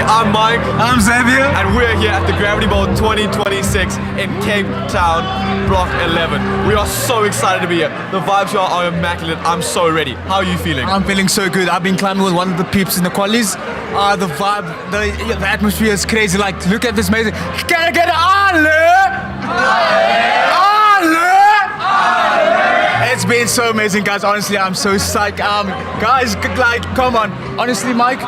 I'm Mike. I'm Xavier. And we're here at the Gravity Bowl 2026 in Cape Town, Bloc 11. We are so excited to be here. The vibes here are immaculate. I'm so ready. How are you feeling? I'm feeling so good. I've been climbing with one of the peeps in the qualies. The vibe, the atmosphere is crazy. Like, look at this amazing. Can I get an It's been so amazing, guys. Honestly, I'm so psyched. Guys, like, come on. Honestly, Mike,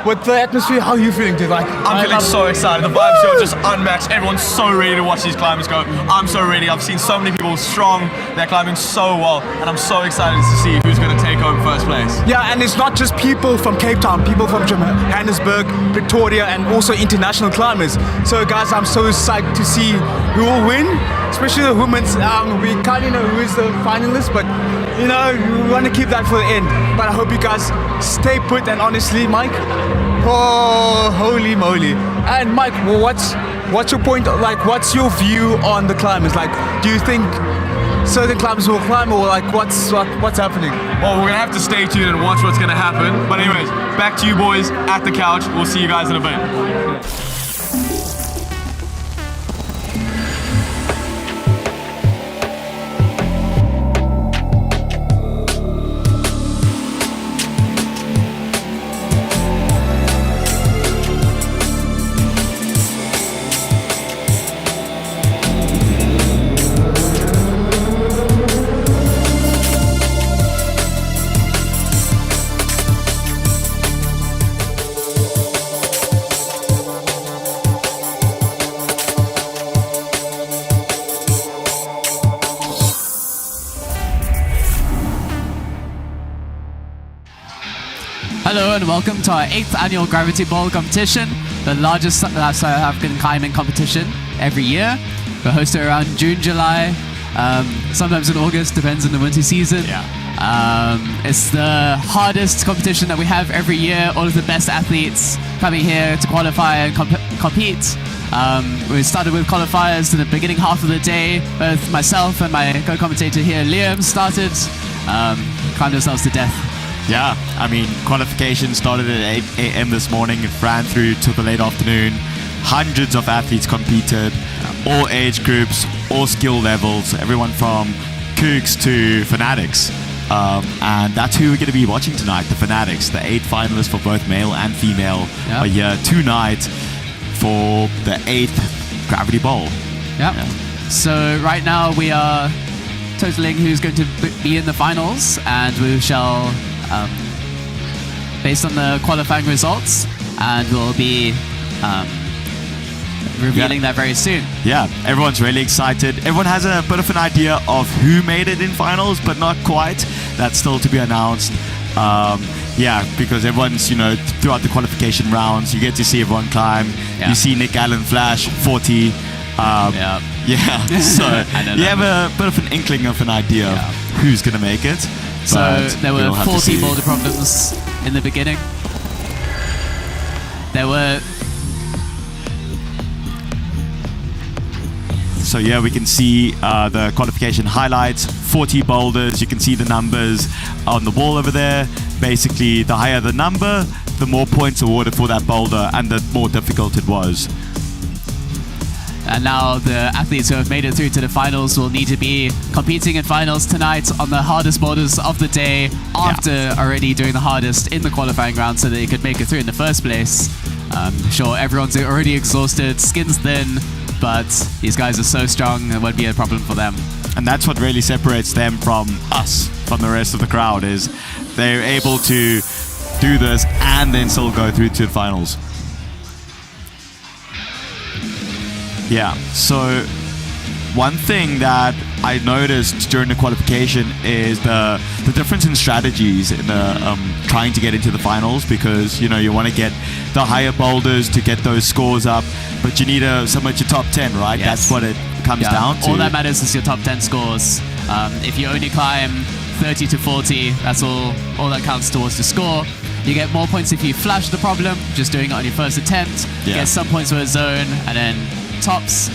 with the atmosphere, how are you feeling, dude? Like, I'm feeling so excited. The vibes here are just unmatched. Everyone's so ready to watch these climbers go. I'm so ready. I've seen so many people strong. They're climbing so well, and I'm so excited to see who's going to take home first place. Yeah, and it's not just people from Cape Town, people from Johannesburg, Pretoria, and also international climbers. So, guys, I'm so psyched to see who will win, especially the women's. We kind of know who is the finalist, but you know, we want to keep that for the end. But I hope you guys stay put, and honestly, Mike, oh, holy moly. And Mike, well, what's your point? Like, what's your view on the climbers? Like, do you think certain climbers will climb, or like what's happening? Well, we're gonna have to stay tuned and watch what's gonna happen. But anyways, back to you boys at the couch. We'll see you guys in a bit. Hello and welcome to our 8th annual Gravity Bowl competition, the largest South African climbing competition every year. We host it around June, July, sometimes in August, depends on the winter season. It's the hardest competition that we have every year. All of the best athletes coming here to qualify and compete. We started with qualifiers in the beginning half of the day. Both myself and my co-commentator here, Liam, started, climbed ourselves to death. Yeah, I mean, qualification started at 8 a.m. this morning. It ran through to the late afternoon. Hundreds of athletes competed, all age groups, all skill levels, everyone from kooks to fanatics. And that's who we're going to be watching tonight, the fanatics. The 8 finalists for both male and female are here tonight for the 8th Gravity Bowl. Yeah. So right now we are totaling who's going to be in the finals, and we shall, based on the qualifying results, and we'll be revealing that very soon. Yeah, everyone's really excited. Everyone has a bit of an idea of who made it in finals, but not quite. That's still to be announced. Yeah, because everyone's, you know, throughout the qualification rounds, you get to see everyone climb. You see Nick Allen flash 40. So you have a bit of an inkling of an idea of who's going to make it. So there were 40 boulder problems in the beginning. There were... So yeah, we can see the qualification highlights, 40 boulders. You can see the numbers on the wall over there. Basically, the higher the number, the more points awarded for that boulder, and the more difficult it was. And now the athletes who have made it through to the finals will need to be competing in finals tonight on the hardest boulders of the day, after already doing the hardest in the qualifying round, so that they could make it through in the first place. Sure, everyone's already exhausted, skin's thin, but these guys are so strong, it won't be a problem for them. And that's what really separates them from us, from the rest of the crowd, is they're able to do this and then still go through to the finals. Yeah, so one thing that I noticed during the qualification is the difference in strategies in the trying to get into the finals, because you know you want to get the higher boulders to get those scores up, but you need to submit your top 10, right? Yes. That's what it comes down to. All that matters is your top 10 scores. If you only climb 30 to 40, that's all that counts towards the score. You get more points if you flash the problem, just doing it on your first attempt. You get some points for a zone, and then tops.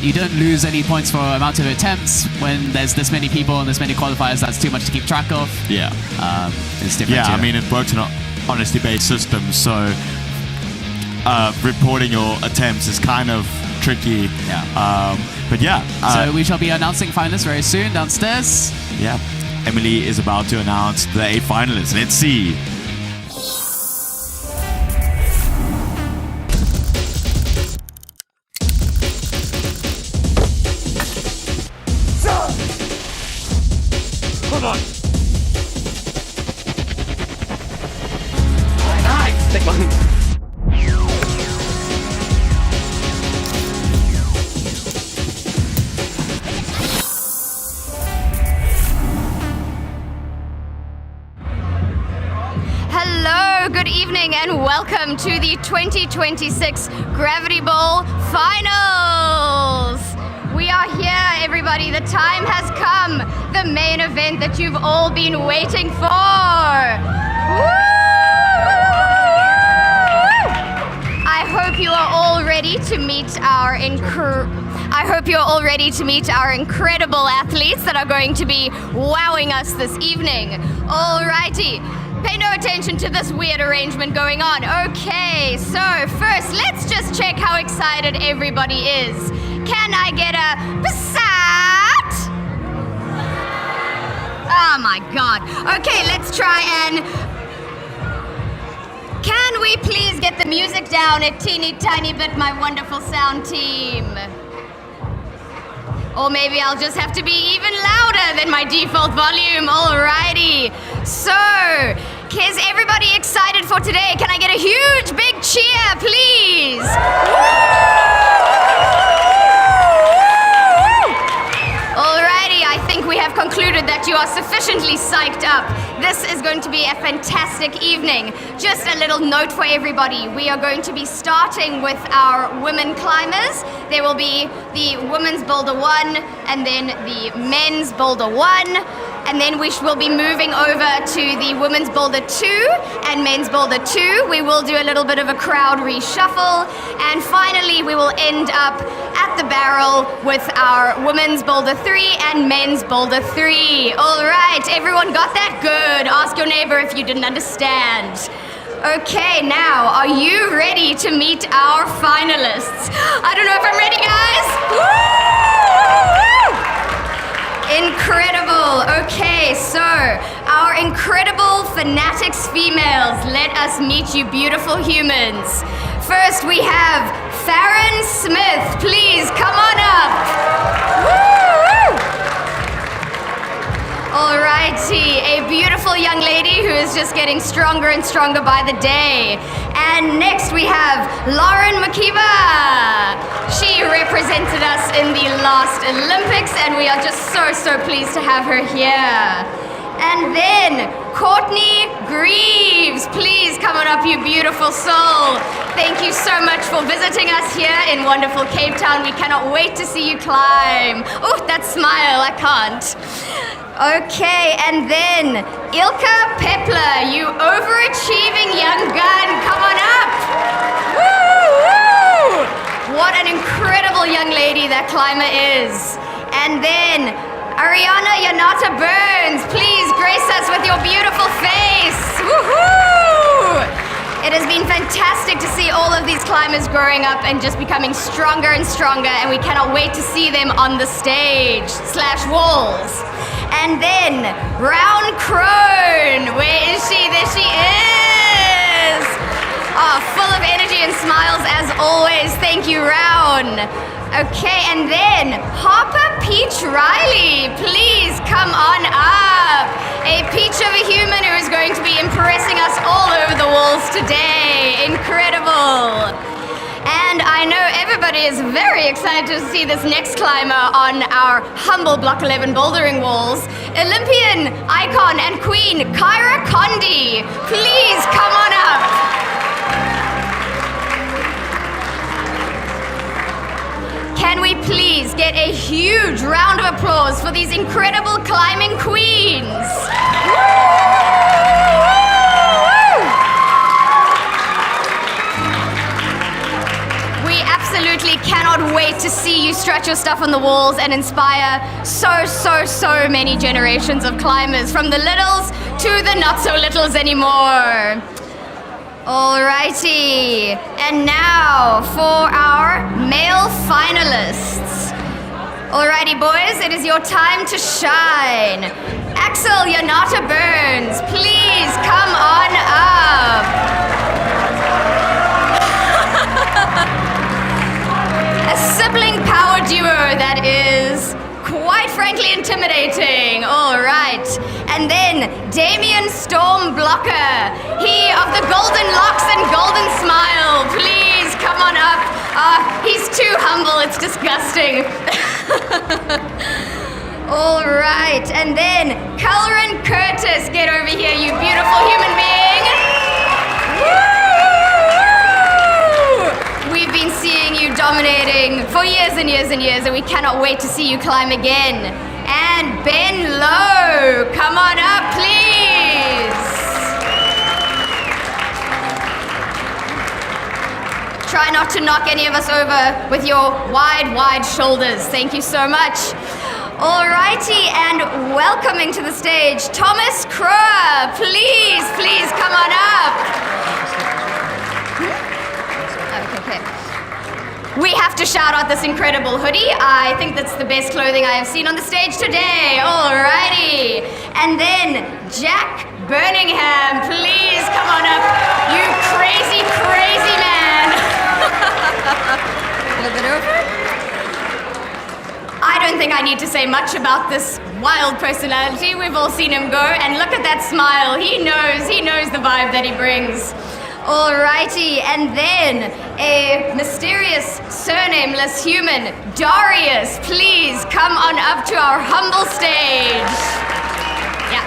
You don't lose any points for amount of attempts when there's this many people and this many qualifiers. That's too much to keep track of. It's different. I mean, it works on an honesty-based system, so reporting your attempts is kind of tricky. Yeah. But yeah. So we shall be announcing finalists very soon downstairs. Yeah. Emily is about to announce the 8 finalists. Let's see. Hold on. Nice. Take one. Hello, good evening, and welcome to the 2026 Gravity Bowl Finals. We are here, everybody. The time has come. The main event that you've all been waiting for. Woo! I hope you are all ready to meet our incredible athletes that are going to be wowing us this evening. Alrighty. Pay no attention to this weird arrangement going on. Okay, so first, let's just check how excited everybody is. Can I get a Passat? Oh my god. Okay, let's try and... Can we please get the music down a teeny tiny bit, my wonderful sound team? Or maybe I'll just have to be even louder than my default volume. Alrighty. So, is everybody excited for today? Can I get a huge big cheer, please? Alrighty, I think we have concluded that you are sufficiently psyched up. This is going to be a fantastic evening. Just a little note for everybody. We are going to be starting with our women climbers. There will be the women's boulder 1 and then the men's boulder 1. And then we will be moving over to the women's boulder 2 and men's boulder 2. We will do a little bit of a crowd reshuffle. And finally, we will end up at the barrel with our women's boulder 3 and men's boulder 3. All right, everyone got that? Good. Ask your neighbor if you didn't understand. Okay, now, are you ready to meet our finalists? I don't know if I'm ready, guys. Woo! Incredible. Okay, so our incredible fanatics females, let us meet you beautiful humans. First, we have Farron Smith. Please come on up. Woo! Alrighty, a beautiful young lady who is just getting stronger and stronger by the day. And next we have Lauren McKeever. She represented us in the last Olympics, and we are just so pleased to have her here. And then Courtney Greaves. Please come on up, you beautiful soul. Thank you so much for visiting us here in wonderful Cape Town. We cannot wait to see you climb. Oh, that smile, I can't. Okay, and then Ilka Pepler, you overachieving young gun, come on up. Woo! What an incredible young lady that climber is. And then Ariana Yanata Burns, please grace us with your beautiful face. Woohoo! It has been fantastic to see all of these climbers growing up and just becoming stronger and stronger, and we cannot wait to see them on the stage / walls. And then Round Crone, where is she? There she is. Oh, full of energy and smiles as always. Thank you, Round. Okay, and then Harper Peach Riley, please come on up. A peach of a human who is going to be impressing us all over the walls today. Incredible. And I know everybody is very excited to see this next climber on our humble Block 11 bouldering walls. Olympian, icon, and queen, Kyra Condi. Please come on up. Can we please get a huge round of applause for these incredible climbing queens? We absolutely cannot wait to see you stretch your stuff on the walls and inspire so many generations of climbers, from the littles to the not so littles anymore. Alrighty, and now for our male finalists. Alrighty, boys, it is your time to shine. Axel Yanata Burns, please come on up. A sibling power duo that is quite frankly intimidating. All right. And then Damien Storm Blocker, he of the golden locks and golden smile. Please come on up. He's too humble. It's disgusting. All right. And then Cullerin Curtis, get over here, you beautiful human being. Woo! We've been seeing you dominating for years and years and years, and we cannot wait to see you climb again. And Ben Lowe, come on up, please. Try not to knock any of us over with your wide, wide shoulders. Thank you so much. Alrighty, and welcoming to the stage, Thomas Kroer. Please, please come on up. Okay. We have to shout out this incredible hoodie. I think that's the best clothing I have seen on the stage today. Alrighty. And then Jack Birmingham, please come on up. You crazy, crazy man. A little bit over. I don't think I need to say much about this wild personality. We've all seen him go, and look at that smile. He knows the vibe that he brings. Alrighty, and then a mysterious surnameless human, Darius, please come on up to our humble stage. Yeah.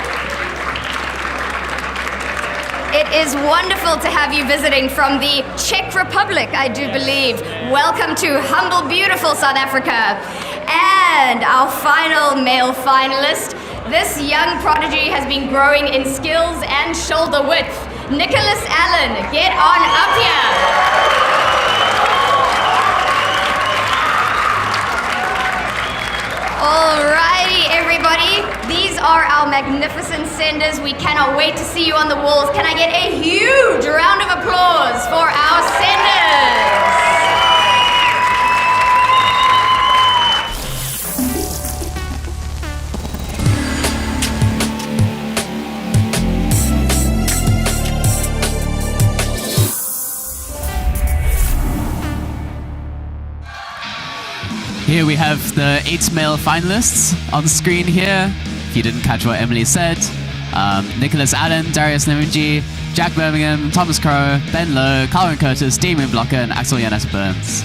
It is wonderful to have you visiting from the Czech Republic, I do believe. Welcome to humble, beautiful South Africa. And our final male finalist, this young prodigy has been growing in skills and shoulder width. Nicholas Allen, get on up here. Alrighty, everybody. These are our magnificent senders. We cannot wait to see you on the walls. Can I get a huge round of applause for our senders? Here we have the 8 male finalists on the screen here. If you didn't catch what Emily said, Nicholas Allen, Darius Namunji, Jack Birmingham, Thomas Kroer, Ben Lowe, Cullerin Curtis, Damien Blocker, and Axel Yanata Burns.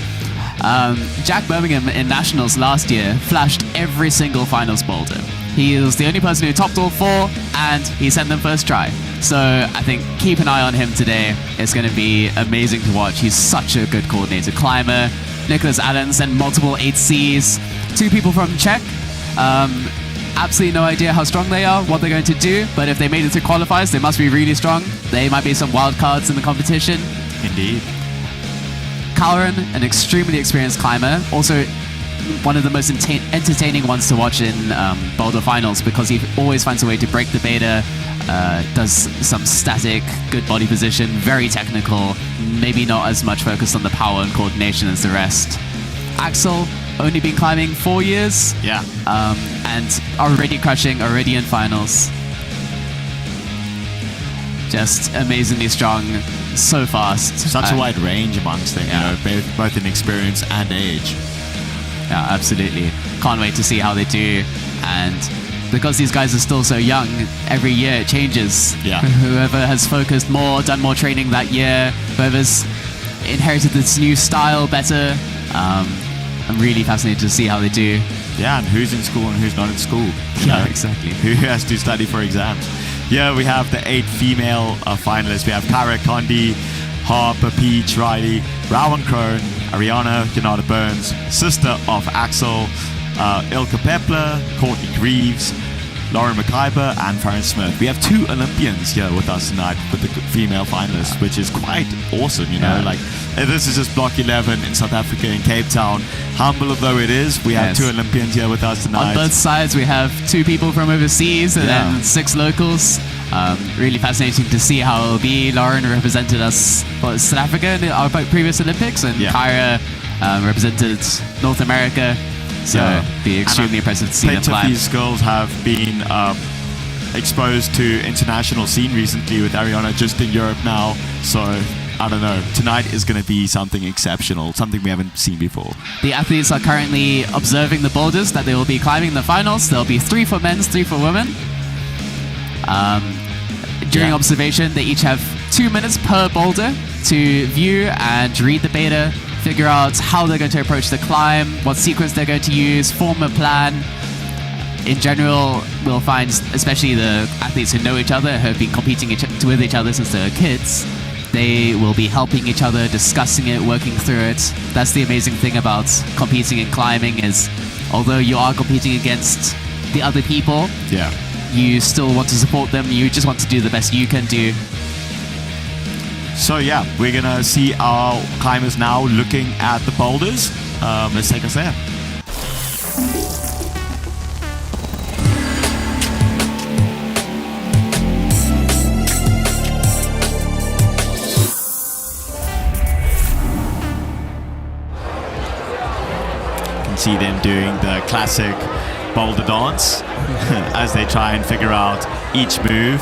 Jack Birmingham in Nationals last year flashed every single finals boulder. He was the only person who topped all 4, and he sent them first try. So I think keep an eye on him today. It's going to be amazing to watch. He's such a good coordinated climber. Nicholas Allen sent multiple 8Cs. 2 people from Czech. Absolutely no idea how strong they are, what they're going to do, but if they made it to qualifiers, they must be really strong. They might be some wild cards in the competition. Indeed. Cullerin, an extremely experienced climber, also one of the most entertaining ones to watch in boulder finals because he always finds a way to break the beta, does some static, good body position, very technical, maybe not as much focused on the power and coordination as the rest. Axel, only been climbing 4 years. Yeah. And already crushing, already in finals. Just amazingly strong, so fast. Such a wide range amongst them, Yeah. you know, both in experience and age. Yeah, absolutely. Can't wait to see how they do. And because these guys are still so young, every year it changes. Yeah. Whoever has focused more, done more training that year, whoever's inherited this new style better, I'm really fascinated to see how they do. Yeah, and who's in school and who's not in school. you Yeah, know? exactly. Who has to study for exams. Yeah, we have the 8 female finalists. We have Kara Condi, Harper, Peach, Riley, Rowan Crone, Ariana Yanata Burns, sister of Axel, Ilka Pepler, Courtney Greaves, Lauren McIver, and Farron Smith. We have 2 Olympians here with us tonight with the female finalists, which is quite awesome, you know. Yeah. Like, this is just Block 11 in South Africa, in Cape Town. Humble though it is, we have Yes. 2 Olympians here with us tonight. On both sides, we have 2 people from overseas and Yeah. then 6 locals. Really fascinating to see how it'll be. Lauren represented us for South Africa in our previous Olympics, and Kyra represented North America. So it'd be extremely impressive to see them Plenty of climb. these girls have been exposed to international scene recently, with Ariana just in Europe now. So I don't know. Tonight is going to be something exceptional, something we haven't seen before. The athletes are currently observing the boulders that they will be climbing in the finals. There'll be 3 for men, 3 for women. During observation, they each have 2 minutes per boulder to view and read the beta, figure out how they're going to approach the climb, what sequence they're going to use, form a plan. In general, we'll find, especially the athletes who know each other, who have been competing with each other since they were kids, they will be helping each other, discussing it, working through it. That's the amazing thing about competing in climbing, is although you are competing against the other people, you still want to support them. You just want to do the best you can do. So yeah, we're gonna see our climbers now looking at the boulders. Let's take us there. See them doing the classic boulder dance as they try and figure out each move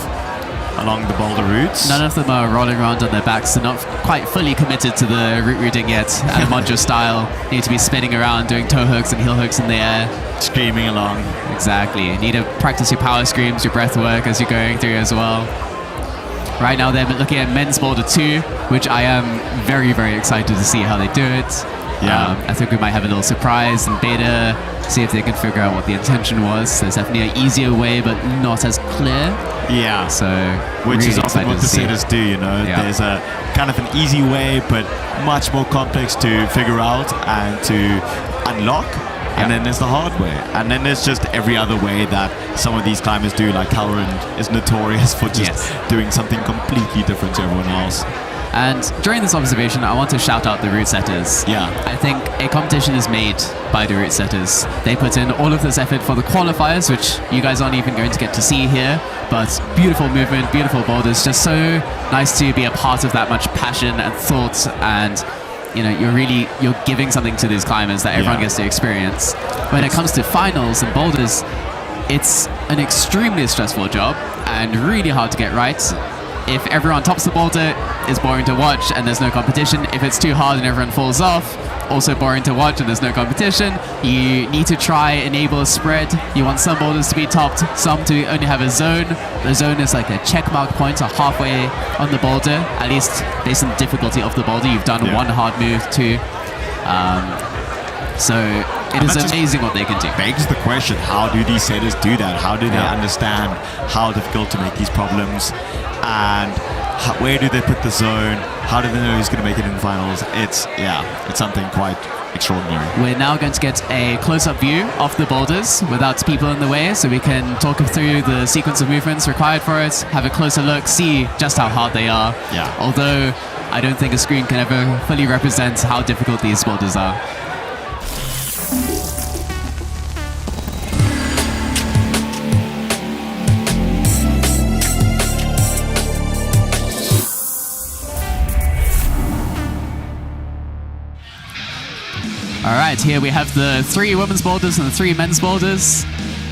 along the boulder routes. None of them are rolling around on their backs. They're not quite fully committed to the route routing yet. Alemanjo style, need to be spinning around, doing toe hooks and heel hooks in the air. Screaming along. Exactly. You need to practice your power screams, your breath work as you're going through as well. Right now they're looking at men's boulder 2, which I am very, very excited to see how they do it. I think we might have a little surprise in beta, see if they can figure out what the intention was. There's definitely an easier way, but not as clear. Yeah. So, which really is often what the setters do, you know. Yeah. There's a kind of an easy way, but much more complex to figure out and to unlock. And then there's the hard way. And then there's just every other way that some of these climbers do, like Halloran is notorious for just doing something completely different to everyone else. And during this observation, I want to shout out the route setters. Yeah. I think a competition is made by the route setters. They put in all of this effort for the qualifiers, which you guys aren't even going to get to see here, but beautiful movement, beautiful boulders, just so nice to be a part of that much passion and thought, and you know, you're giving something to these climbers that everyone gets to experience. When it comes to finals and boulders, it's an extremely stressful job and really hard to get right. If everyone tops the boulder, it's boring to watch and there's no competition. If it's too hard and everyone falls off, also boring to watch and there's no competition. You need to try enable a spread. You want some boulders to be topped, some to only have a zone. The zone is like a check mark point, or halfway on the boulder, at least based on the difficulty of the boulder. You've done one hard move too. So it is amazing what they can do. Begs the question, how do these setters do that? How do they understand how difficult to make these problems? And where do they put the zone? How do they know who's going to make it in the finals? It's something quite extraordinary. We're now going to get a close-up view of the boulders without people in the way, so we can talk through the sequence of movements required for it, have a closer look, see just how hard they are. Yeah. Although I don't think a screen can ever fully represent how difficult these boulders are. All right, here we have the 3 women's boulders and the 3 men's boulders.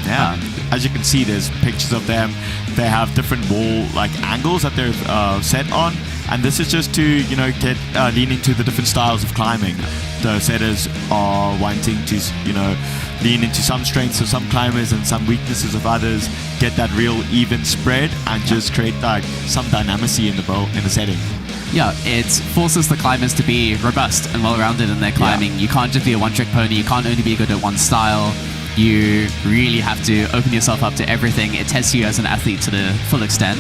Yeah, as you can see, there's pictures of them. They have different wall angles that they're set on, and this is just to get lean into the different styles of climbing. The setters are wanting to lean into some strengths of some climbers and some weaknesses of others, get that real even spread, and just create some dynamicy in the setting. Yeah, it forces the climbers to be robust and well-rounded in their climbing. You can't just be a one-trick pony. You can't only be good at one style. You really have to open yourself up to everything. It tests you as an athlete to the full extent.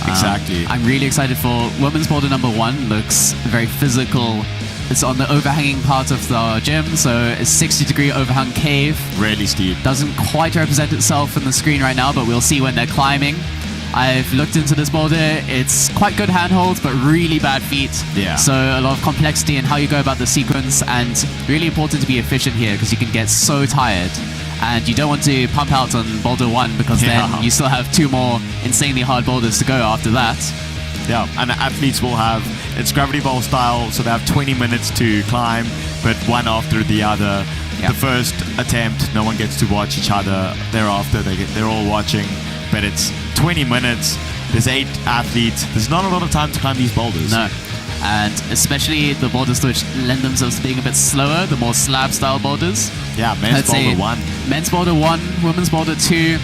Exactly. I'm really excited for women's boulder number 1. Looks very physical. It's on the overhanging part of the gym, so it's 60-degree overhung cave. Really steep. Doesn't quite represent itself on the screen right now, but we'll see when they're climbing. I've looked into this boulder. It's quite good handholds, but really bad feet. Yeah. So a lot of complexity in how you go about the sequence, and really important to be efficient here because you can get so tired. And you don't want to pump out on boulder 1 because then you still have 2 more insanely hard boulders to go after that. Yeah, and the athletes will have, it's gravity bowl style, so they have 20 minutes to climb, but one after the other. Yeah. The first attempt, no one gets to watch each other. Thereafter, they're all watching, but it's 20 minutes. There's 8 athletes. There's not a lot of time to climb these boulders. No. And especially the boulders which lend themselves to being a bit slower, the more slab style boulders. Yeah, men's boulder 1. Men's boulder 1, women's boulder 2,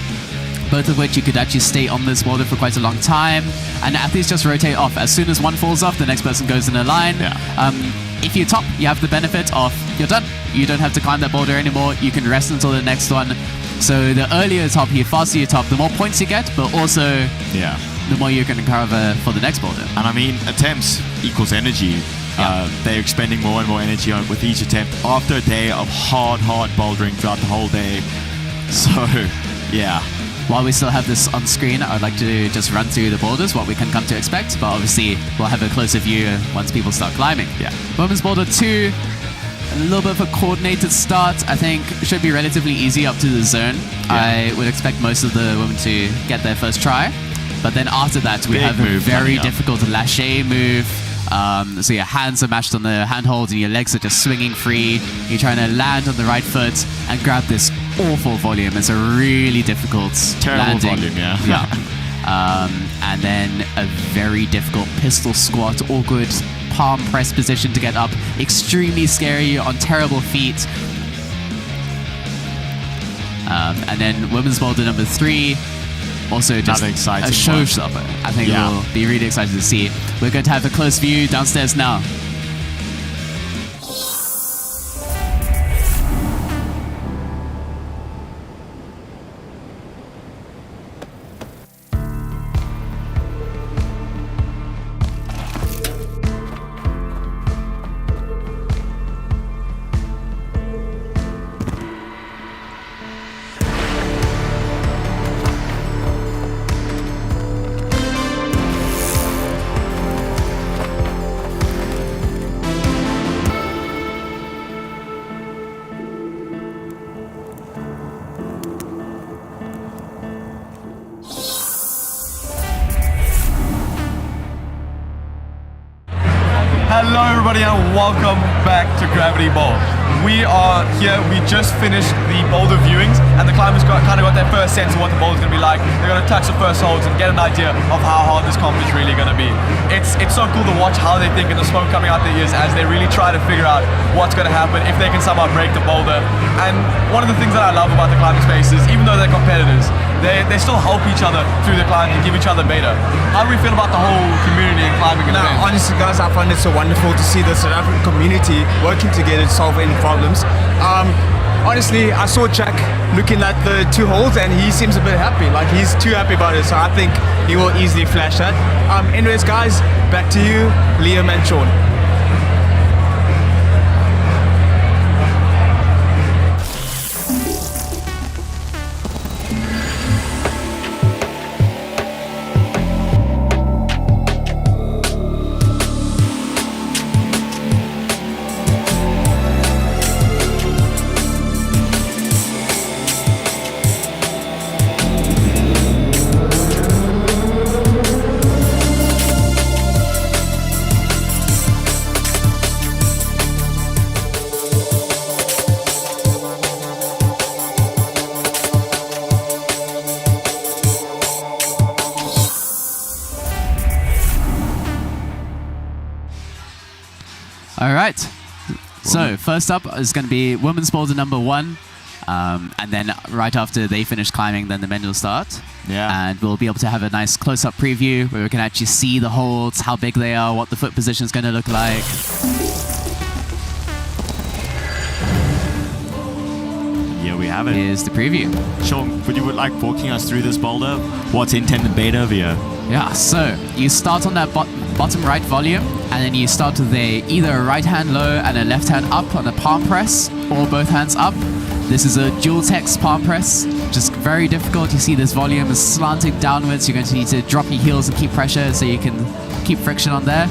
both of which you could actually stay on this boulder for quite a long time. And athletes just rotate off. As soon as one falls off, the next person goes in a line. Yeah. If you top, you have the benefit of you're done. You don't have to climb that boulder anymore. You can rest until the next one. So the earlier you top, the faster you top, the more points you get, but also the more you can recover for the next boulder. And I mean, attempts equals energy. They're expending more and more energy with each attempt after a day of hard bouldering throughout the whole day. So, yeah. While we still have this on screen, I'd like to just run through the boulders, what we can come to expect, but obviously we'll have a closer view once people start climbing. Yeah. Women's boulder 2, a little bit of a coordinated start. I think should be relatively easy up to the zone. I would expect most of the women to get their first try. But then after that, we have a very difficult lâcher move. So your hands are mashed on the handholds and your legs are just swinging free. You're trying to land on the right foot and grab this awful volume. It's a really difficult Terrible landing. volume, yeah. And then a very difficult pistol squat, awkward palm press position to get up. Extremely scary on terrible feet. And then women's boulder number 3. Also just Another exciting a showstopper. I think we'll be really excited to see. We're going to have a close view downstairs now. Hello everybody and welcome back to Gravity Bowl. We are here, we just finished the boulder viewings and the climbers kind of got their first sense of what the boulder is going to be like. They're going to touch the first holds and get an idea of how hard this comp is really going to be. It's so cool to watch how they think and the smoke coming out their ears as they really try to figure out what's going to happen if they can somehow break the boulder. And one of the things that I love about the climbing space is even though they're competitors, they still help each other through the climb and give each other beta. How do we feel about the whole community and climbing and event? Honestly, guys, I find it so wonderful to see the South African community working together to solve any problems. Honestly, I saw Jack looking at the 2 holes and he seems a bit happy. Like he's too happy about it, so I think he will easily flash that. Anyways, guys, back to you, Liam and Sean. All right. So first up is going to be women's boulder number 1. And then right after they finish climbing, then the men will start. Yeah. And we'll be able to have a nice close-up preview where we can actually see the holds, how big they are, what the foot position is going to look like. Yeah, we have it. Here's the preview. Sean, would you like walking us through this boulder? What's intended beta over here? Yeah, so you start on that bottom right volume, and then you start with either a right hand low and a left hand up on a palm press, or both hands up. This is a dual text palm press, just very difficult. You see this volume is slanting downwards. You're going to need to drop your heels and keep pressure so you can keep friction on there.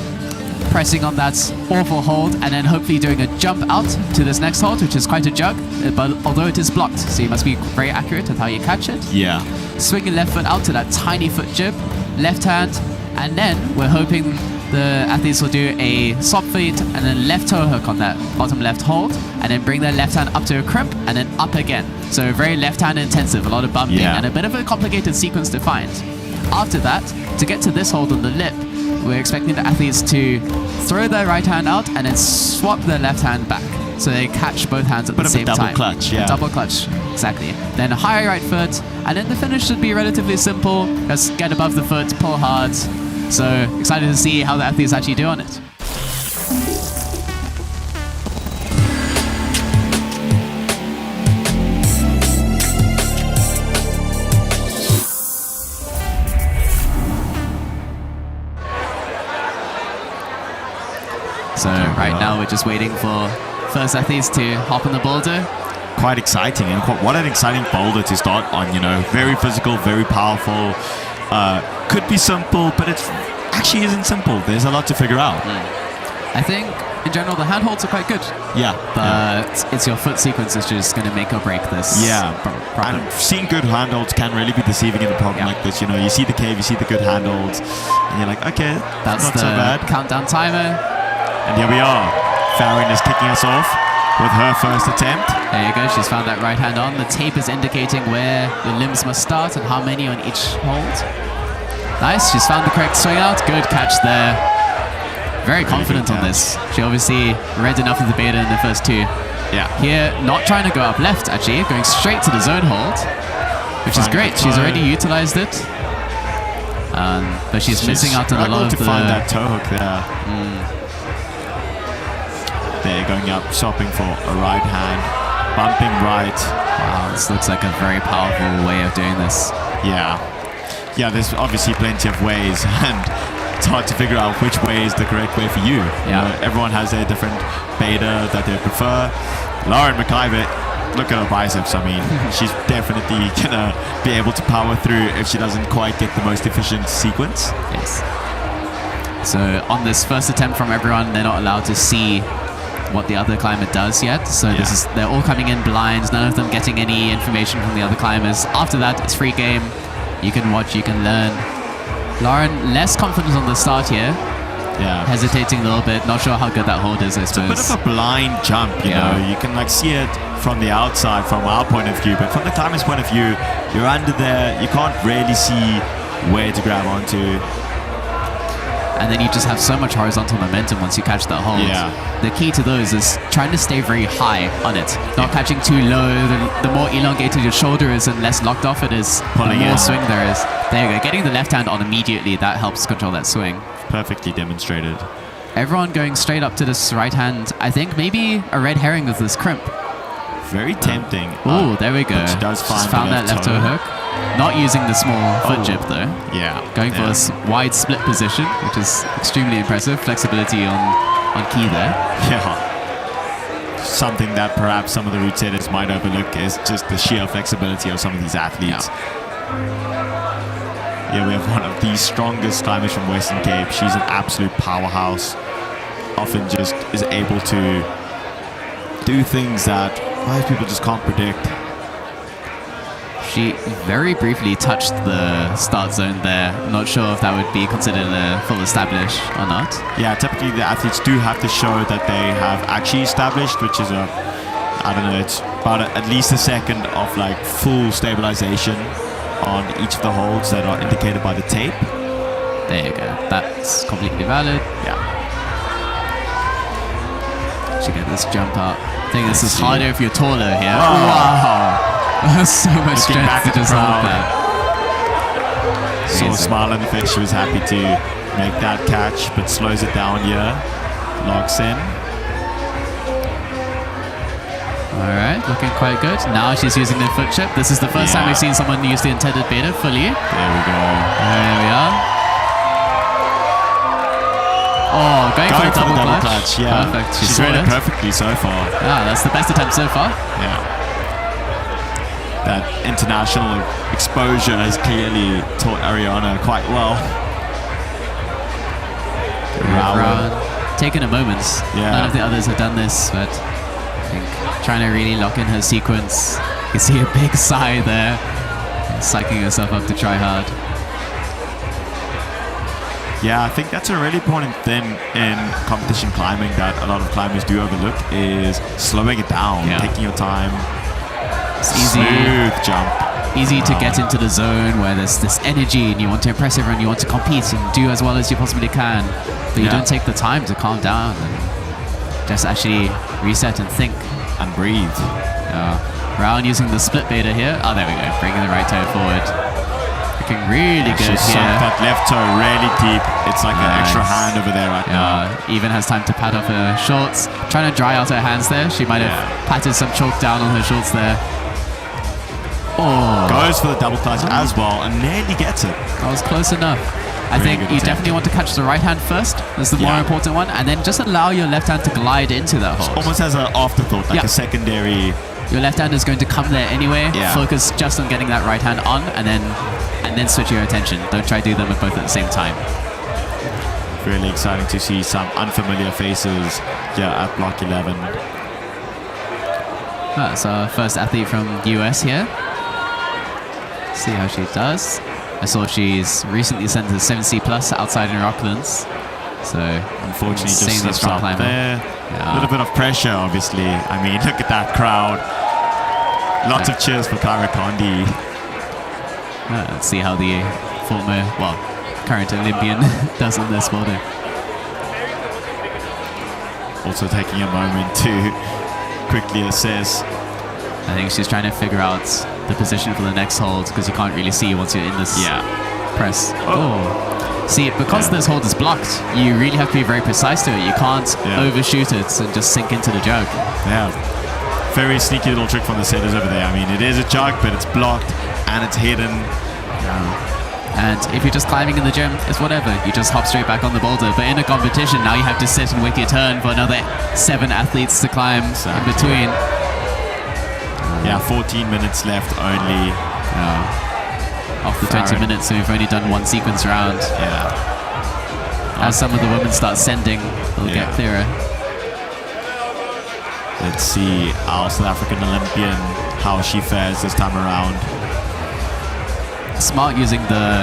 pressing on that awful hold, and then hopefully doing a jump out to this next hold, which is quite a jug, but although it is blocked, so you must be very accurate with how you catch it. Yeah. Swinging left foot out to that tiny foot jib, left hand, and then we're hoping the athletes will do a swap feet and then left toe hook on that bottom left hold, and then bring their left hand up to a crimp and then up again. So very left hand intensive, a lot of bumping, and a bit of a complicated sequence to find. After that, to get to this hold on the lip, we're expecting the athletes to throw their right hand out and then swap their left hand back. So they catch both hands at the same time. Double clutch, yeah. Double clutch, exactly. Then a high right foot, and then the finish should be relatively simple. Just get above the foot, pull hard. So excited to see how the athletes actually do on it. So right now we're just waiting for first athletes to hop on the boulder. Quite exciting, and what an exciting boulder to start on, you know. Very physical, very powerful. Could be simple, but it actually isn't simple. There's a lot to figure out. I think in general the handholds are quite good. Yeah. But it's your foot sequence is just going to make or break this. Yeah. Problem. And seeing good handholds can really be deceiving in a problem like this. You know, you see the cave, you see the good handholds, and you're like, okay, that's not the so bad. Countdown timer. And here we are. Farron is kicking us off with her first attempt. There you go. She's found that right hand on. The tape is indicating where your limbs must start and how many on each hold. Nice. She's found the correct swing out. Good catch there. Very confident on this. She obviously read enough of the beta in the first two. Yeah. Here, not trying to go up left, actually. Going straight to the zone hold, which is great. She's already utilized it. But she's missing out on a lot of to find that toe hook there. They're going up, shopping for a right hand, bumping right. Wow, this looks like a very powerful way of doing this. Yeah. Yeah, there's obviously plenty of ways, and it's hard to figure out which way is the correct way for you. Yeah. You know, everyone has their different beta that they prefer. Lauren McIver, look at her biceps. I mean, she's definitely gonna be able to power through if she doesn't quite get the most efficient sequence. Yes. So on this first attempt from everyone, they're not allowed to see what the other climber does yet. So they're all coming in blind, none of them getting any information from the other climbers. After that, it's free game. You can watch, you can learn. Lauren, less confident on the start here. Yeah. Hesitating a little bit, not sure how good that hold is, I suppose. It's a bit of a blind jump, you know. You can like see it from the outside, from our point of view, but from the climber's point of view, you're under there, you can't really see where to grab onto. And then you just have so much horizontal momentum once you catch that hold. Yeah. The key to those is trying to stay very high on it, not catching too low. The more elongated your shoulder is and less locked off it is, the more swing there is. There you go. Getting the left hand on immediately, that helps control that swing. Perfectly demonstrated. Everyone going straight up to this right hand. I think maybe a red herring with this crimp. Very tempting. Oh, there we go. She does She's found that left toe hook. Not using the small foot jib though. Yeah. Going for a wide split position, which is extremely impressive. Flexibility on key there. Yeah. Something that perhaps some of the route setters might overlook is just the sheer flexibility of some of these athletes. Yeah, we have one of the strongest climbers from Western Cape. She's an absolute powerhouse. Often just is able to do things that most people just can't predict. She very briefly touched the start zone there. Not sure if that would be considered a full establish or not. Yeah, typically the athletes do have to show that they have actually established, which is I don't know, it's about at least a second of like full stabilization on each of the holds that are indicated by the tape. There you go. That's completely valid. Yeah. Should get this jump out. I think this is harder if you're taller here. Wow. So much strength to just hold that. Saw a smile on the face. She was happy to make that catch, but slows it down here. Locks in. All right, looking quite good. Now she's using the foot chip. This is the first time we've seen someone use the intended beta fully. There we go. There we are. Oh, going for a double clutch. Yeah. Perfect. She's read it perfectly so far. Yeah, that's the best attempt so far. Yeah. That international exposure has clearly taught Ariana quite well. taken a moment. Yeah. None of the others have done this, but I think trying to really lock in her sequence. You can see a big sigh there, psyching herself up to try hard. Yeah, I think that's a really important thing in competition climbing that a lot of climbers do overlook is slowing it down, Yeah. taking your time. It's easy. Smooth jump. Easy to get into the zone where there's this energy and you want to impress everyone, you want to compete and do as well as you possibly can, but you Yeah. don't take the time to calm down and just actually reset and think. And breathe. Round using the split beta here. Oh, there we go. Bringing the right toe forward. Looking really She good sunk here. that left toe really deep. It's like an extra Nice. hand over there right now. Even has time to pat off her shorts. Trying to dry out her hands there. She might have patted some chalk down on her shorts there. Oh, Goes for the double clutch as well and nearly gets it. that was close enough. I Really think good you attempt. definitely want to catch the right hand first. That's the more Yeah. important one. And then just allow your left hand to glide into that hold. Almost as an afterthought, like Yeah. a secondary. Your left hand is going to come there anyway. Yeah. Focus just on getting that right hand on and then switch your attention. Don't try to do them both at the same time. Really exciting to see some unfamiliar faces here at Block 11. That's our first athlete from US here. See how she does. I saw she's recently sent to 7C plus outside in Rocklands. So Unfortunately, just insanely slips strong up climber. there. Yeah. A little bit of pressure, obviously. I mean, look at that crowd. Lots of cheers for Kyra Condi. Let's see how the current Olympian does on this boulder. Also taking a moment to quickly assess. I think she's trying to figure out the position for the next hold because you can't really see once you're in this press. Oh. See, because this hold is blocked, you really have to be very precise to it. You can't overshoot it and just sink into the jug. Yeah. Very sneaky little trick from the setters over there. I mean, it is a jug, but it's blocked and it's hidden. And if you're just climbing in the gym, it's whatever. You just hop straight back on the boulder. But in a competition, now you have to sit and wait your turn for another 7 athletes to climb in between. Yeah, 14 minutes left only. Off the 20 minutes, so we've only done one sequence round. Yeah. As some of the women start sending, it'll get clearer. Let's see our South African Olympian, how she fares this time around. Smart using the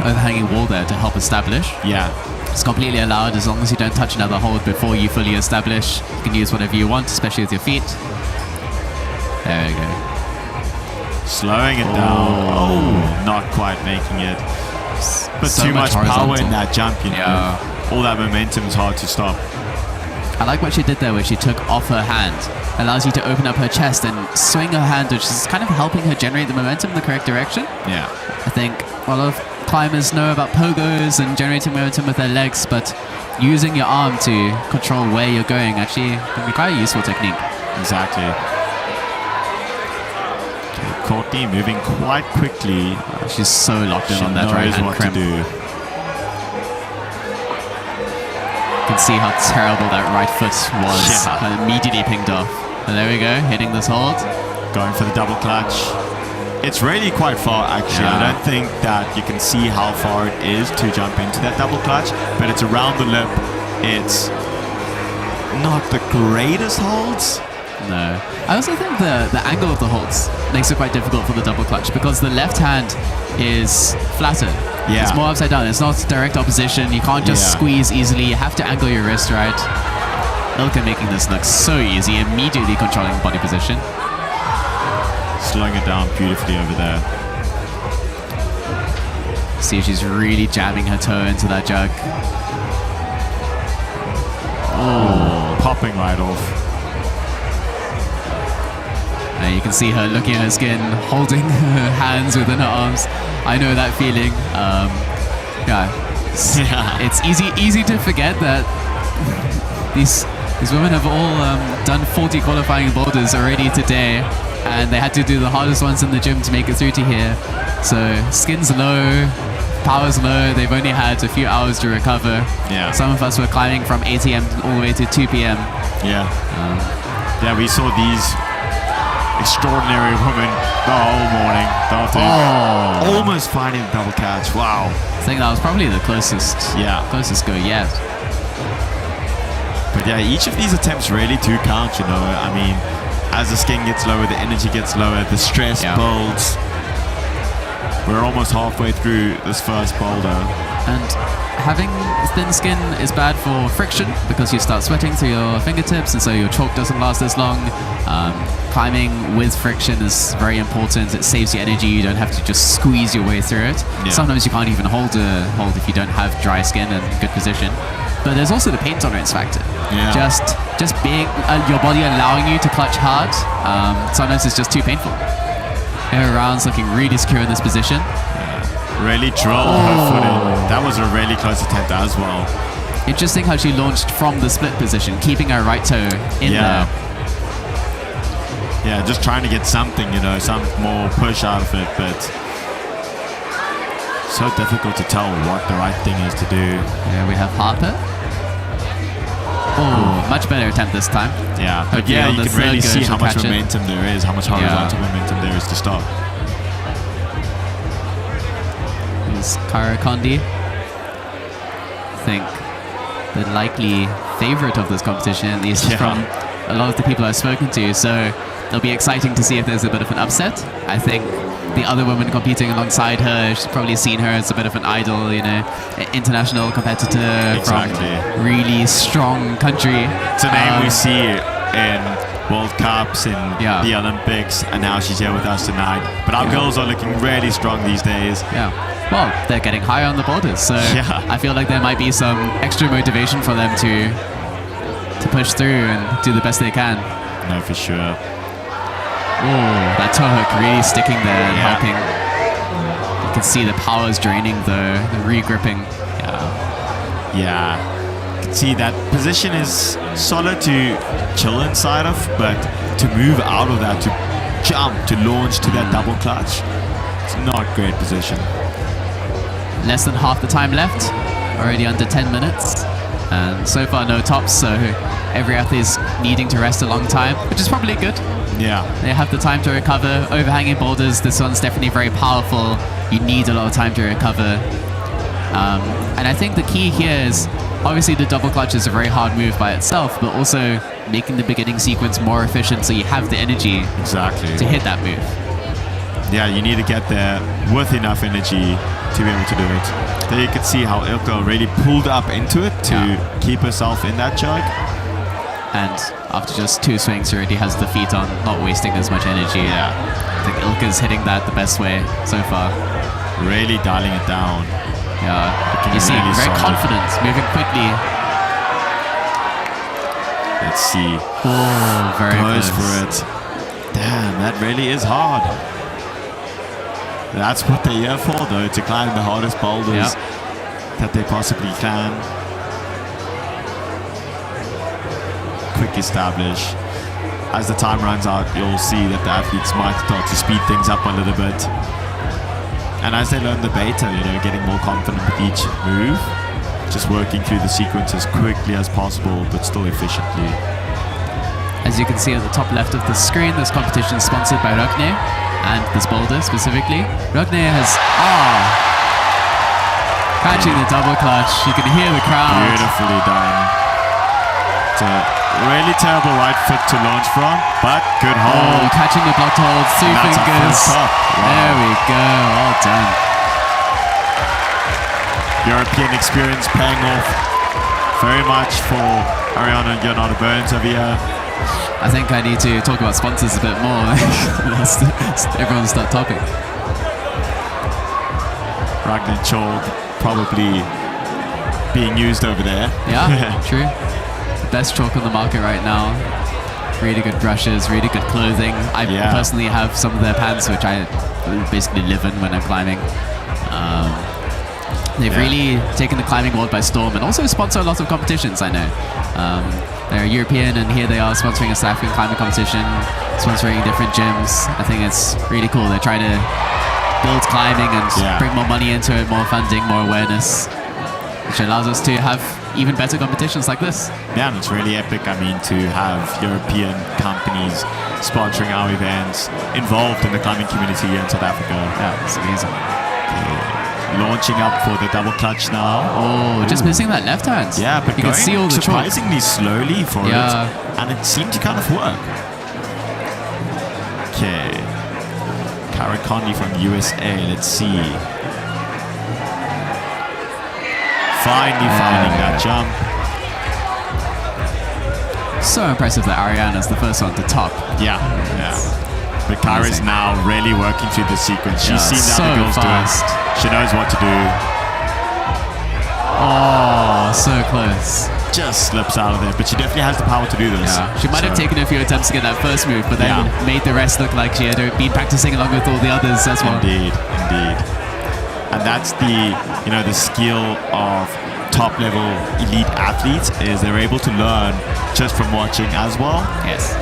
overhanging wall there to help establish. Yeah. It's completely allowed as long as you don't touch another hold before you fully establish. You can use whatever you want, especially with your feet. There we go. Slowing it down. Oh, not quite making it. But So too much power horizontal. in that jump, you know. Yeah. All that momentum is hard to stop. I like what she did there where she took off her hand. Allows you to open up her chest and swing her hand, which is kind of helping her generate the momentum in the correct direction. Yeah. I think a lot of climbers know about pogos and generating momentum with their legs, but using your arm to control where you're going actually can be quite a useful technique. Exactly. Okay, Courtney moving quite quickly. She's so locked in She on that right knows hand what crimp. to do. You can see how terrible that right foot was. Yeah. Immediately pinged off. And there we go, hitting this hold. Going for the double clutch. It's really quite far, actually. Yeah. I don't think that you can see how far it is to jump into that double clutch, but it's around the lip. It's not the greatest holds. No. I also think the angle of the holds makes it quite difficult for the double clutch because the left hand is flatter. Yeah. It's more upside down. It's not direct opposition. You can't just squeeze easily. You have to angle your wrist right. Ilka making this look so easy, immediately controlling body position. Slowing it down beautifully over there. See if she's really jamming her toe into that jug. Oh, popping right off. And you can see her looking at her skin, holding her hands within her arms. I know that feeling. It's easy to forget that these women have all done 40 qualifying boulders already today, and they had to do the hardest ones in the gym to make it through to here. So skin's low, power's low. They've only had a few hours to recover. Yeah. Some of us were climbing from 8 a.m. all the way to 2 p.m. Yeah. Yeah, we saw these extraordinary women the whole morning. The afternoon. Almost finding the double catch. Wow. I think that was probably the closest go yet. But yeah, each of these attempts really do count, you know. I mean, as the skin gets lower, the energy gets lower, the stress builds. We're almost halfway through this first boulder. And having thin skin is bad for friction because you start sweating through your fingertips, and so your chalk doesn't last as long. Climbing with friction is very important. It saves you energy. You don't have to just squeeze your way through it. Yeah. Sometimes you can't even hold if you don't have dry skin and good position. But there's also the pain tolerance factor. Yeah. Just being your body allowing you to clutch hard. Sometimes it's just too painful. Rounds looking really secure in this position. Really drilled her foot in. That was a really close attempt as well. Interesting how she launched from the split position, keeping her right toe in there. Yeah, just trying to get something, you know, some more push out of it, but so difficult to tell what the right thing is to do. Yeah, we have Harper. Oh, much better attempt this time. Yeah, but Hopefully yeah, on you the can really third go see she'll how much catch it. momentum there is, how much horizontal momentum there is to stop. Here's Kara Kondi. I think the likely favorite of this competition, at least from a lot of the people I've spoken to. So it'll be exciting to see if there's a bit of an upset. I think the other woman competing alongside her, she's probably seen her as a bit of an idol, you know, international competitor from really strong country. It's a name we see in World Cups, in the Olympics, and now she's here with us tonight. But our girls are looking really strong these days. Yeah. Well, they're getting higher on the borders, so I feel like there might be some extra motivation for them to push through and do the best they can. No, for sure. Oh, that toe hook really sticking there and helping. You can see the power's draining the re-gripping. Yeah. You can see that position is solid to chill inside of, but to move out of that, to jump, to launch to that double clutch, it's not a great position. Less than half the time left, already under 10 minutes. And so far no tops, so every athlete is needing to rest a long time, which is probably good. Yeah. They have the time to recover. Overhanging boulders, this one's definitely very powerful. You need a lot of time to recover. And I think the key here is, obviously the double clutch is a very hard move by itself, but also making the beginning sequence more efficient so you have the energy to hit that move. Yeah, you need to get there with enough energy to be able to do it. There you can see how Ilka really pulled up into it to keep herself in that choke. And after just 2 swings, she already has the feet on, not wasting as much energy. Yeah. I think Ilka's hitting that the best way so far. Really dialing it down. Yeah, you see, really very solid. confident, moving quickly. Let's see. Oh, very Goes close. for it. Damn, that really is hard. That's what they're here for, though, to climb the hardest boulders that they possibly can. Quick establish. As the time runs out, you'll see that the athletes might start to speed things up a little bit. And as they learn the beta, you know, getting more confident with each move, just working through the sequence as quickly as possible, but still efficiently. As you can see at the top left of the screen, this competition is sponsored by Rogne, and this boulder specifically. Rogne has, catching the double clutch. You can hear the crowd. Beautifully done. It's a really terrible right foot to launch from, but good hold. Oh, catching the blocked hold, 2 And that's our fingers. first top. Wow. There we go, well done. European experience paying off very much for Ariana and Jonathan Burns over here. I think I need to talk about sponsors a bit more. Everyone start talking. Ragnar Chalk probably being used over there. Yeah, true. The best chalk on the market right now. Really good brushes, really good clothing. I personally have some of their pants, which I basically live in when I'm climbing. They've really taken the climbing world by storm and also sponsor a lot of competitions, I know. They're European and here they are sponsoring a South African climbing competition, sponsoring different gyms. I think it's really cool. They're trying to build climbing and bring more money into it, more funding, more awareness, which allows us to have even better competitions like this. Yeah, and it's really epic. I mean, to have European companies sponsoring our events, involved in the climbing community here in South Africa. Yeah, it's amazing. Okay. launching up for the double clutch now. Oh, just missing that left hand. Yeah, but you can see all the chalk. surprisingly slowly for it, and it seemed to kind of work. Okay, Karen Conley from USA. Let's see. Finally finding that jump. So impressive that Ariana's the first one to top. Yeah. But Kyra's now really working through the sequence. She's seen the other girls do it. She knows what to do. Oh, so close. Just slips out of there, but she definitely has the power to do this. Yeah. She might have taken a few attempts to get that first move, but then made the rest look like she had been practicing along with all the others as well. Indeed. And that's the skill of top-level elite athletes, is they're able to learn just from watching as well. Yes.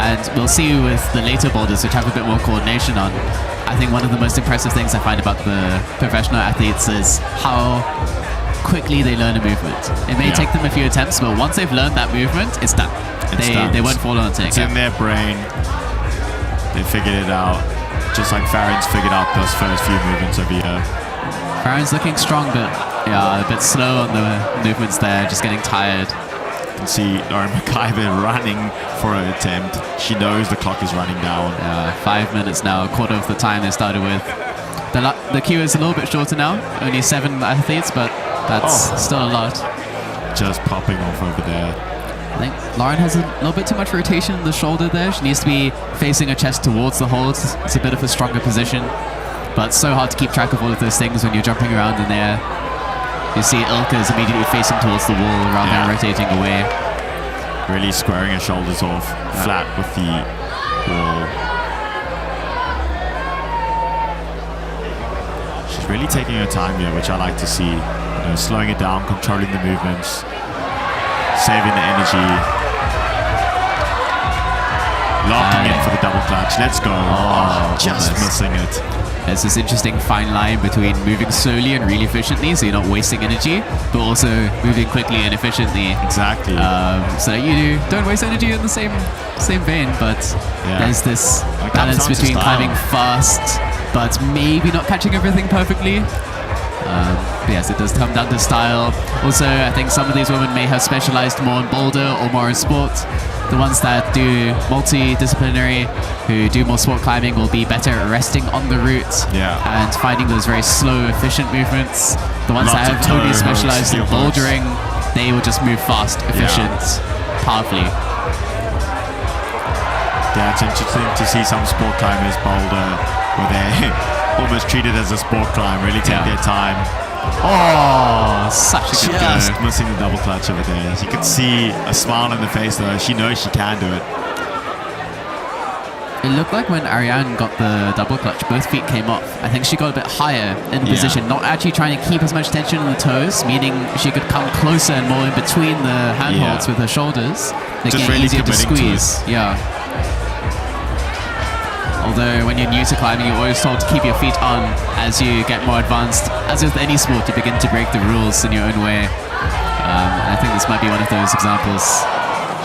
And we'll see with the later boulders, which have a bit more coordination on. I think one of the most impressive things I find about the professional athletes is how quickly they learn a movement. It may take them a few attempts, but once they've learned that movement, it's done. They won't fall on it. It's in their brain. They figured it out. Just like Farron's figured out those first few movements over here. Farron's looking strong, but a bit slow on the movements there, just getting tired. You can see Lauren McIver running for an attempt. She knows the clock is running down. 5 minutes now, a quarter of the time they started with. The queue is a little bit shorter now, only 7 athletes, but that's still a lot. Just popping off over there. I think Lauren has a little bit too much rotation in the shoulder there. She needs to be facing her chest towards the holds. It's a bit of a stronger position, but it's so hard to keep track of all of those things when you're jumping around in there. You see Ilka is immediately facing towards the wall rather than rotating away. Really squaring her shoulders off flat with the wall. She's really taking her time here, which I like to see. Slowing it down, controlling the movements, saving the energy. Locking in for the double clutch. Let's go. Just missing it. There's this interesting fine line between moving slowly and really efficiently, so you're not wasting energy, but also moving quickly and efficiently. Exactly. So you don't waste energy in the same vein, but there's this balance between climbing fast, but maybe not catching everything perfectly. But yes, it does come down to style. Also, I think some of these women may have specialized more in boulder or more in sport. The ones that do multidisciplinary, who do more sport climbing, will be better at resting on the route and finding those very slow, efficient movements. The ones that have totally specialized in bouldering, they will just move fast, efficient, powerfully. Yeah, it's interesting to see some sport climbers boulder where they almost treat it as a sport climb, really take their time. Oh, such a good Just go. missing the double clutch over there. You can see a smile on the face though. She knows she can do it. It looked like when Ariane got the double clutch, both feet came off. I think she got a bit higher in the position, not actually trying to keep as much tension on the toes, meaning she could come closer and more in between the handholds with her shoulders, making Just it really easier to committing to squeeze. Although when you're new to climbing, you're always told to keep your feet on. As you get more advanced, as with any sport, you begin to break the rules in your own way. I think this might be one of those examples.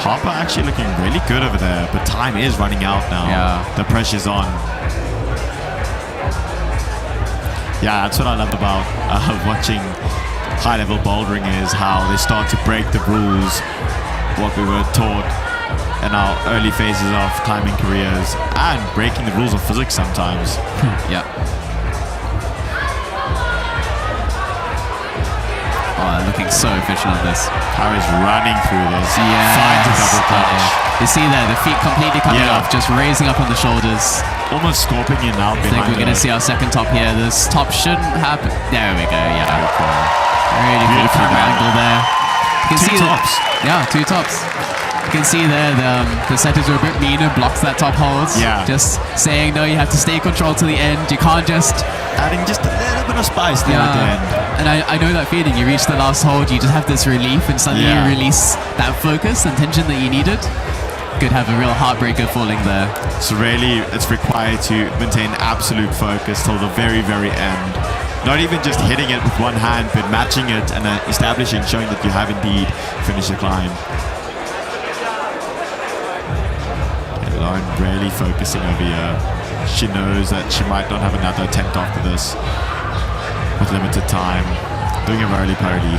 Harper actually looking really good over there, but time is running out now. The pressure's on. Yeah, that's what I loved about watching high-level bouldering, is how they start to break the rules, what we were taught in our early phases of climbing careers, and breaking the rules of physics sometimes. Looking so efficient on this. Harry's running through this. Finds a double clutch. You see there, the feet completely coming off, just raising up on the shoulders. Almost scoping in out behind. I think we're going to see our second top here. This top shouldn't happen. There we go, Really good camera angle there. You can see tops. Two tops. You can see there the setters are a bit meaner, blocks that top hold. Just saying, no, you have to stay controlled to the end. You can't just... Adding just a little bit of spice there at the end. And I know that feeling. You reach the last hold, you just have this relief, and suddenly you release that focus and tension that you needed. Could have a real heartbreaker falling there. So really, it's required to maintain absolute focus till the very, very end. Not even just hitting it with one hand, but matching it and establishing, showing that you have indeed finished the climb. And Lauren really focusing over here. She knows that she might not have another attempt after this. with limited time, doing a roly-poly.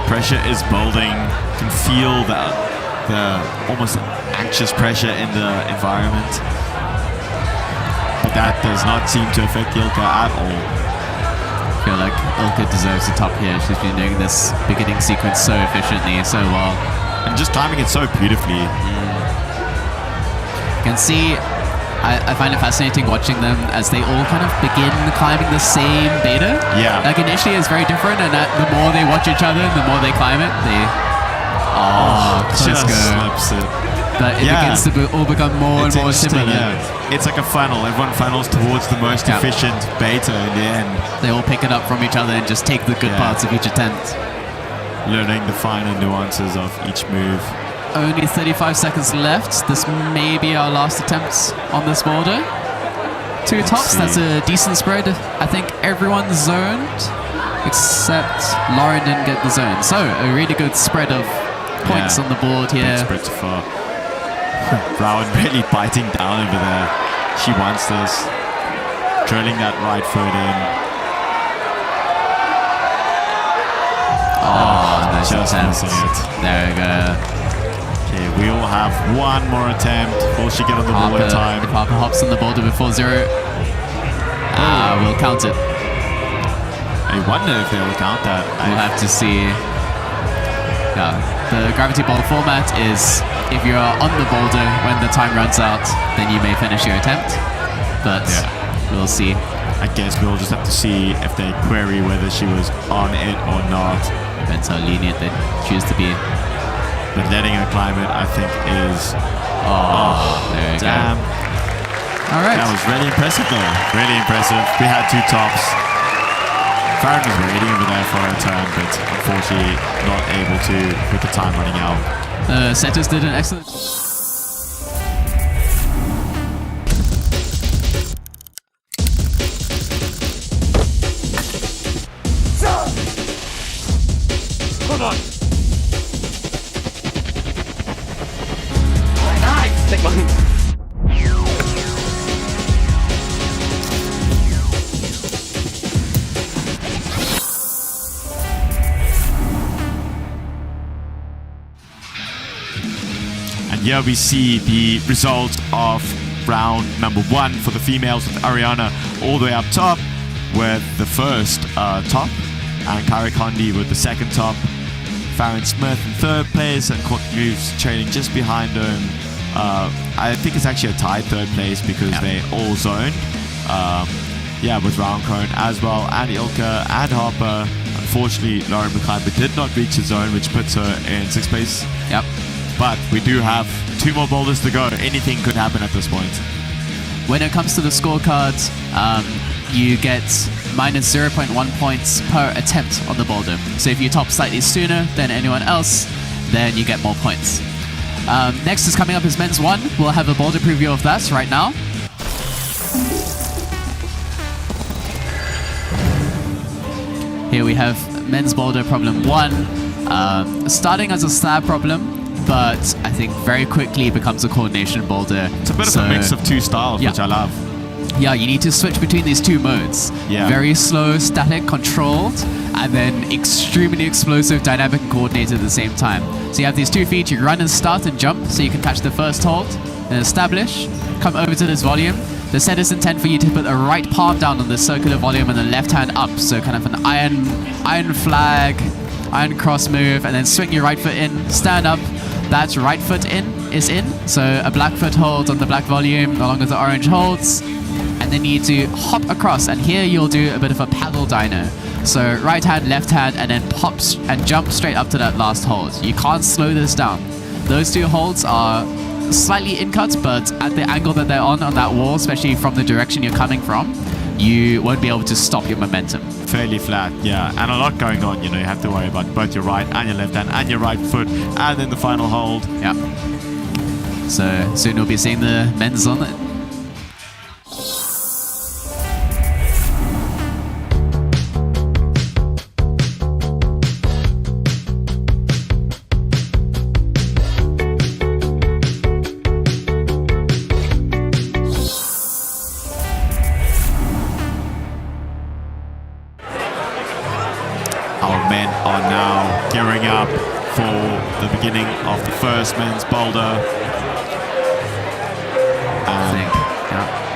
Pressure is building. You can feel the almost anxious pressure in the environment. But that does not seem to affect Ilka at all. I feel like Ilka deserves the top here. She's been doing this beginning sequence so efficiently, so well. And just timing it so beautifully. You can see, I find it fascinating watching them as they all kind of begin climbing the same beta. Yeah. Like initially it's very different, and the more they watch each other, the more they climb it, just close go. slips it. But it begins to all become more and more interesting, similar. yeah. It's like a funnel. Everyone funnels towards the most efficient beta in the end. They all pick it up from each other and just take the good parts of each attempt. Learning the finer nuances of each move. Only 35 seconds left. This may be our last attempt on this boulder. Two tops, that's a decent spread. I think everyone's zoned, except Lauren didn't get the zone. So, a really good spread of points on the board here. Big spread so far. Brown really biting down over there. She wants this. Drilling that right foot in. Nice just attempt. missing it. There we go. Okay, we will have one more attempt. Will she get on the ball in time? If Harper hops on the boulder before 0, we'll count it. I wonder if they will count that. We'll have to see. Yeah, the gravity ball format is if you're on the boulder when the time runs out, then you may finish your attempt. But we'll see. I guess we'll just have to see if they query whether she was on it or not. Depends how lenient they choose to be. But letting her climb it, I think, is... there you damn. Go. All right. That was really impressive, though. Really impressive. We had 2 tops. Farron was waiting over there for her turn, but unfortunately not able to with the time running out. Setters did an excellent... Hold on. Take one. And here we see the results of round number 1 for the females, with Ariana all the way up top with the first top, and Kari Kondi with the second top. Farron Smith in 3rd place, and Courtney Moves trailing just behind her. I think it's actually a tied 3rd place because they all zoned. With Round Cone as well, and Ilka and Harper. Unfortunately, Lauren McClimber did not reach the zone, which puts her in 6th place. Yep. But we do have 2 more boulders to go. Anything could happen at this point. When it comes to the scorecards, you get minus 0.1 points per attempt on the boulder. So if you top slightly sooner than anyone else, then you get more points. Next is coming up is men's 1. We'll have a boulder preview of that right now. Here we have men's boulder problem 1, starting as a slab problem, but I think very quickly becomes a coordination boulder. It's a bit of a mix of 2 styles, which I love. Yeah, you need to switch between these 2 modes. Yeah. Very slow, static, controlled, and then extremely explosive, dynamic, and coordinated at the same time. So you have these 2 feet, you run and start and jump, so you can catch the first hold, and establish, come over to this volume. The set is intent for you to put the right palm down on the circular volume and the left hand up, so kind of an iron flag, iron cross move, and then swing your right foot in, stand up. That right foot is in, so a black foot hold on the black volume along with the orange holds. And then you need to hop across, and here you'll do a bit of a paddle dyno. So right hand, left hand, and then pops and jump straight up to that last hold. You can't slow this down. Those 2 holds are slightly in cuts, but at the angle that they're on that wall, especially from the direction you're coming from, you won't be able to stop your momentum. Fairly flat, yeah, and a lot going on. You know, you have to worry about both your right and your left hand and your right foot, and then the final hold. Yeah. So soon we'll be seeing the men's on it. the beginning of the first men's boulder. And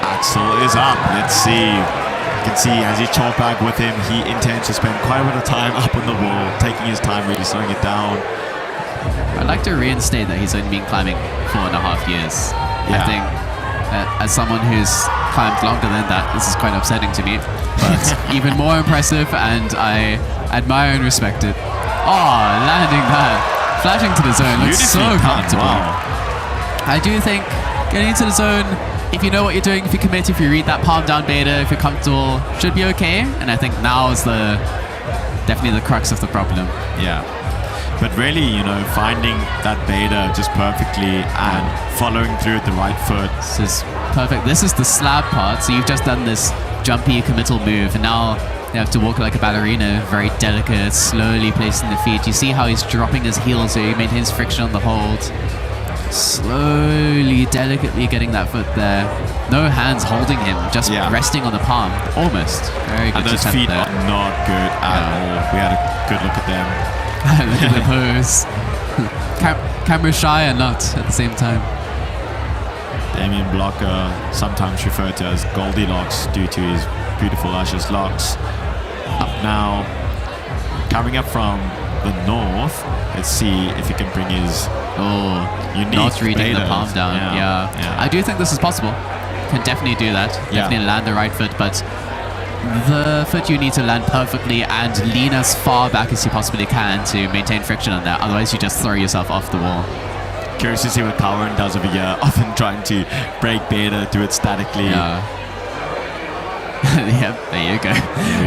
Axel is up. Let's see. You can see as he chopped back with him, he intends to spend quite a bit of time up on the wall, taking his time, really slowing it down. I'd like to reinstate that he's only been climbing 4.5 years. I think as someone who's climbed longer than that, this is quite upsetting to me. But even more impressive, and I admire and respect it. Oh, landing that. Flashing to the zone looks so comfortable. Wow. I do think getting into the zone, if you know what you're doing, if you commit, if you read that palm down beta, if you're comfortable, should be okay. And I think now is definitely the crux of the problem. Yeah. But really, you know, finding that beta just perfectly and following through with the right foot. This is perfect. This is the slab part. So you've just done this jumpy committal move, and now you have to walk like a ballerina, very delicate, slowly placing the feet. You see how he's dropping his heels so he maintains friction on the hold. Slowly, delicately getting that foot there. No hands holding him, just resting on the palm. Almost. Very good. And those feet are not good at all. We had a good look at them. Look at the pose. Camera shy and not at the same time. Damien Bloc, sometimes referred to as Goldilocks due to his beautiful luscious locks. Up now, coming up from the north. Let's see if he can bring his unique not reading beta. the palm down. Yeah. I do think this is possible. Can definitely do that. Definitely land the right foot, but the foot you need to land perfectly and lean as far back as you possibly can to maintain friction on that. Otherwise, you just throw yourself off the wall. Curious to see what Paarden does over here. Often trying to break beta, do it statically. Yeah. Yep, there you go.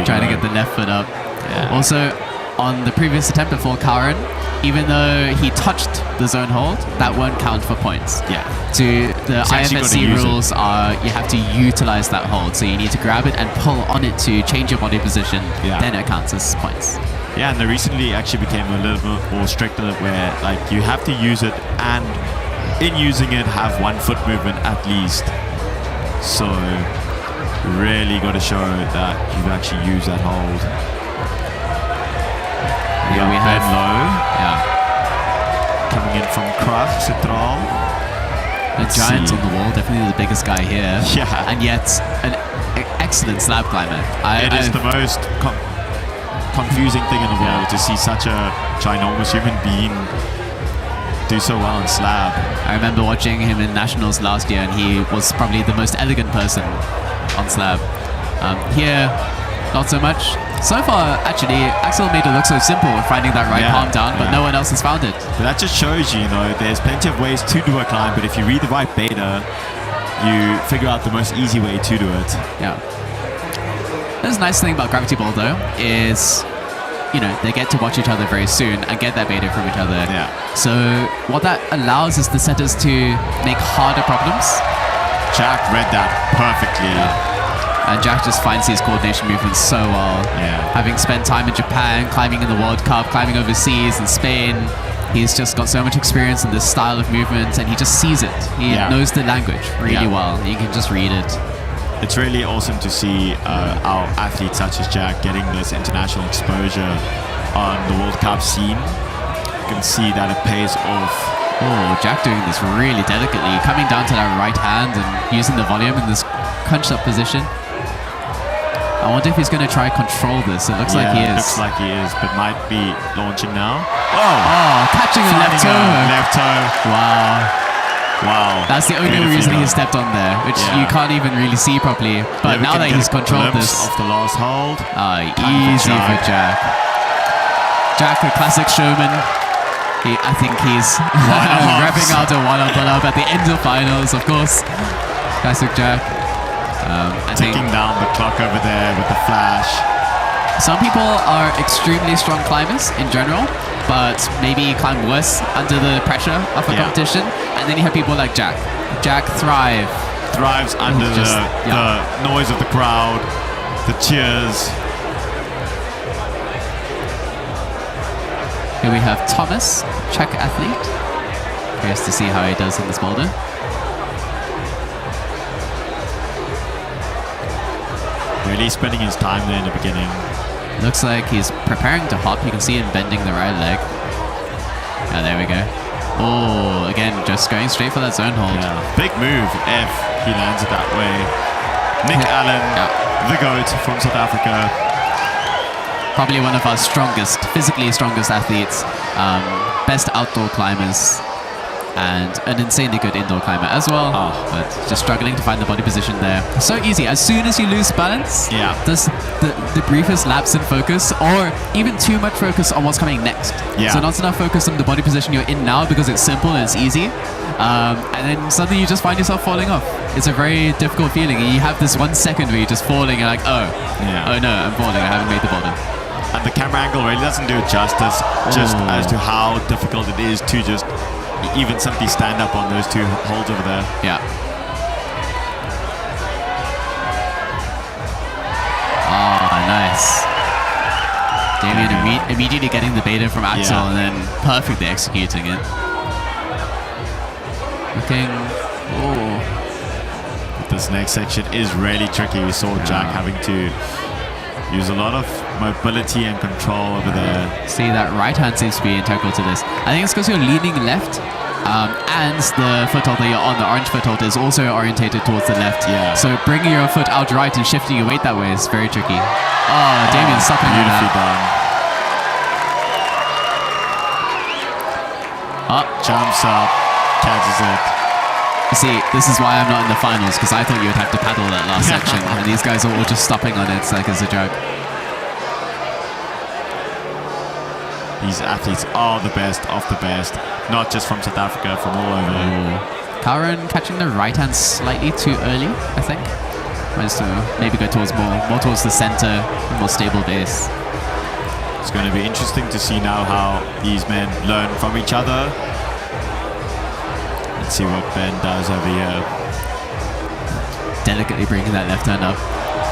Trying to get the left foot up. Yeah. Also, on the previous attempt before Karen, even though he touched the zone hold, that won't count for points. Yeah. The IFSC rules are you have to utilize that hold. So you need to grab it and pull on it to change your body position. Then it counts as points. Yeah, and they recently actually became a little bit more stricter where like you have to use it and in using it have one foot movement at least. So really got to show that you've actually used that hold. Yeah, we have low. Yeah. Coming in from Krach Central. The giant on the wall, definitely the biggest guy here. Yeah. And yet an excellent slab climber. It is the most confusing thing in the world to see such a ginormous human being do so well on slab. I remember watching him in nationals last year, and he was probably the most elegant person on slab. Here, not so much. So far, actually, Axel made it look so simple finding that right palm down, but no one else has found it. But that just shows you, there's plenty of ways to do a climb, but if you read the right beta, you figure out the most easy way to do it. Yeah. There's a nice thing about Gravity Ball, though, is, they get to watch each other very soon and get that beta from each other. Yeah. So what that allows is the setters to make harder problems. Jack read that perfectly. Yeah. And Jack just finds these coordination movements so well. Yeah. Having spent time in Japan, climbing in the World Cup, climbing overseas in Spain, he's just got so much experience in this style of movement, and he just sees it. He knows the language really well. You can just read it. It's really awesome to see our athletes such as Jack getting this international exposure on the World Cup scene. You can see that it pays off. Oh, Jack doing this really delicately, coming down to that right hand and using the volume in this crunched up position. I wonder if he's going to try control this. It looks like he is. Looks like he is, but might be launching now. Oh, catching a left toe. Left toe. Wow. That's the only reason he stepped on there, which you can't even really see properly. But now that he's controlled this. Off the last hold. Easy for Jack. Jack, a classic showman. I think he's wrapping out a one-up at the end of finals, of course. Classic Jack. Ticking down the clock over there with the flash. Some people are extremely strong climbers in general, but maybe climb worse under the pressure of a competition. And then you have people like Jack. Jack thrives under the noise of the crowd, the cheers. Here we have Thomas, Czech athlete. Curious to see how he does in this boulder. Really spending his time there in the beginning. Looks like he's preparing to hop. You can see him bending the right leg. Yeah, there we go. Oh, again, just going straight for that zone hold. Yeah. Big move if he lands it that way. Nick Allen, the GOAT from South Africa. Probably one of our physically strongest athletes, best outdoor climbers, and an insanely good indoor climber as well. But just struggling to find the body position there. So easy. As soon as you lose balance, does the briefest lapse in focus, or even too much focus on what's coming next. Yeah. So not enough focus on the body position you're in now because it's simple and it's easy. And then suddenly you just find yourself falling off. It's a very difficult feeling. You have this 1 second where you're just falling and like, oh no, I'm falling. I haven't made the bottom. And the camera angle really doesn't do it justice, just as to how difficult it is to just even simply stand up on those two holds over there. Yeah. Oh, nice. Damien immediately getting the beta from Axel and then perfectly executing it. Looking. This next section is really tricky. We saw Jack having to use a lot of mobility and control over there. See, that right hand seems to be integral to this. I think it's because you're leaning left, and the foothold that you're on, the orange foothold, is also orientated towards the left. Yeah. So bringing your foot out right and shifting your weight that way is very tricky. Oh, Damien's stopping on Beautifully that. done. Jumps up, catches it. You see, this is why I'm not in the finals, because I thought you would have to paddle that last section, and these guys are all just stopping on it like it's a joke. These athletes are the best of the best, not just from South Africa, from all over. Karen catching the right hand slightly too early, I think. Wants to maybe go towards more towards the center, more stable base. It's going to be interesting to see now how these men learn from each other. Let's see what Ben does over here. Delicately bringing that left hand up.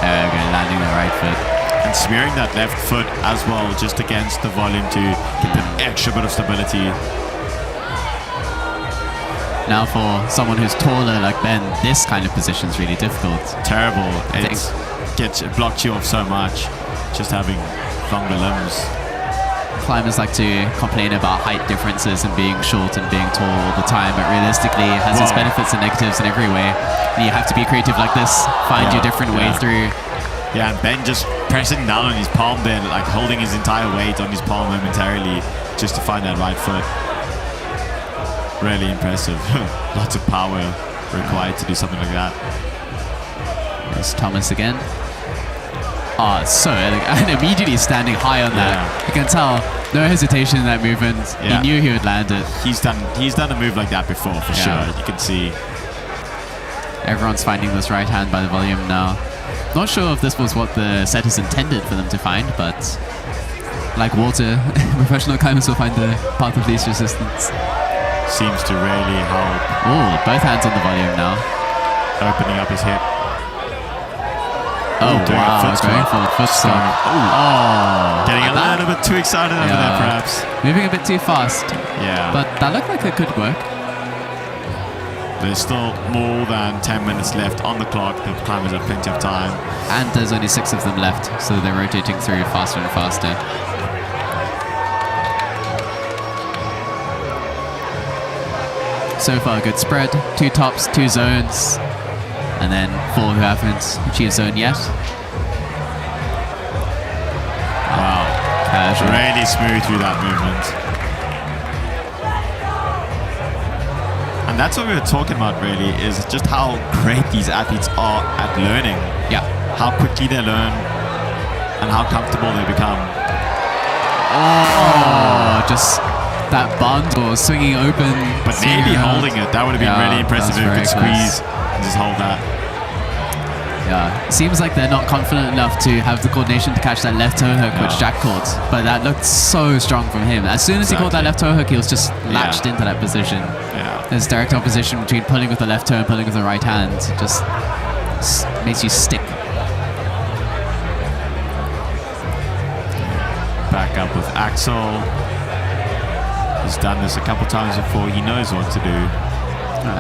There we go, landing the right foot. And smearing that left foot as well, just against the volume to get that extra bit of stability. Now for someone who's taller like Ben, this kind of position is really difficult. Terrible. It blocks you off so much, just having longer limbs. Climbers like to complain about height differences and being short and being tall all the time, but realistically it has its benefits and negatives in every way. And you have to be creative like this, find your different way through. Yeah, and Ben just pressing down on his palm there, like holding his entire weight on his palm momentarily just to find that right foot. Really impressive. Lots of power required to do something like that. There's Thomas again. Oh, it's so elegant. And immediately standing high on that. You can tell, no hesitation in that movement. He knew he would land it. He's done a move like that before, for sure. You can see. Everyone's finding this right hand by the volume now. Not sure if this was what the setters intended for them to find, but like water, professional climbers will find the path of least resistance. Seems to really help. Oh, both hands on the volume now. Opening up his hip. Oh, wow, going for the foot stomp. Getting a little bit too excited over there, perhaps. Moving a bit too fast. Yeah. But that looked like it could work. There's still more than 10 minutes left on the clock. The climbers have plenty of time. And there's only 6 of them left, so they're rotating through faster and faster. So far, good spread. 2 tops, 2 zones. And then 4 who haven't achieved zone yet. Wow. Casual. Really smooth through that movement. And that's what we were talking about, really, is just how great these athletes are at learning. Yeah. How quickly they learn and how comfortable they become. Oh, just that bund or swinging open. But maybe holding it, that would have been really impressive if you could squeeze and just hold that. Yeah, seems like they're not confident enough to have the coordination to catch that left toe hook, which Jack caught. But that looked so strong from him. As soon as he caught that left toe hook, he was just latched into that position. Yeah. There's direct opposition between pulling with the left toe and pulling with the right hand. Just makes you stick. Back up with Axel. He's done this a couple times before. He knows what to do.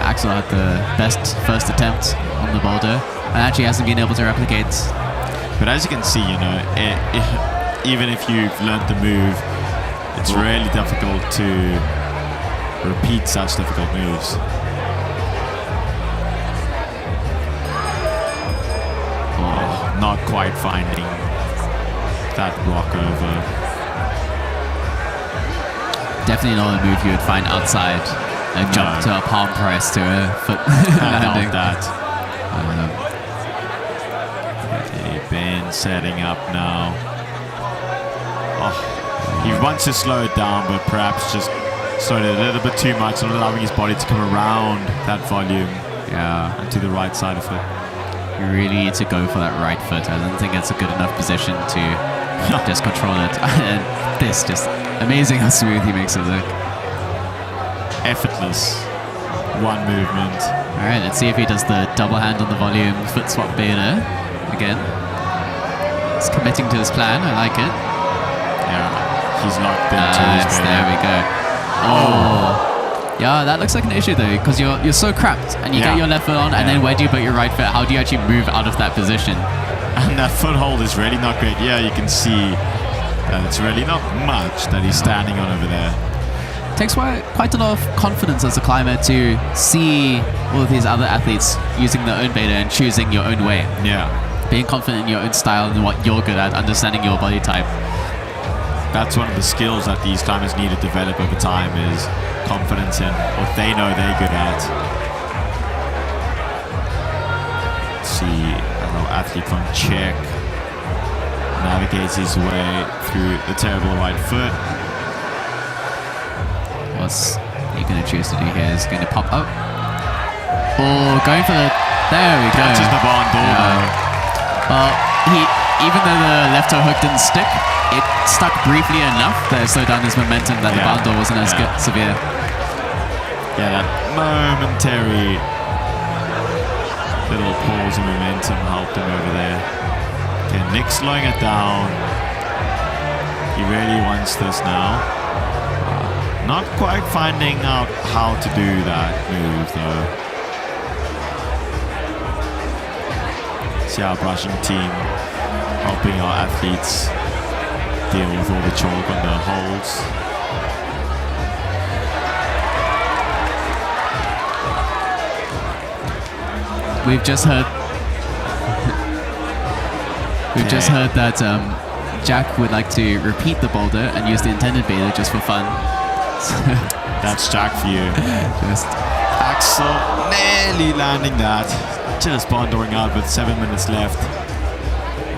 Axel had the best first attempt on the boulder and actually hasn't been able to replicate. But as you can see, you know, even if you've learned the move, it's really difficult to repeat such difficult moves. Oh, not quite finding that block over. Definitely not a move you would find outside. A jump to a palm press to a foot landing. That. Okay, Ben setting up now. Oh, he wants to slow it down, but perhaps just slowed it a little bit too much, not allowing his body to come around that volume. Yeah. And to the right side of it. You really need to go for that right foot. I don't think it's a good enough position to just control it. And this, just amazing how smooth he makes it look. Effortless. One movement. All right, let's see if he does the double hand on the volume foot swap beta again. He's committing to his plan. I like it. Yeah, he's locked into his beta. There we go. Oh. Yeah, that looks like an issue though, because you're so cramped and you get your left foot on, and then where do you put your right foot? How do you actually move out of that position? And that foothold is really not great. Yeah, you can see that it's really not much that he's standing on over there. Takes quite a lot of confidence as a climber to see all of these other athletes using their own beta and choosing your own way. Yeah. Being confident in your own style and what you're good at, understanding your body type. That's one of the skills that these climbers need to develop over time, is confidence in what they know they're good at. Let's see how athlete from Czech navigates his way through the terrible right foot. What's he going to choose to do here? Is going to pop up. Oh, going for the... There we go. Catches the barn door. Well, even though the left toe hook didn't stick, it stuck briefly enough that it slowed down his momentum that the barn door wasn't as severe. Yeah, that momentary little pause in momentum helped him over there. Okay, Nick slowing it down. He really wants this now. Not quite finding out how to do that move though. See our brushing team helping our athletes deal with all the chalk on the holes. We've just heard that Jack would like to repeat the boulder and use the intended beta just for fun. That's Jack for you. Just Axel nearly landing that. Just bondoring out with 7 minutes left.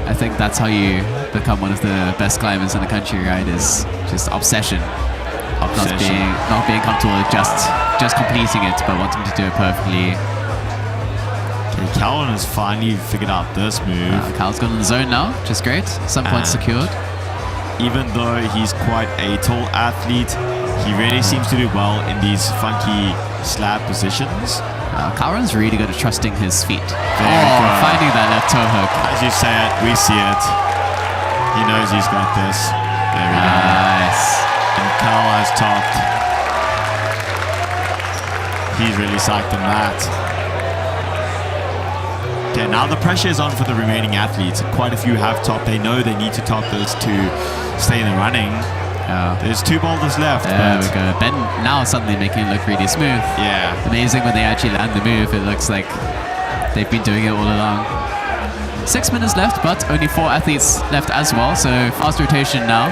I think that's how you become one of the best climbers in the country, right? Is just obsession. Not being comfortable with just completing it, but wanting to do it perfectly. Okay, Calvin has finally figured out this move. Cal's gone in the zone now, which is great. Some points secured. Even though he's quite a tall athlete, he really seems to do well in these funky slab positions. Calron's really good at trusting his feet. There we go. Finding that left toe hook. As you say it, we see it. He knows he's got this. There we go. Nice. And Cal has topped. He's really psyched on that. Okay, now the pressure is on for the remaining athletes. Quite a few have topped. They know they need to top this to stay in the running. There's 2 boulders left. There we go. Ben now suddenly making it look really smooth. Yeah. Amazing when they actually land the move. It looks like they've been doing it all along. 6 minutes left, but only 4 athletes left as well. So fast rotation now.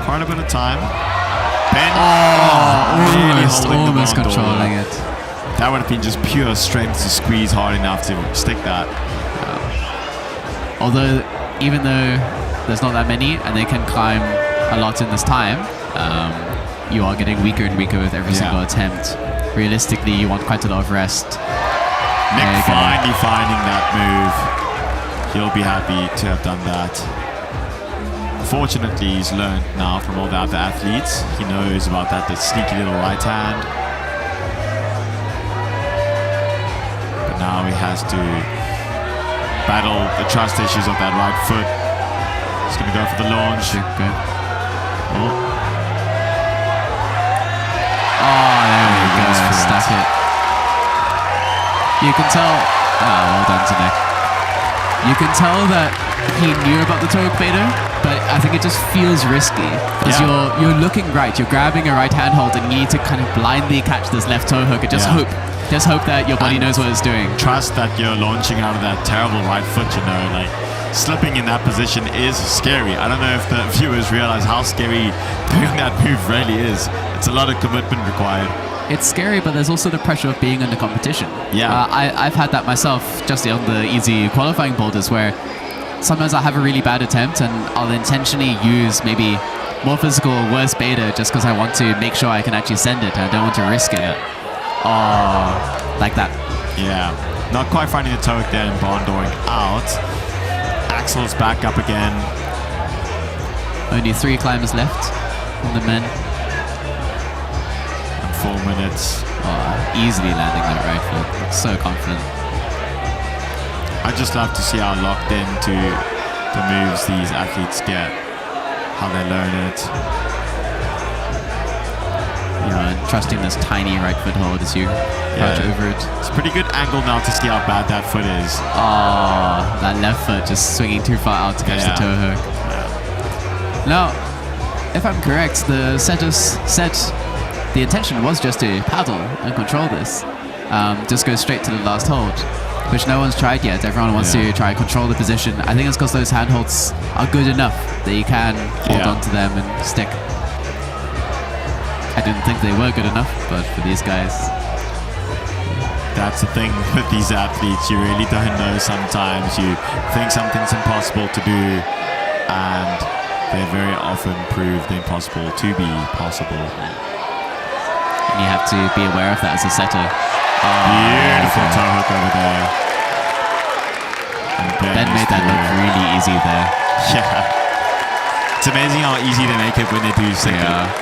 Quite a bit of time. Ben. Almost controlling it. That would have been just pure strength to squeeze hard enough to stick that. Although, even though there's not that many and they can climb a lot in this time, you are getting weaker and weaker with every single attempt. Realistically, you want quite a lot of rest. Nick finally finding that move. He'll be happy to have done that. Fortunately, he's learned now from all the other athletes. He knows about that sneaky little right hand. But now he has to battle the trust issues of that right foot. He's going to go for the launch. There we go. Stuck it. You can tell. Well done to Nick. You can tell that he knew about the toe hook beta, but I think it just feels risky because Yeah. you're looking right, you're grabbing a right handhold, and you need to kind of blindly catch this left toe hook and just hope that your body And knows what it's doing. Trust that you're launching out of that terrible right foot, you know, like slipping in that position is scary. I don't know if the viewers realize how scary doing that move really is. It's a lot of commitment required. It's scary, but there's also the pressure of being in the competition. Yeah. I've had that myself just on the easy qualifying boulders where sometimes I have a really bad attempt and I'll intentionally use maybe more physical or worse beta just because I want to make sure I can actually send it and I don't want to risk it. Like that. Yeah. Not quite finding the toe hook there and Paarden out. Axel's back up again. Only 3 climbers left on the men. 4 minutes. Easily landing that right foot. So confident. I just love to see how locked into the moves these athletes get, how they learn it. And trusting this tiny right foot hold as you crouch over it. It's a pretty good angle now to see how bad that foot is. That left foot just swinging too far out to catch the toe hook. Now, if I'm correct, the setters said the intention was just to paddle and control this. Just go straight to the last hold, which no one's tried yet. Everyone wants to try and control the position. I think it's because those handholds are good enough that you can hold on to them and stick. I didn't think they were good enough, but for these guys... That's the thing with these athletes. You really don't know sometimes. You think something's impossible to do, and they very often prove the impossible to be possible. And you have to be aware of that as a setter. Beautiful toe hook over there. Ben made that look really easy there. Yeah. It's amazing how easy they make it when they do second. Yeah.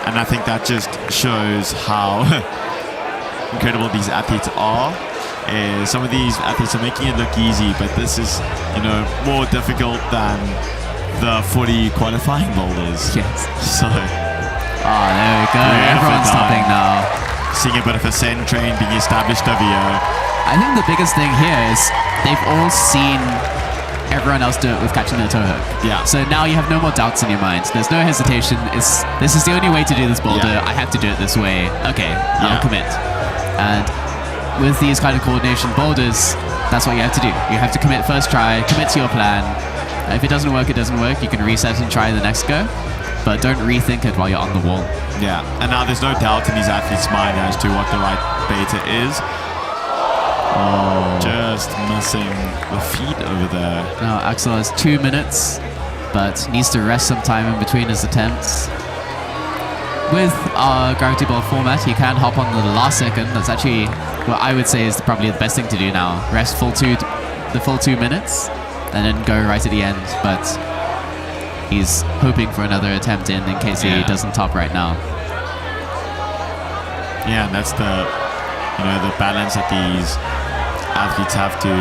And I think that just shows how incredible these athletes are. Some of these athletes are making it look easy, but this is, more difficult than the 40 qualifying boulders. Yes. So, there we go. Yeah, Everyone's for stopping now. seeing a bit of a send train being established over here. I think the biggest thing here is they've all seen everyone else do it with catching the toe hook. Yeah. So now you have no more doubts in your mind. There's no hesitation. This is the only way to do this boulder. Yeah. I have to do it this way. Okay, I'll commit. And with these kind of coordination boulders, that's what you have to do. You have to commit first try, commit to your plan. If it doesn't work, it doesn't work. You can reset and try the next go. But don't rethink it while you're on the wall. Yeah, and now there's no doubt in these athletes' mind as to what the right beta is. Just missing the feet over there. Now Axel has 2 minutes, but needs to rest some time in between his attempts. With our gravity ball format, he can hop on the last second. That's actually what I would say is probably the best thing to do now. Rest the full 2 minutes, and then go right at the end. But he's hoping for another attempt in case he doesn't top right now. Yeah, and that's the balance that these athletes have to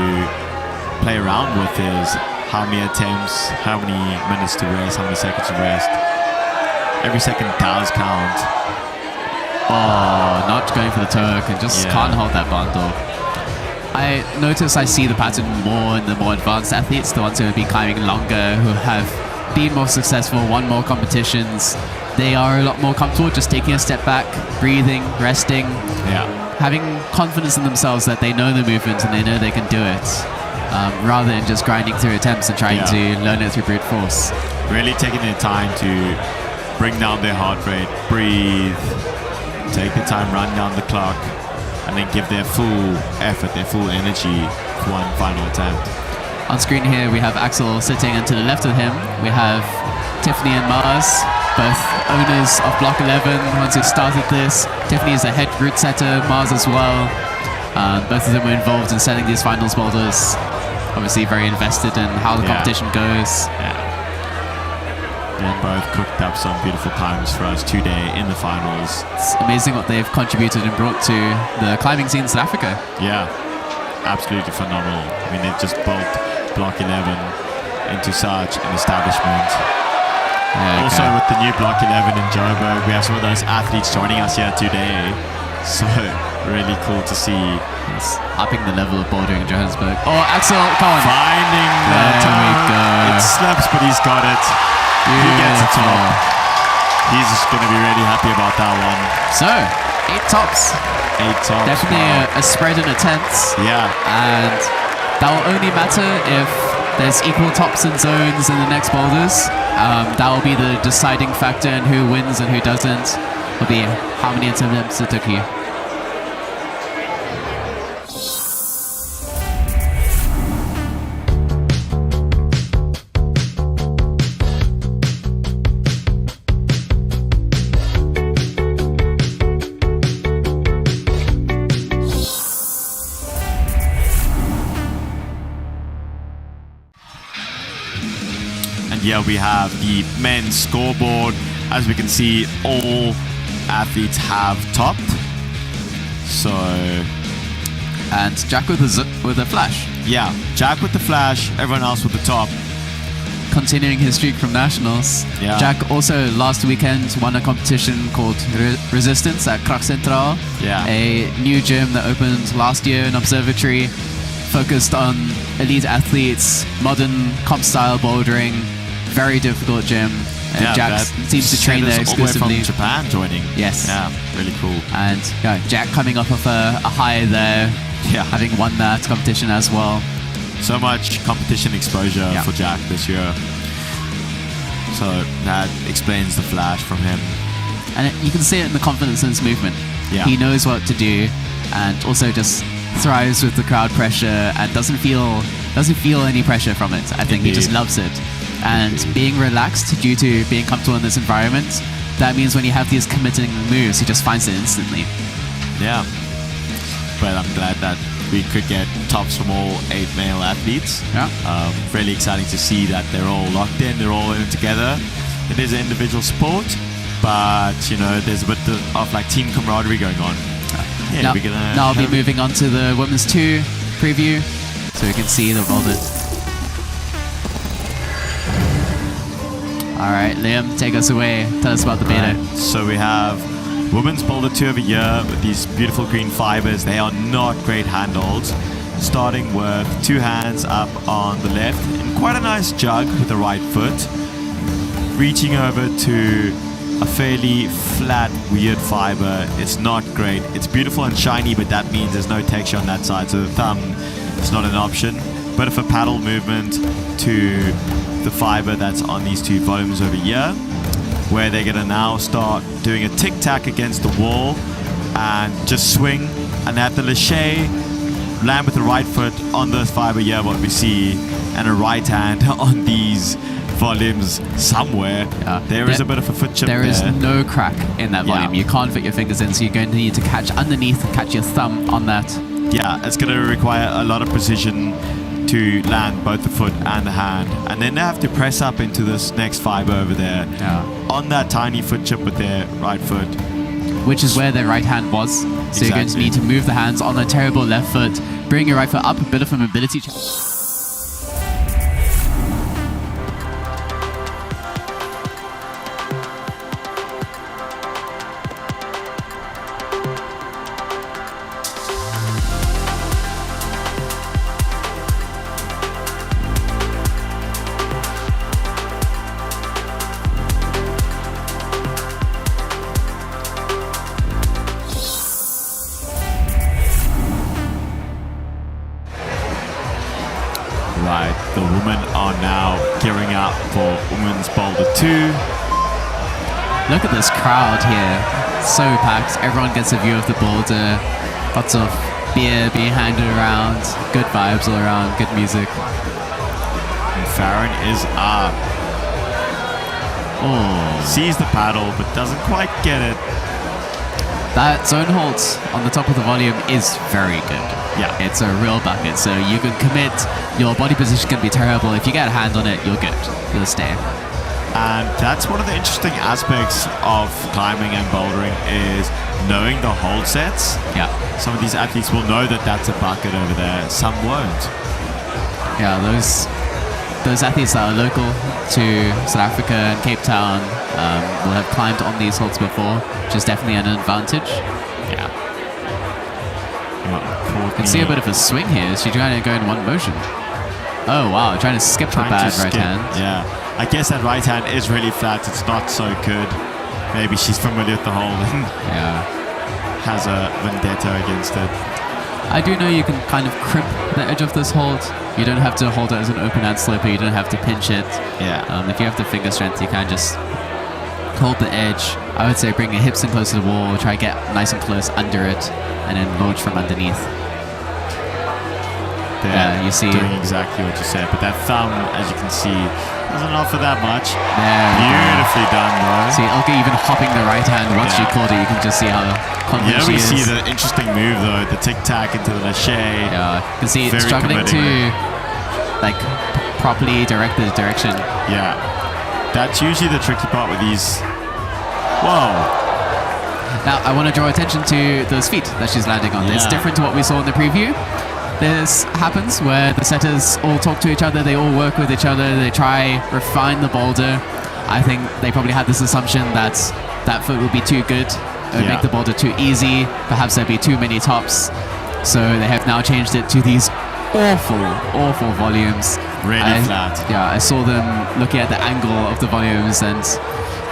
play around with is how many attempts, how many minutes to rest, how many seconds to rest. Every second does count. Not going for the toe hook and just can't hold that bundle. I notice I see the pattern more in the more advanced athletes, the ones who have been climbing longer, who have been more successful, won more competitions. They are a lot more comfortable just taking a step back, breathing, resting, having confidence in themselves that they know the movement and they know they can do it, rather than just grinding through attempts and trying to learn it through brute force. Really taking their time to bring down their heart rate, breathe, take the time, run down the clock, and then give their full effort, their full energy for one final attempt. On screen here we have Axel sitting, and to the left of him we have Tiffany and Mars, both owners of Bloc 11, ones who started this. Tiffany is a head route setter, Mars as well. Both of them were involved in setting these finals boulders. Obviously very invested in how the competition goes. And both cooked up some beautiful times for us today in the finals. It's amazing what they've contributed and brought to the climbing scene in South Africa. Yeah, absolutely phenomenal. I mean, they've just built Bloc 11 into such an establishment. Also with the new Bloc 11 in Joburg, we have some of those athletes joining us here today. So really cool to see. It's upping the level of bouldering in Johannesburg. Oh, Axel, come on. Finding the There we top. go. It slips, but he's got it. He gets the top. Beautiful. He's just going to be really happy about that one. So, 8 tops. 8 tops. Definitely wow. a spread in a tent. Yeah. And that will only matter if there's equal tops and zones in the next boulders. That will be the deciding factor in who wins and who doesn't. Will be how many attempts it took you. Here we have the men's scoreboard. As we can see, all athletes have topped. So, And Jack with a flash. yeah, Jack with the flash, everyone else with the top. Continuing his streak from nationals. Yeah. Jack also last weekend won a competition called Resistance at Krag Central. Yeah. A new gym that opened last year, an observatory focused on elite athletes, modern comp style bouldering, very difficult gym. And Jack that seems to train there sent us all the way exclusively. from Japan joining. Yes. Yeah, really cool. And yeah, Jack coming off of a high there, Yeah. having won that competition as well. So much competition exposure Yeah. for Jack this year. So that explains the flash from him. And you can see it in the confidence in his movement. Yeah. He knows what to do, and also just thrives with the crowd pressure and doesn't feel any pressure from it. I think he just Indeed. loves it. And being relaxed due to being comfortable in this environment, that means when you have these committing moves, he just finds it instantly. Yeah. But I'm glad that we could get tops from all 8 male athletes. Yeah. Really exciting to see that they're all locked in, they're all in it together. It is an individual sport, but you know, there's a bit of like team camaraderie going on. Yeah, now, we're gonna now I'll be have- moving on to the women's 2 preview, so we can see the boulder. All right, Liam, take us away. Tell us about the beta. Right. So we have women's boulder 2 over here with these beautiful green fibers. They are not great handholds. Starting with 2 hands up on the left and quite a nice jug with the right foot. Reaching over to a fairly flat, weird fiber. It's not great. It's beautiful and shiny, but that means there's no texture on that side. So the thumb is not an option. Bit of a paddle movement to the fiber that's on these 2 volumes over here, where they're gonna now start doing a tic-tac against the wall and just swing, and at the lâcher, land with the right foot on the fiber here, what we see, and a right hand on these volumes somewhere. Yeah. There is a bit of a foot chip There there. is no crack in that volume. Yeah. You can't fit your fingers in, so you're going to need to catch underneath and catch your thumb on that. Yeah, it's going to require a lot of precision to land both the foot and the hand. And then they have to press up into this next fiber over there Yeah. on that tiny foot chip with their right foot. Which is where their right hand was. So you're going to Exactly. need to move the hands on a terrible left foot, bring your right foot up, a bit of a mobility check. Right, the women are now gearing up for Women's Boulder 2. Look at this crowd here. So packed. Everyone gets a view of the boulder. Lots of beer being handed around. Good vibes all around. Good music. And Farron is up. Oh, Sees the paddle, but doesn't quite get it. that zone hold on the top of the volume is very good. Yeah. It's a real bucket. So you can commit. Your body position can be terrible. If you get a hand on it, you're good. You'll stay. And that's one of the interesting aspects of climbing and bouldering is knowing the hold sets. Yeah. Some of these athletes will know that that's a bucket over there. Some won't. Yeah, those athletes that are local to South Africa and Cape Town will have climbed on these holds before, which is definitely an advantage. Yeah. caught You can see a bit of a swing here. She's trying to go in one motion. Oh wow, trying to skip the bad right hand. Yeah. I guess that right hand is really flat. It's not so good. Maybe she's familiar with the hold and Yeah. has a vendetta against it. I do know you can kind of crimp the edge of this hold. You don't have to hold it as an open hand slipper. You don't have to pinch it. Yeah. If you have the finger strength, you can just hold the edge. I would say bring your hips in close to the wall. Try to get nice and close under it, and then launch from underneath. They're you see doing exactly what you said, but that thumb, as you can see, doesn't offer that much. there. Beautifully done, though. See, Ilka even hopping the right hand once she Yeah. caught it. You can just see how confident Yeah, she we is. see the interesting move though, the tic tac into the lache. Yeah, you can see it Very struggling committing. to like properly direct the direction. Yeah, that's usually the tricky part with these. Whoa. Now, I want to draw attention to those feet that she's landing on. It's Yeah. different to what we saw in the preview. This happens where the setters all talk to each other, they all work with each other, they try refine the boulder. I think they probably had this assumption that that foot would be too good, it would Yeah. make the boulder too easy, perhaps there'd be too many tops. So they have now changed it to these awful volumes. Really flat. Yeah, I saw them looking at the angle of the volumes and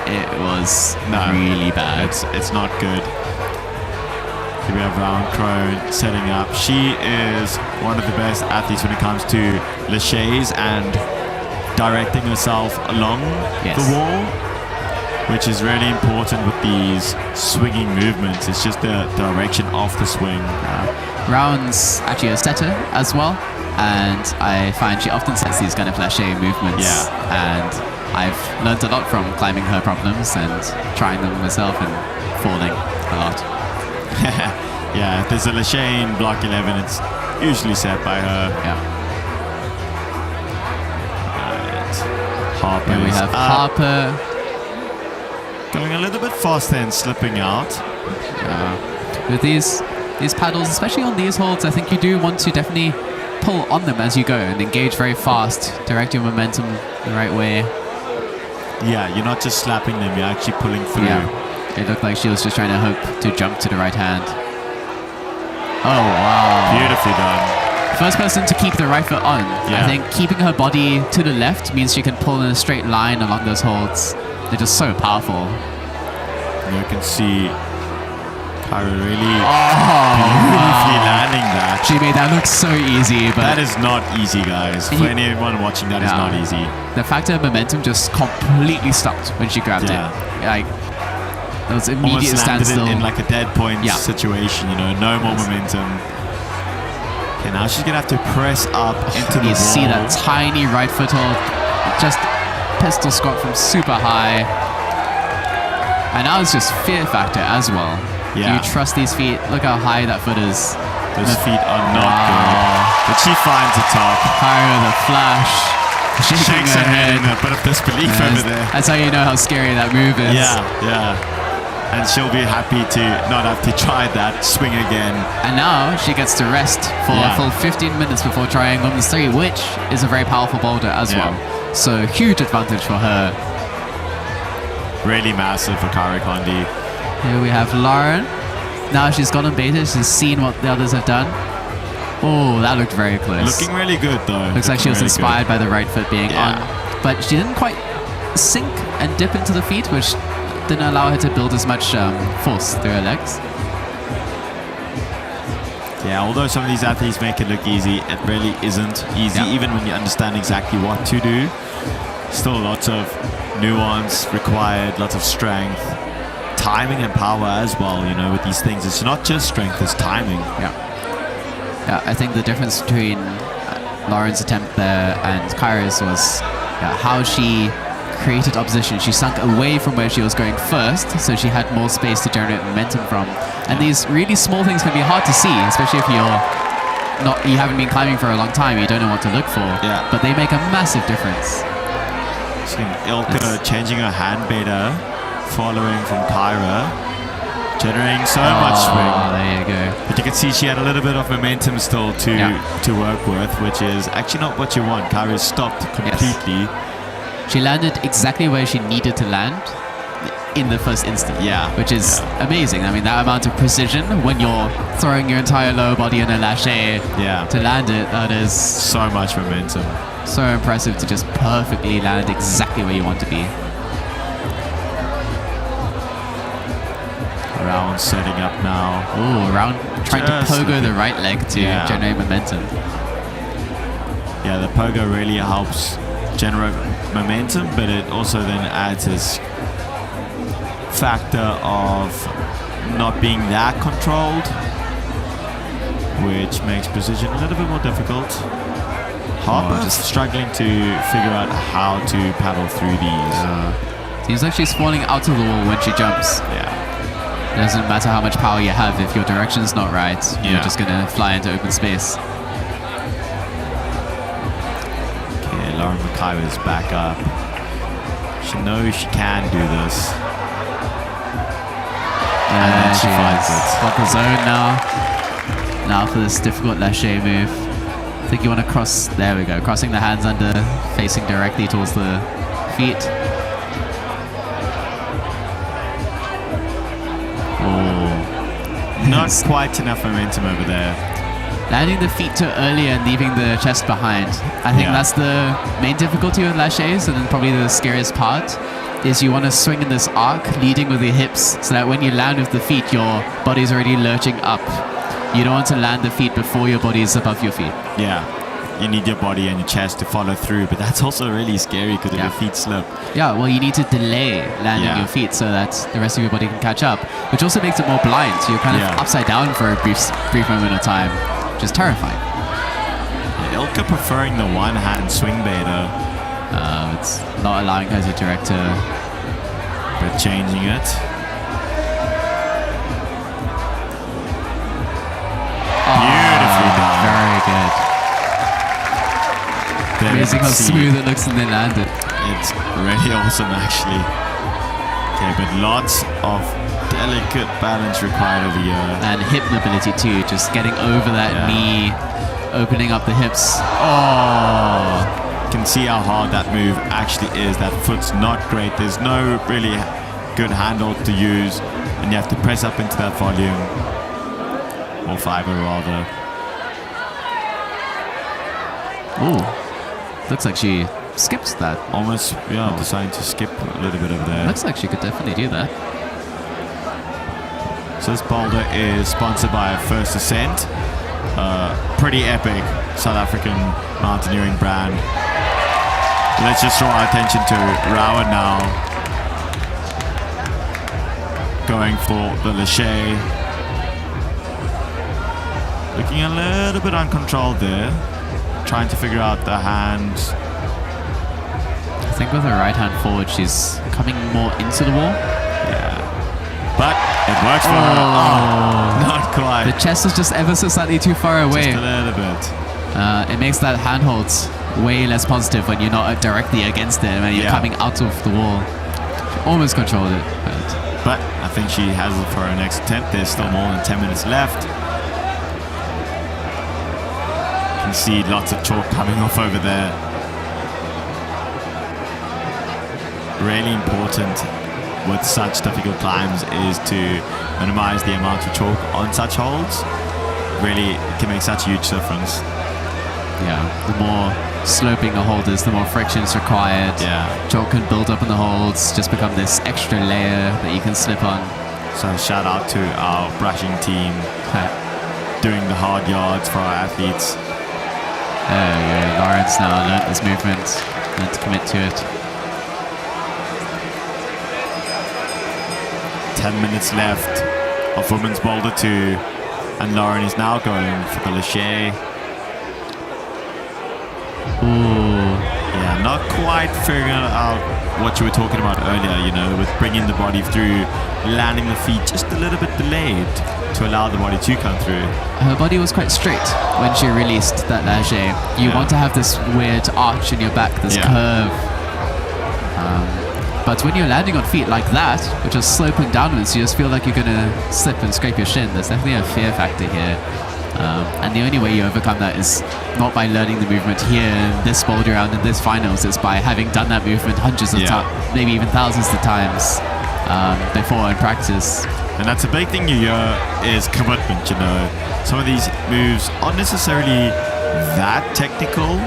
it was really bad. It's not good. Here we have Round Crone setting up. She is one of the best athletes when it comes to laches and directing herself along Yes. the wall, which is really important with these swinging movements. It's just the direction of the swing. Round's actually a setter as well, and I find she often sets these kind of lache movements. Yeah. And I've learned a lot from climbing her problems and trying them myself and falling a lot. Yeah, if there's a lache in Block 11, it's usually set by her. Yeah. Harper Here we is have up, Harper. going a little bit faster and slipping out. With these paddles, especially on these holds, I think you do want to definitely pull on them as you go and engage very fast, direct your momentum the right way. Yeah, you're not just slapping them, you're actually pulling through. Yeah. It looked like she was just trying to hope to jump to the right hand. Oh, wow. Beautifully done. First person to keep the right foot on. Yeah. I think keeping her body to the left means she can pull in a straight line along those holds. They're just so powerful. You can see Kyra really beautifully landing that. She made that look so easy, but That is not easy, guys. For anyone watching, that is Yeah. not easy. the fact her momentum just completely stopped when she grabbed Yeah. it. Like, it was immediate Almost landed standstill. in like a dead point Yeah. situation, you know, no more momentum. Okay, now she's gonna have to press up into the You wall. see that tiny right foothold, just pistol squat from super high. And now it's just fear factor as well. Yeah. Do you trust these feet? Look how high that foot is. Those feet are not Wow. good. But she finds the top. Kyra, the flash. Shakes her head in a bit of disbelief over there. That's how you know how scary that move is. Yeah. And she'll be happy to not have to try that swing again. And now she gets to rest for Yeah. a full 15 minutes before trying Women's 3, which is a very powerful boulder as Yeah. well. So huge advantage for her. Really massive for Kyra Kondi. Here we have Lauren. Now she's gone on beta. She's seen what the others have done. Oh, that looked very close. Looking really good though. Looks like she was Looking really inspired by the right foot being Yeah. on. But she didn't quite sink and dip into the feet, which didn't allow her to build as much force through her legs. good. Yeah, although some of these athletes make it look easy, it really isn't easy, Yeah. even when you understand exactly what to do. Still lots of nuance required, lots of strength, timing and power as well, you know, with these things. It's not just strength, it's timing. Yeah, I think the difference between Lauren's attempt there and Kyra's was how she created opposition. She sunk away from where she was going first, so she had more space to generate momentum from. And these really small things can be hard to see, especially if you haven't been climbing for a long time, you don't know what to look for. Yeah. But they make a massive difference. See Ilka changing her hand beta, following from Kyra, generating so much swing. There you go. But you can see she had a little bit of momentum still to work with, which is actually not what you want. Kyra stopped completely. She landed exactly where she needed to land. in the first instant. Yeah. Which is amazing. I mean, that amount of precision when you're throwing your entire lower body in a lâcher to land it, that is so much momentum. so impressive to just perfectly land exactly where you want to be. Round setting up now. Ooh, around trying Just to pogo looking- the right leg to generate momentum. Yeah, the pogo really helps generate momentum, but it also then adds this factor of not being that controlled, which makes precision a little bit more difficult. Harper just struggling to figure out how to paddle through these. Seems like she's falling out of the wall when she jumps. Yeah. It doesn't matter how much power you have, if your direction's not right, you're Yeah. just gonna fly into open space. Okay, Lauren McIver's back up. She knows she can do this. And she finds it. Got the zone now. Now for this difficult lâcher move. I think you want to cross, there we go, crossing the hands under, facing directly towards the feet. Not quite enough momentum over there. Landing the feet too early and leaving the chest behind. I think that's the main difficulty with lâchers, and then probably the scariest part is you want to swing in this arc, leading with your hips, so that when you land with the feet, your body's already lurching up. You don't want to land the feet before your body is above your feet. Yeah. You need your body and your chest to follow through, but that's also really scary because if your feet slip. Yeah, well, you need to delay landing your feet so that the rest of your body can catch up, which also makes it more blind. So you're kind of upside down for a brief moment of time, which is terrifying. Yeah, Ilka preferring the one-hand swing baiter. It's not allowing her to direct her, but changing it. Beautifully done. Very good. Amazing how smooth it looks when they land it. It's really awesome, actually. Okay, but lots of delicate balance required over here. And hip mobility too, just getting over that knee, opening up the hips. Oh! You can see how hard that move actually is. That foot's not great. There's no really good handle to use, and you have to press up into that volume, or fiber rather. Ooh. Looks like she skipped that. Almost, deciding to skip a little bit over there. Looks like she could definitely do that. So this boulder is sponsored by First Ascent. Pretty epic South African mountaineering brand. Let's just draw our attention to Rowan now. Going for the lâcher. Looking a little bit uncontrolled there. Trying to figure out the hands. I think with her right hand forward, she's coming more into the wall. Yeah. But it works for her. Oh, not quite. The chest is just ever so slightly too far away. Just a little bit. It makes that handhold way less positive when you're not directly against it, when you're coming out of the wall. She almost controlled it. But I think she has it for her next attempt. There's still more than 10 minutes left. You can see lots of chalk coming off over there. Really important with such difficult climbs is to minimize the amount of chalk on such holds. Really can make such a huge difference. Yeah, the more sloping a hold is, the more friction is required. Yeah. Chalk can build up in the holds, just become this extra layer that you can slip on. So shout out to our brushing team doing the hard yards for our athletes. There we go. Lawrence now learnt this movement, learnt to commit to it. 10 minutes left of women's boulder 2, and Lauren is now going for the lâcher. Ooh. Yeah, not quite figuring out what you were talking about earlier, you know, with bringing the body through, landing the feet just a little bit delayed to allow the body to come through. Her body was quite straight when she released that lâcher. You want to have this weird arch in your back, this curve. But when you're landing on feet like that, which are sloping downwards, you just feel like you're going to slip and scrape your shin. There's definitely a fear factor here. And the only way you overcome that is not by learning the movement here in this boulder round in this finals. It's by having done that movement hundreds of times, maybe even thousands of times. before in practice. And that's a big thing you hear is commitment, you know. Some of these moves aren't necessarily that technical.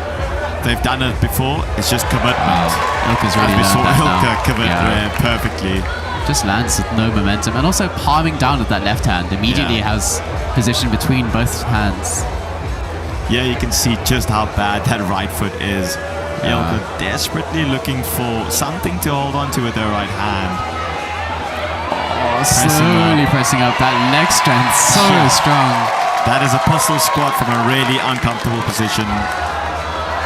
They've done it before. It's just commitment. Ilka's really As we learned saw that Ilka now. commit Yeah. there perfectly. Just lands with no momentum, and also palming down with that left hand. Immediately has position between both hands. Yeah, you can see just how bad that right foot is. Ilka desperately looking for something to hold on to with her right hand. Slowly pressing up. That leg strength, so strong. That is a pistol squat from a really uncomfortable position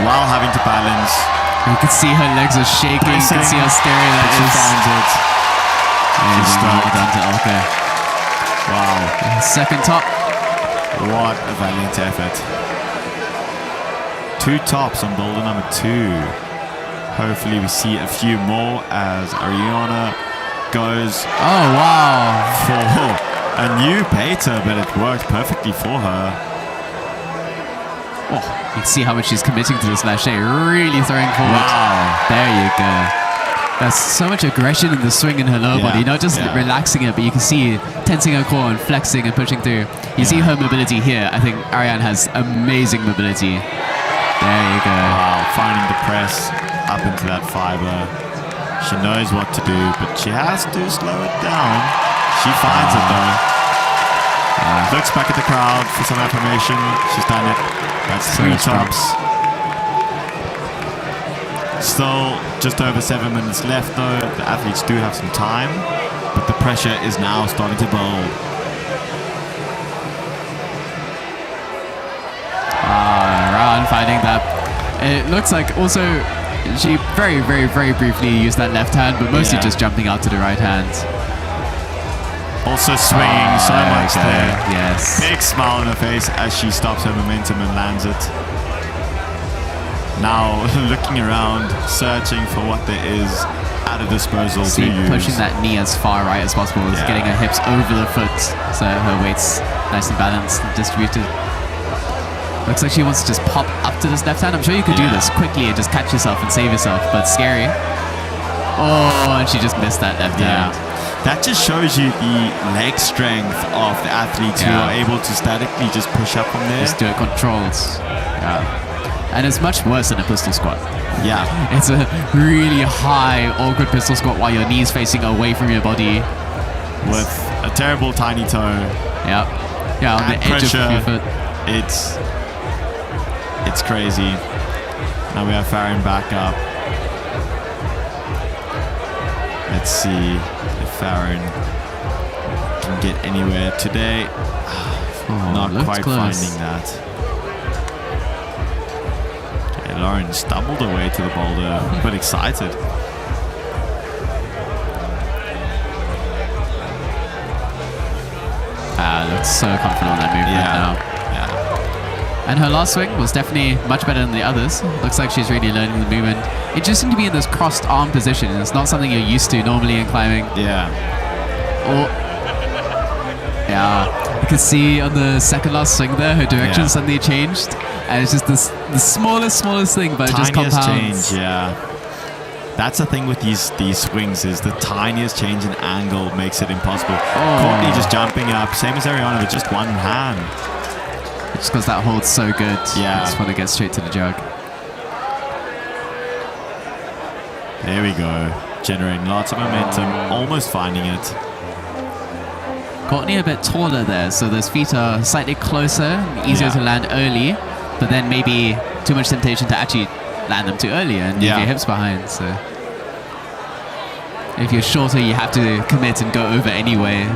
while having to balance. You can see her legs are shaking. You can see how scary that She is. finds it. Amazing. stuck. Well done to Ilka. Wow. Second top. What a valiant effort. 2 tops on boulder number 2. Hopefully we see a few more as Ariana goes Oh, wow. for a new beta, but it worked perfectly for her. Oh, you can see how much she's committing to this lâché. Really throwing forward. Wow. There you go. There's so much aggression in the swing in her lower body. Not just relaxing it, but you can see tensing her core and flexing and pushing through. You see her mobility here. I think Ariane has amazing mobility. There you go. Wow, finding the press up into that fiber. She knows what to do, but she has to slow it down. She finds it though. Looks back at the crowd for some affirmation. She's done it. That's 3 tops. Still just over 7 minutes left though. The athletes do have some time, but the pressure is now starting to build. Around finding that. It looks like also she very, very, very briefly used that left hand, but mostly just jumping out to the right hand. Also swinging so much there. Yes. Big smile on her face as she stops her momentum and lands it. Now looking around, searching for what there is at a disposal to use. Pushing that knee as far right as possible, is getting her hips over the foot so her weight's nice and balanced and distributed. Looks like she wants to just pop up to this left hand. I'm sure you could do this quickly and just catch yourself and save yourself, but scary. Oh, and she just missed that left hand. That just shows you the leg strength of the athletes who are able to statically just push up from there. Just do it controlled. And it's much worse than a pistol squat. Yeah. It's a really high, awkward pistol squat while your knee's facing away from your body. With a terrible tiny toe. Yeah, on the edge pressure. of your foot. It's crazy. Now we have Farron back up. Let's see if Farron can get anywhere today. Not quite finding that. Okay, Lauren stumbled away to the boulder, but excited. Looks so confident on that movement now. And her last swing was definitely much better than the others. Looks like she's really learning the movement. Interesting to be in this crossed arm position. It's not something you're used to normally in climbing. You can see on the second last swing there, her direction suddenly changed. And it's just the smallest thing, but it just compounds. Change, That's the thing with these swings is the tiniest change in angle makes it impossible. Courtney just jumping up, same as Ariana with just one hand. Just because that hold's so good. Yeah. I just want to get straight to the jug. There we go. Generating lots of momentum, almost finding it. Courtney a bit taller there, so those feet are slightly closer, easier to land early, but then maybe too much temptation to actually land them too early and leave your hips behind. So if you're shorter, you have to commit and go over anyway.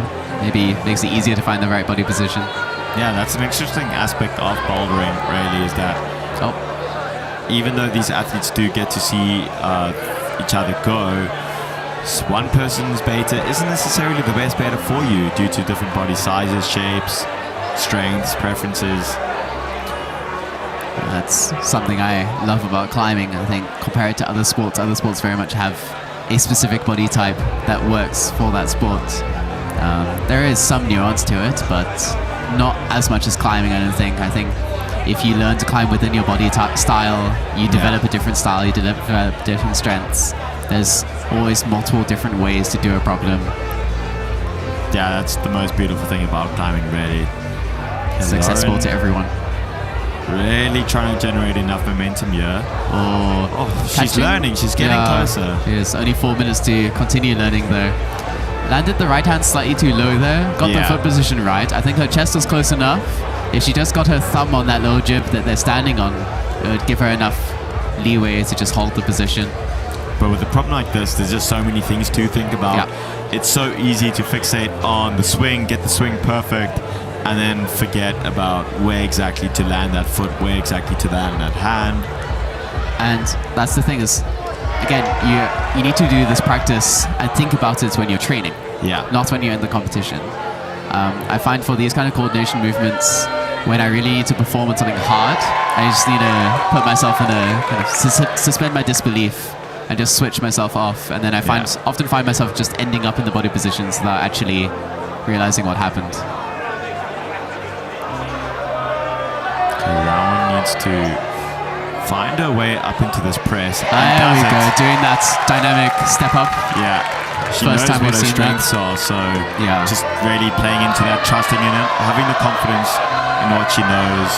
Maybe it makes it easier to find the right body position. Yeah, that's an interesting aspect of bouldering, really, is that even though these athletes do get to see each other go, one person's beta isn't necessarily the best beta for you due to different body sizes, shapes, strengths, preferences. That's something I love about climbing. I think compared to other sports very much have a specific body type that works for that sport. There is some nuance to it, but not as much as climbing, I don't think. I think if you learn to climb within your body style, you develop a different style, you develop different strengths. There's always multiple different ways to do a problem. Yeah, that's the most beautiful thing about climbing, really. It's accessible to everyone. Really trying to generate enough momentum here. She's Catching. learning. She's getting closer. Yes, only 4 minutes to continue learning though. Landed the right hand slightly too low there. Got the foot position right. I think her chest was close enough. If she just got her thumb on that little jib that they're standing on, it would give her enough leeway to just hold the position. But with a problem like this, there's just so many things to think about. It's so easy to fixate on the swing, get the swing perfect, and then forget about where exactly to land that foot, where exactly to land that hand. And that's the thing is, again, you need to do this practice and think about it when you're training, not when you're in the competition. I find for these kind of coordination movements, when I really need to perform on something hard, I just need to put myself in a kind of suspend my disbelief and just switch myself off. And then I often find myself just ending up in the body positions without actually realizing what happened. Rowan needs to find her way up into this press. There we go, doing that dynamic step up. Yeah, she First knows time what we've her seen strengths are, so just really playing into that, trusting in it, having the confidence in what she knows.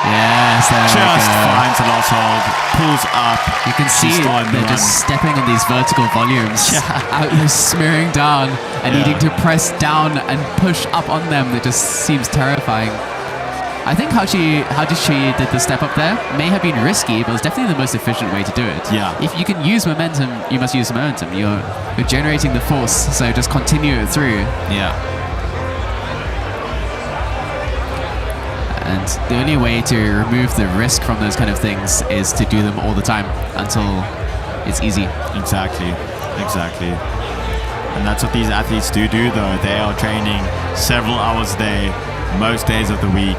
Yes, there we Just go. finds the last hold, pulls up. You can see they're just stepping on these vertical volumes, out smearing down and needing to press down and push up on them. It just seems terrifying. I think how she did the step up there may have been risky, but it's definitely the most efficient way to do it. Yeah. If you can use momentum, you must use momentum. You're generating the force, so just continue it through. Yeah. And the only way to remove the risk from those kind of things is to do them all the time until it's easy. Exactly. And that's what these athletes do though. They are training several hours a day, most days of the week.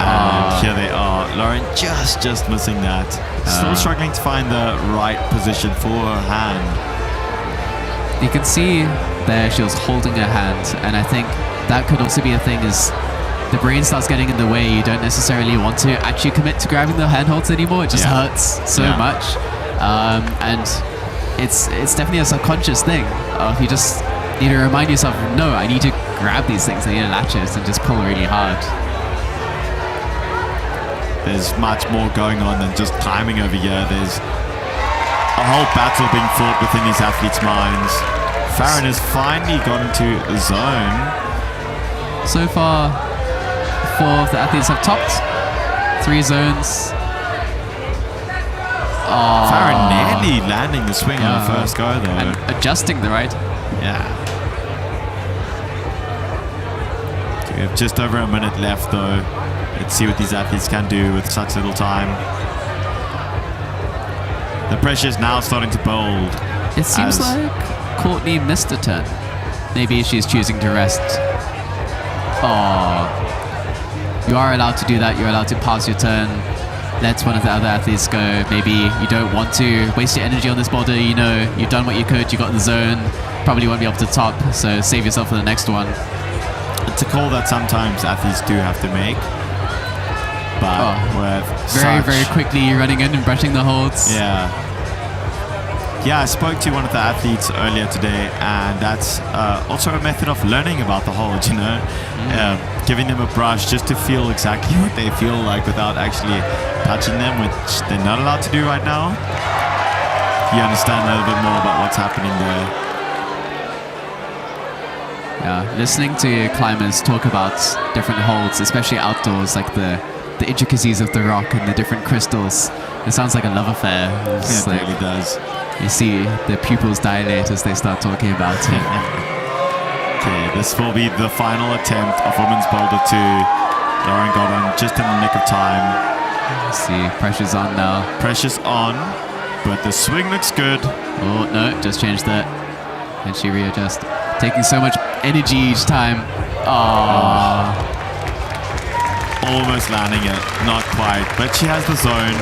And here they are. Lauren just missing that. Still struggling to find the right position for her hand. You can see there she was holding her hand, and I think that could also be a thing is the brain starts getting in the way. You don't necessarily want to actually commit to grabbing the handholds anymore. It just hurts so much. And it's definitely a subconscious thing. You just need to remind yourself, no, I need to grab these things. I need to latch it and just pull really hard. There's much more going on than just timing over here. There's a whole battle being fought within these athletes' minds. Farron has finally got into the zone. So far, 4 of the athletes have topped. 3 zones. Farron nearly landing the swing on the first go, though. And adjusting the right. Yeah. So we have just over a minute left, though. Let's see what these athletes can do with such little time. The pressure is now starting to build. It seems like Courtney missed a turn. Maybe she's choosing to rest. You are allowed to do that. You're allowed to pass your turn. Let one of the other athletes go. Maybe you don't want to waste your energy on this boulder. You know, you've done what you could. You got in the zone. Probably won't be able to top. So save yourself for the next one. It's a call that sometimes athletes do have to make. But very quickly running in and brushing the holds. Yeah, I spoke to one of the athletes earlier today, and that's also a method of learning about the hold, you know, giving them a brush just to feel exactly what they feel like without actually touching them, which they're not allowed to do right now. You understand a little bit more about what's happening there. Yeah, listening to climbers talk about different holds, especially outdoors, like the intricacies of the rock and the different crystals. It sounds like a love affair. It really does. You see the pupils dilate as they start talking about it. Okay, this will be the final attempt of women's boulder 2. Lauren got on just in the nick of time. Let's see, pressure's on now. Pressure's on, but the swing looks good. Oh, no, just changed that. And she readjusts. Taking so much energy each time. Almost landing it, not quite, but she has the zone.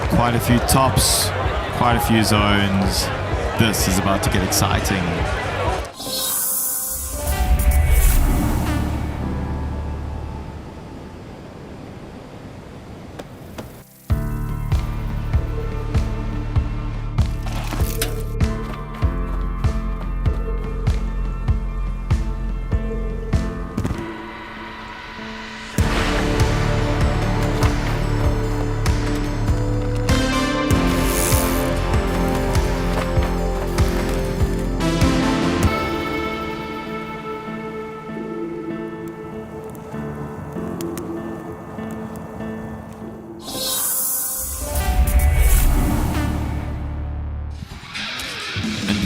Quite a few tops, quite a few zones. This is about to get exciting.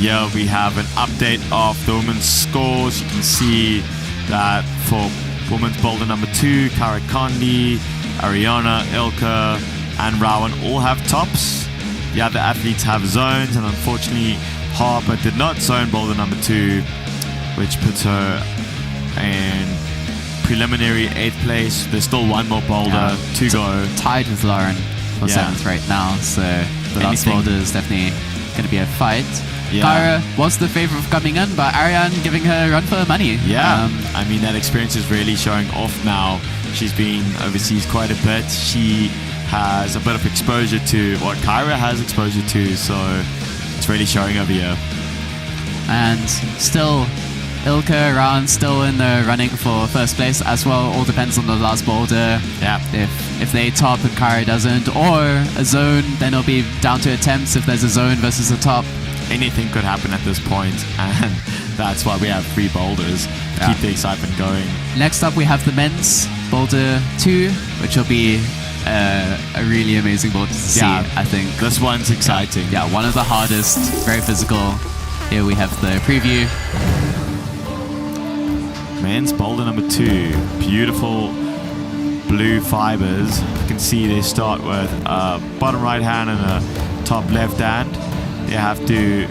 Here we have an update of the women's scores. You can see that for women's boulder number 2, Kara Kondi, Ariana, Ilka, and Rowan all have tops. The other athletes have zones, and unfortunately Harper did not zone boulder number 2, which puts her in preliminary 8th place. There's still one more boulder to go. Tied with Lauren for 7th right now, so the last boulder is definitely going to be a fight. Kyra was the favorite of coming in, but Ariane giving her a run for her money. I mean, that experience is really showing off now. She's been overseas quite a bit. She has a bit of exposure to what Kyra has exposure to, so it's really showing over here. And still, Ilka around, still in the running for first place as well. All depends on the last boulder. If they top and Kyra doesn't, or a zone, then it'll be down to attempts if there's a zone versus a top. Anything could happen at this point, and that's why we have 3 boulders. Keep the excitement going. Next up, we have the men's boulder 2, which will be a really amazing boulder to see, I think. This one's exciting. One of the hardest, very physical. Here we have the preview. Men's boulder number 2, beautiful blue fibers. You can see they start with a bottom right hand and a top left hand. They have to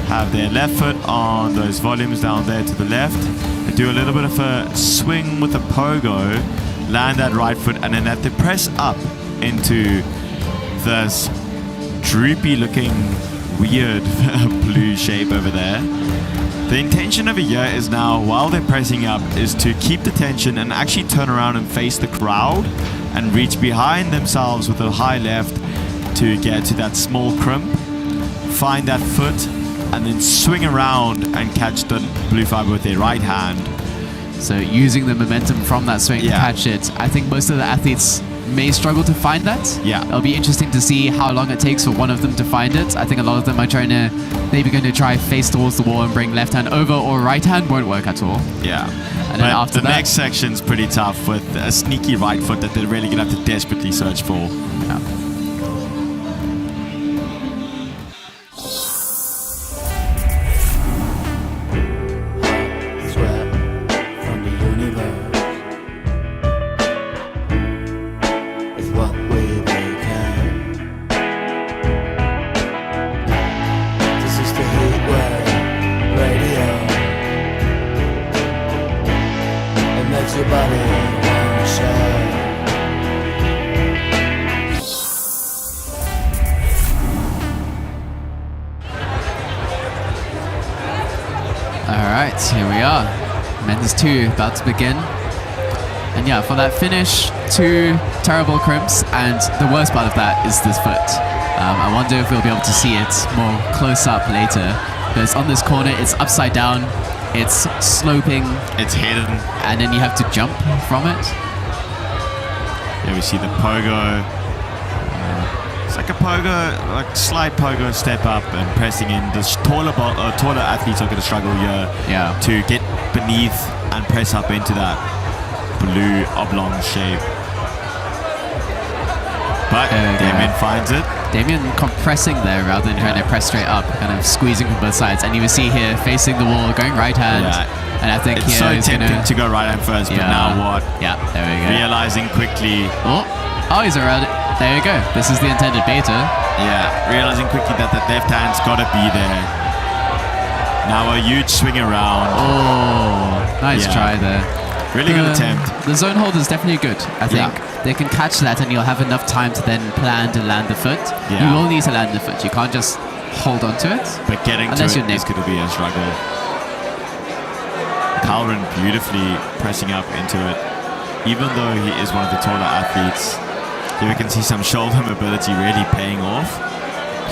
have their left foot on those volumes down there to the left. They do a little bit of a swing with a pogo, land that right foot, and then they press up into this droopy looking weird blue shape over there. The intention over here is now, while they're pressing up, is to keep the tension and actually turn around and face the crowd and reach behind themselves with a high left to get to that small crimp, find that foot, and then swing around and catch the blue fiber with their right hand. So using the momentum from that swing to catch it. I think most of the athletes may struggle to find that. It'll be interesting to see how long it takes for one of them to find it. I think a lot of them are maybe going to try face towards the wall and bring left hand over, or right hand won't work at all. And then after the next section's pretty tough with a sneaky right foot that they're really going to have to desperately search for. Alright, here we are. Men's 2 about to begin. And for that finish, 2 terrible crimps, and the worst part of that is this foot. I wonder if we'll be able to see it more close up later. Because on this corner, it's upside down, it's sloping, it's hidden, and then you have to jump from it. Here we see the pogo. It's like a pogo, like slight pogo step up and pressing in. The taller athletes are going to struggle here to get beneath and press up into that blue oblong shape. But Damien finds it. Damien compressing there rather than trying to press straight up, kind of squeezing from both sides. And you will see here, facing the wall, going right hand. And I think it's here so tempting to go right hand first, but now what? There we go. Realizing quickly. Oh, he's around it. There you go. This is the intended beta. Realizing quickly that the left hand's got to be there. Now a huge swing around. Oh, nice try there. Really good attempt. The zone hold is definitely good. I think they can catch that, and you'll have enough time to then plan to land the foot. You will need to land the foot. You can't just hold on to it. But getting to it is going to be a struggle. Calvin beautifully pressing up into it. Even though he is one of the taller athletes, here we can see some shoulder mobility really paying off.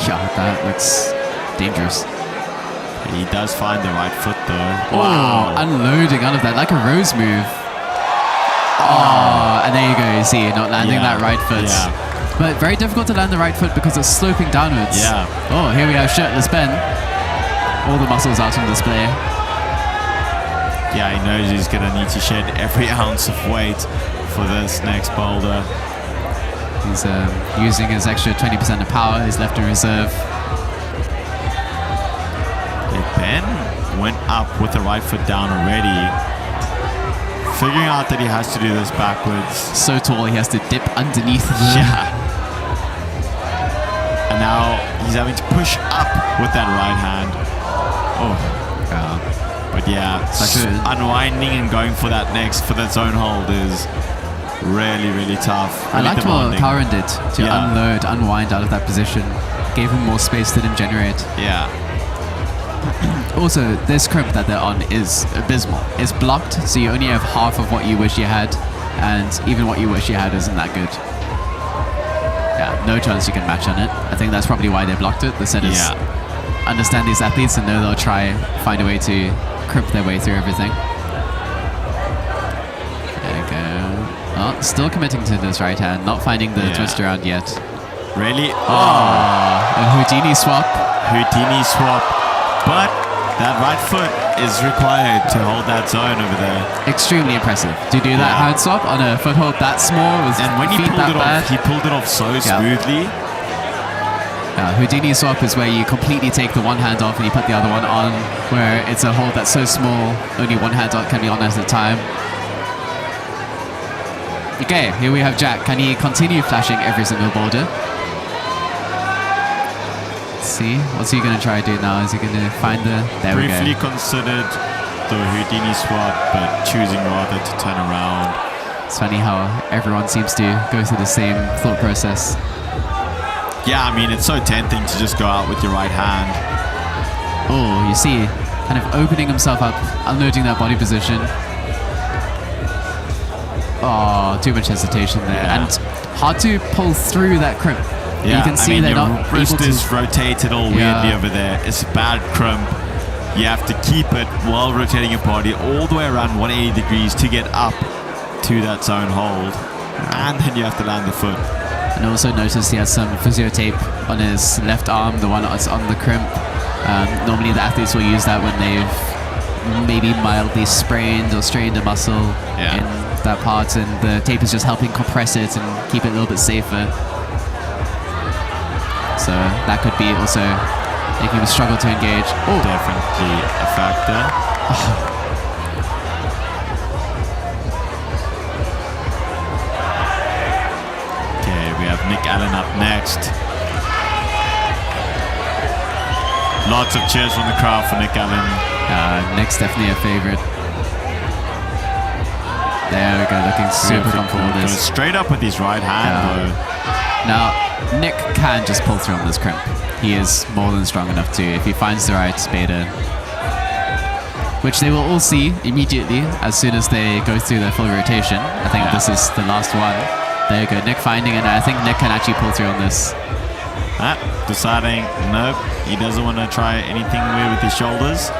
That looks dangerous. He does find the right foot though. Wow. Unloading out of that like a rose move. And there you go, you see, not landing that right foot. But very difficult to land the right foot because it's sloping downwards. Oh, here we have shirtless Ben. All the muscles out on display. He knows he's going to need to shed every ounce of weight for this next boulder. He's using his extra 20% of power, he's left in reserve. then went up with the right foot down already. Figuring out that he has to do this backwards. So tall, he has to dip underneath the... Yeah. And now he's having to push up with that right hand. Oh. But yeah, unwinding and going for that zone hold is really, really tough. I liked what Paarden did to Yeah. unwind out of that position. Gave him more space to him generate. Yeah. Also, this crimp that they're on is abysmal. It's blocked, so you only have half of what you wish you had, and even what you wish you had isn't that good. Yeah, no chance you can match on it. I think that's probably why they blocked it. The setters understand these athletes and know they'll try find a way to crimp their way through everything. There we go. Oh, still committing to this right hand, not finding the twist around yet. Really? A Houdini swap. Houdini swap. But that right foot is required to hold that zone over there. Extremely impressive. To do that hand swap on a foothold that small with And when he feet pulled that it bad. off, he pulled it off so smoothly. Houdini swap is where you completely take the one hand off and you put the other one on, where it's a hold that's so small, only one hand can be on at a time. Okay, here we have Jack. Can he continue flashing every single boulder? Let's see. What's he going to try to do now? Is he going to find the... There we go. Briefly considered the Houdini swap, but choosing rather to turn around. It's funny how everyone seems to go through the same thought process. Yeah, I mean, it's so tempting to just go out with your right hand. Oh, you see, kind of opening himself up, unloading that body position. Oh, too much hesitation there. Yeah. And hard to pull through that crimp. Yeah, You can see I mean, they're your not wrist able to... is rotated all weirdly over there. It's a bad crimp. You have to keep it while rotating your body all the way around 180 degrees to get up to that zone hold. And then you have to land the foot. And also notice he has some physio tape on his left arm, the one that's on the crimp. Normally the athletes will use that when they've maybe mildly sprained or strained a muscle in that part, and the tape is just helping compress it and keep it a little bit safer. So that could be also making him struggle to engage. Oh, Definitely a factor. Okay, we have Nick Allen up next. Lots of cheers from the crowd for Nick Allen. Nick's definitely a favorite. There we go, looking super comfortable with Goes this. straight up with his right hand though. Now, Nick can just pull through on this crimp. He is more than strong enough to, if he finds the right beta. Which they will all see immediately as soon as they go through their full rotation. I think this is the last one. There you go, Nick finding it, and I think Nick can actually pull through on this. Deciding, nope, he doesn't want to try anything weird with his shoulders.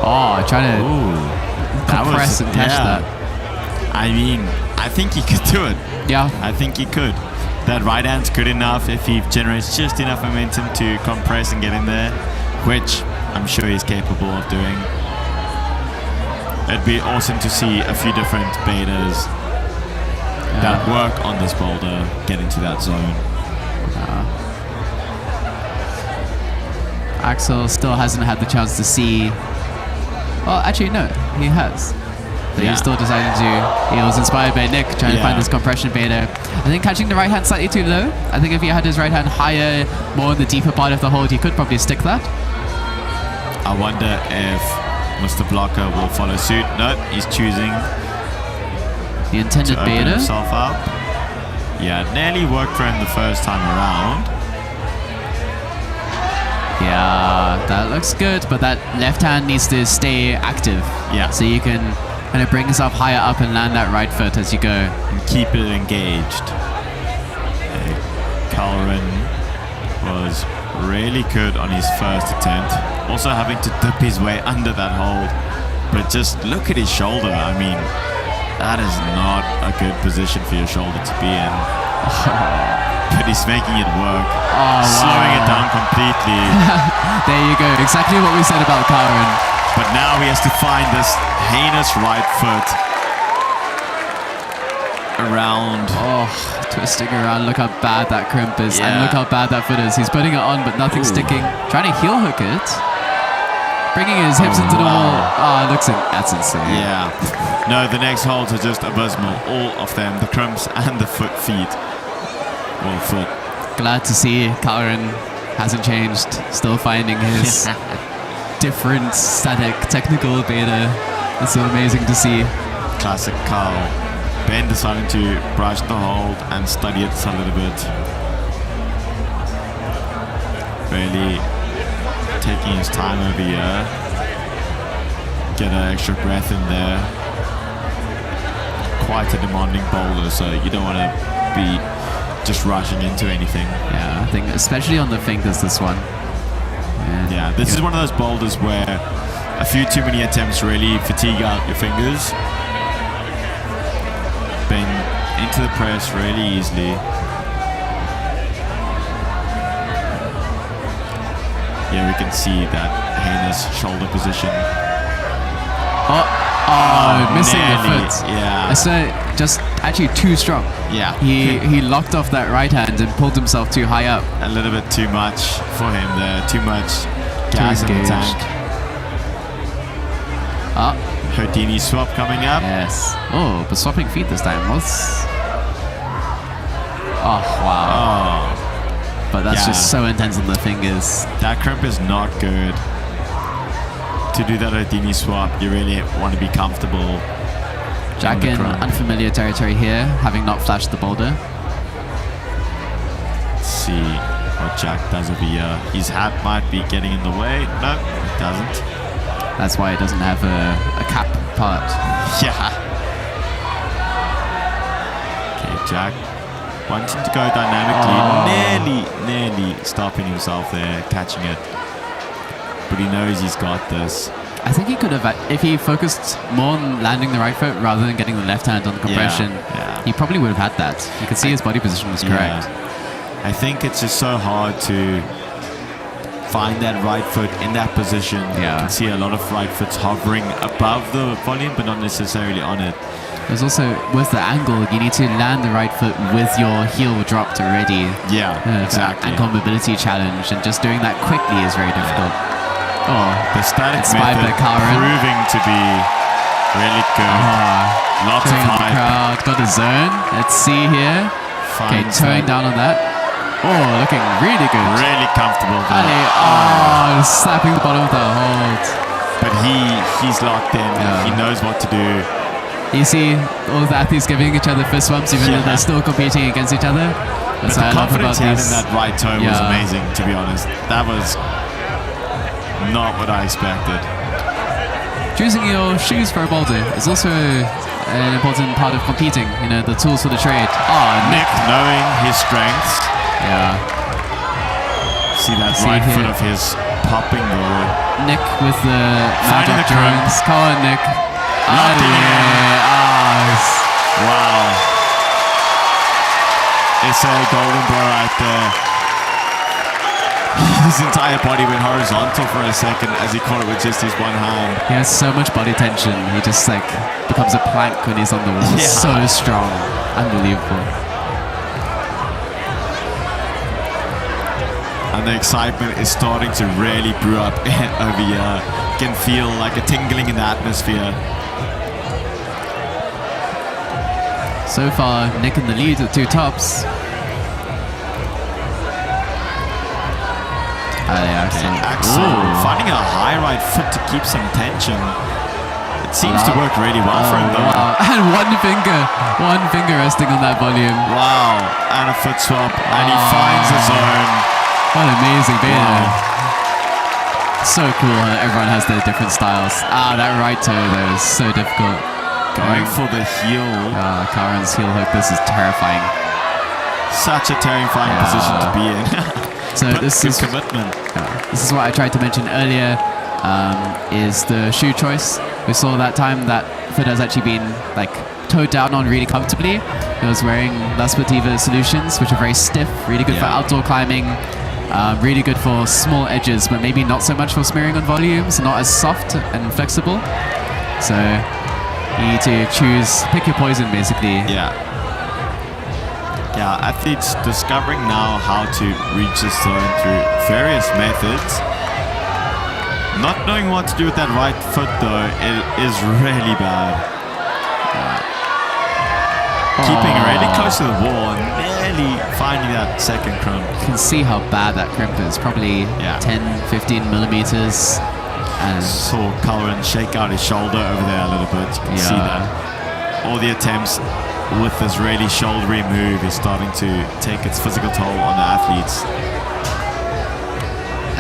Oh, trying to compress and catch that. I mean, I think he could do it. Yeah. I think he could. That right hand's good enough if he generates just enough momentum to compress and get in there, which I'm sure he's capable of doing. It'd be awesome to see a few different betas that work on this boulder get into that zone. Axel still hasn't had the chance to see... Well, actually, no, he has. But he still decided to... He was inspired by Nick, trying to find this compression beta. I think catching the right hand slightly too low. I think if he had his right hand higher, more in the deeper part of the hold, he could probably stick that. I wonder if Mr. Blocker will follow suit. Nope, he's choosing The intended to open beta. himself up. Yeah, nearly worked for him the first time around. Yeah, that looks good, but that left hand needs to stay active. Yeah. So you can kind of bring yourself higher up and land that right foot as you go. And keep it engaged. Calren was really good on his first attempt. Also having to dip his way under that hold. But just look at his shoulder. I mean, that is not a good position for your shoulder to be in. But he's making it work. Slowing it down completely. There you go. Exactly what we said about Calren. But now he has to find this heinous right foot around. Twisting around, look how bad that crimp is, and Yeah. look how bad that foot is. He's putting it on, but nothing's sticking. Trying to heel hook it. Bringing his hips into the wall. Oh, that's insane. Yeah. No, the next holds are just abysmal. All of them, the crimps and the feet. Well, foot. Glad to see Karen hasn't changed. Still finding his different static technical beta. It's so amazing to see. Classic Carl. Ben deciding to brush the hold and study it a little bit. Really taking his time over here. Get an extra breath in there. Quite a demanding boulder, so you don't want to be just rushing into anything. Yeah, I think especially on the fingers, this one. Yeah, this is one of those boulders where a few too many attempts really fatigue out your fingers. Been into the press really easily. Yeah, we can see that heinous shoulder position. Missing nearly, the foot. Yeah. So just actually too strong. Yeah. He locked off that right hand and pulled himself too high up. A little bit too much for him there. Too much gas in the engaged. tank. Houdini swap coming up. Yes. Oh, but swapping feet this time. What's... Oh, wow. Oh, But that's yeah. just so intense on the fingers. that crimp is not good. To do that Houdini swap, you really want to be comfortable. Jack on the in crimp. unfamiliar territory here, having not flashed the boulder. Let's see what Jack does over here. His hat might be getting in the way. No, it doesn't. That's why it doesn't have a cap part. Yeah. Okay, Jack wanting to go dynamically. Nearly stopping himself there, catching it. But he knows he's got this. I think he could have, if he focused more on landing the right foot rather than getting the left hand on the compression, yeah. he probably would have had that. You could see his body position was correct. Yeah. I think it's just so hard to find that right foot in that position. Yeah. You can see a lot of right foots hovering above the volume, but not necessarily on it. There's also, with the angle, you need to land the right foot with your heel dropped already. Yeah, exactly. Ankle mobility challenge, and just doing that quickly is very difficult. Oh, The static Inspired by method Karen. proving to be really good. Lots of showing the hype. crowd. Got a zone. Let's see here. Okay, Finds towing that. down on that. Oh, looking really good. Really comfortable there. Ali, slapping the bottom of the hold. But he's locked in. Yeah. He knows what to do. You see all the athletes giving each other fist bumps, even though Yeah. they're still competing against each other. But That's the what I love about confidence he had in this. that right toe was Yeah. amazing, to be honest. That was not what I expected. Choosing your shoes for a boulder is also an important part of competing. You know, the tools for the trade. Oh, Nick, knowing his strengths, Yeah. see that See right here. foot of his popping there. Nick with the Finding magic the crimp. drones. Come on, Nick. Locked it in. Wow. It's a golden ball right there. His entire body went horizontal for a second as he caught it with just his one hand. He has so much body tension. He just like becomes a plank when he's on the wall. Yeah. So strong. Unbelievable. And the excitement is starting to really brew up over here. You can feel like a tingling in the atmosphere. So far, Nick in the lead with 2 tops. Axel finding a high right foot to keep some tension. It seems to work really well for him though. Wow. And one finger resting on that volume. Wow, and a foot swap, and he finds the zone. What amazing beta. Wow. So cool how everyone has their different styles. That right toe though is so difficult. Going for the heel. Karen's heel hook, this is terrifying. Such a terrifying position to be in. So But this good is commitment. This is what I tried to mention earlier, is the shoe choice. We saw that time that foot has actually been like toed down on really comfortably. He was wearing La Sportiva solutions, which are very stiff, really good for Yeah. outdoor climbing, really good for small edges, but maybe not so much for smearing on volumes, not as soft and flexible. So you need to pick your poison basically. Yeah. Yeah, athletes discovering now how to reach the zone through various methods. Not knowing what to do with that right foot though, it is really bad. Keeping really close to the wall and nearly finding that second crimp. You can see how bad that crimp is. Probably 10, 15 millimeters. And saw Cullen shake out his shoulder over there a little bit. You can see that. All the attempts with this really shouldery move is starting to take its physical toll on the athletes.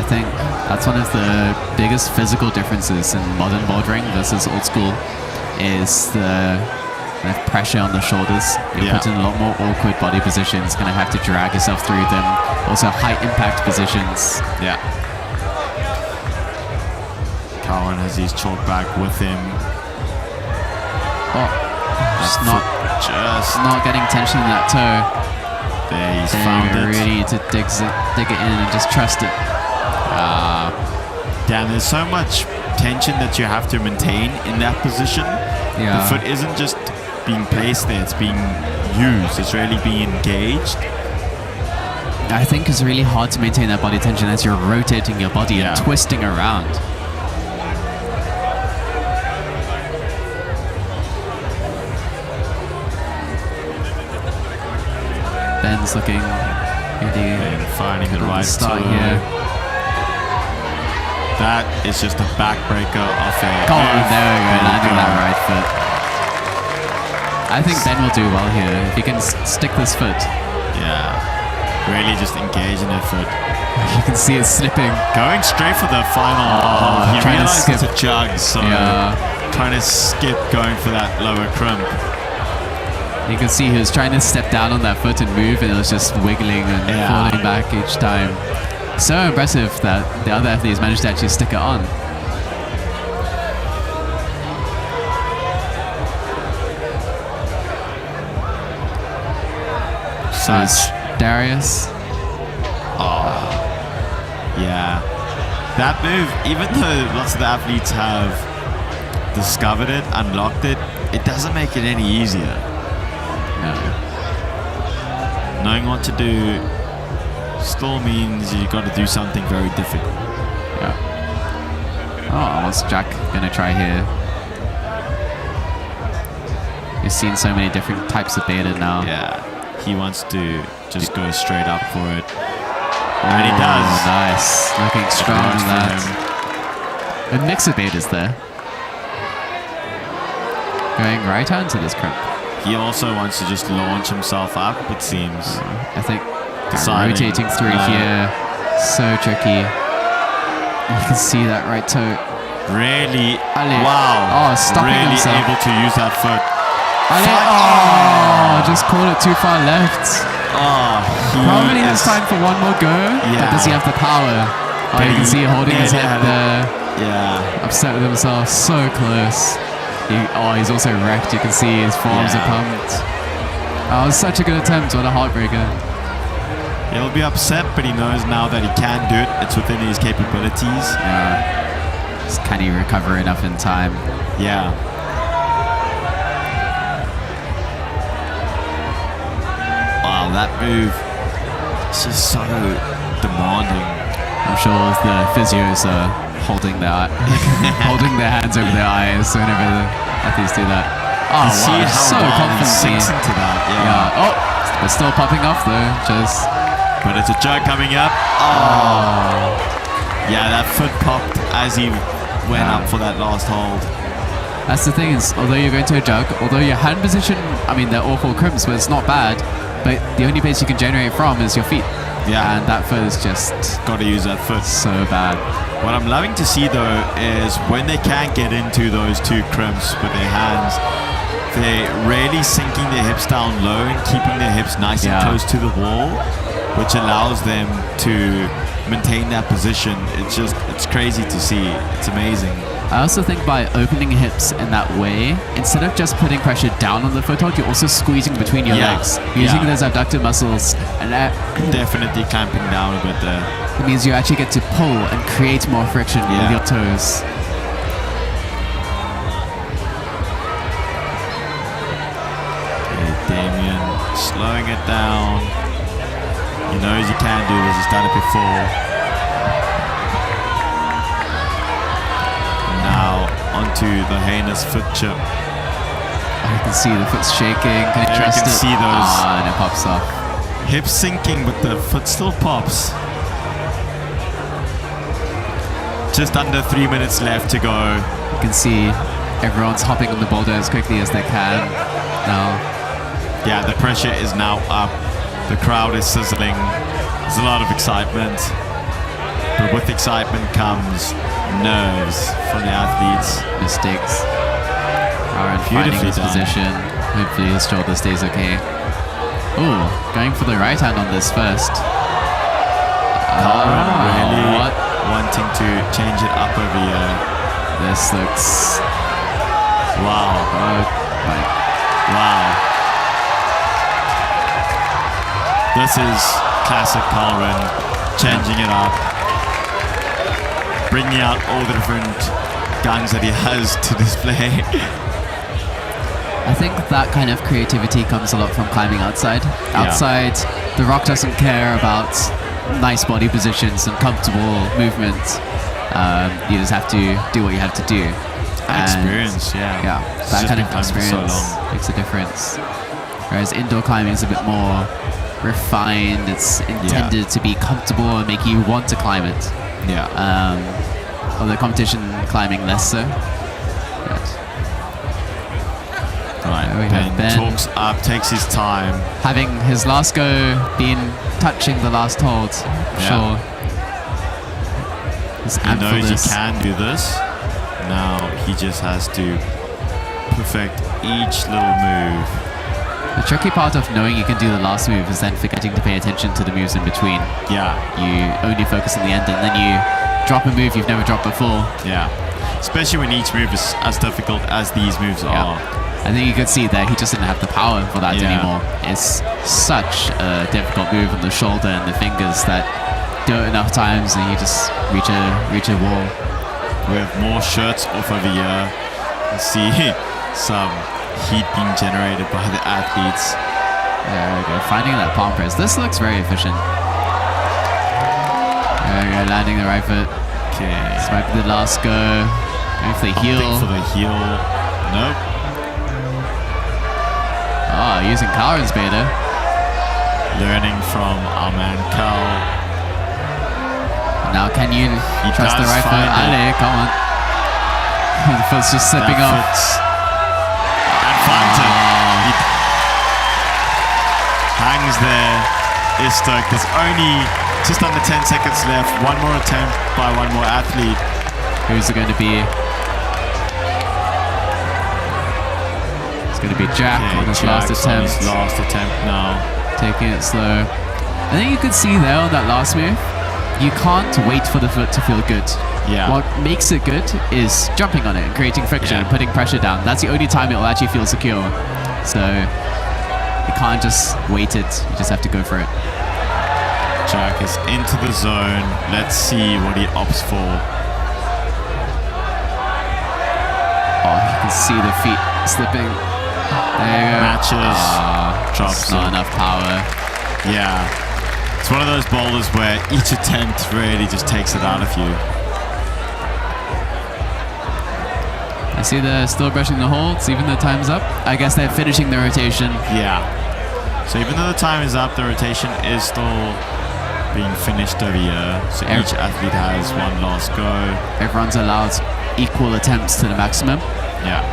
I think that's one of the biggest physical differences in modern bouldering versus old school is the pressure on the shoulders. You're put in a lot more awkward body positions, going to have to drag yourself through them. Also high impact positions. Yeah. Cowan has his chalk back with him. Just not getting tension in that toe. There, he's found it. Really to dig it in and just trust it. Damn, there's so much tension that you have to maintain in that position. Yeah. The foot isn't just being placed there, it's being used. It's really being engaged. I think it's really hard to maintain that body tension as you're rotating your body and twisting around. Ben's looking really and finding the right start toe. here. That is just a backbreaker of a Come on, there we go, landing that right foot. I think Ben will do well here if he can stick this foot. Yeah, really just engaging that foot. You can see it slipping. Going straight for the final. He trying to realized skip. it's a jug, so trying to skip going for that lower crimp. You can see he was trying to step down on that foot and move, and it was just wiggling and falling back each time. So impressive that the other athletes managed to actually stick it on. So it's Darius. Yeah. That move, even though lots of the athletes have discovered it, unlocked it, it doesn't make it any easier. No. Knowing what to do still means you got to do something very difficult. Yeah. Oh, what's Jack gonna try here? You've seen so many different types of beta now. Yeah. He wants to just go straight up for it. And he does. Nice. Looking strong on that. A mix of betas there. Going right onto this crimp. He also wants to just launch himself up, it seems. I think Deciding, rotating through here. So tricky. You can see that right toe. Really, Ali. wow. Oh, stopping really himself. able to use that foot. Ali. Oh, just called it too far left. Oh, Probably has time for one more go, but does he have the power? Oh, you can see holding his head there. Yeah. Upset with himself, so close. He's also wrecked. You can see his forearms are pumped. Oh, it was such a good attempt. What a heartbreaker. He'll be upset, but he knows now that he can do it. It's within his capabilities. Yeah. Just can he recover enough in time? Yeah. Wow, that move is just so demanding. I'm sure the physios are holding their hands over their eyes whenever the athletes do that. Oh, See wow, how so well he confidently. sinks into that. Yeah. Oh, they're still popping off though. Just. But it's a jug coming up. Oh. Yeah, that foot popped as he went up for that last hold. That's the thing is, although you're going to a jug, although your hand position, I mean, they're awful crimps, but it's not bad. But the only place you can generate from is your feet. Yeah. And that foot is just Got to use that foot. so bad. What I'm loving to see though is when they can get into those two crimps with their hands, they're really sinking their hips down low and keeping their hips nice and close to the wall, which allows them to maintain that position. It's crazy to see. It's amazing. I also think by opening hips in that way, instead of just putting pressure down on the foothold, you're also squeezing between your legs, using those abductor muscles, and that Definitely clamping down a bit there. it means you actually get to pull and create more friction with your toes. Okay, Damien slowing it down. He knows he can do this. He's done it before. Now onto the heinous foot chip. Oh, you can see the foot's shaking. Can you There you trust can it? see those. Ah, and it pops off. Hip sinking, but the foot still pops. Just under 3 minutes left to go. You can see everyone's hopping on the boulder as quickly as they can now. Yeah, the pressure is now up. The crowd is sizzling. There's a lot of excitement. But with excitement comes nerves from the athletes. Mistakes. Aaron finding Beautifully his done. position. Hopefully his shoulder stays okay. Ooh, going for the right hand on this first. Paarden really what? wanting to change it up over here. This looks... Wow. Oh, my. Wow. This is classic Paarden, changing it up. Bringing out all the different guns that he has to display. I think that kind of creativity comes a lot from climbing outside. Outside, the rock doesn't care about nice body positions and comfortable movement. You just have to do what you have to do. And Experience, yeah. Yeah, It's that just kind been of climbing for so experience long. makes a difference. Whereas indoor climbing is a bit more refined. It's intended to be comfortable and make you want to climb it. Yeah. Although competition climbing less so. But Right. There we have Ben. Talks up, takes his time. having his last go been touching the last hold, sure. He's He amped for knows this. he can do this. Now he just has to perfect each little move. The tricky part of knowing you can do the last move is then forgetting to pay attention to the moves in between. Yeah. You only focus on the end and then you drop a move you've never dropped before. Yeah. Especially when each move is as difficult as these moves are. I think you could see that he just didn't have the power for that Yeah. anymore. It's such a difficult move on the shoulder and the fingers that do it enough times and you just reach a wall. We have more shirts off over here. You see some heat being generated by the athletes. There we go, finding that palm press. This looks very efficient. There we go, landing the right foot. Okay. This might be the last go. Going for the Pumping heel. for the heel. Nope. Oh, using Karen's beta. Learning from our man Cal. Now can you He trust the does right foot? find it. Ale, come on. The foot's just slipping That off. foot's- And finds it. He hangs there. Is stoked. There's only just under 10 seconds left. One more attempt by one more athlete. Who's it going to be? It's going to be Jack Okay, on his Jack's last on attempt. his last attempt now. Taking it slow. I think you could see there on that last move, you can't wait for the foot to feel good. Yeah. What makes it good is jumping on it and creating friction and putting pressure down. That's the only time it will actually feel secure. So you can't just wait it, you just have to go for it. Jack is into the zone. Let's see what he opts for. Oh, you can see the feet slipping. There you go. Matches. Drops It's not it. enough power. Yeah. It's one of those boulders where each attempt really just takes it out of you. I see they're still brushing the holds, even though time's up. I guess they're finishing the rotation. Yeah. So even though the time is up, the rotation is still being finished over here. So each athlete has one last go. Everyone's allowed equal attempts to the maximum. Yeah.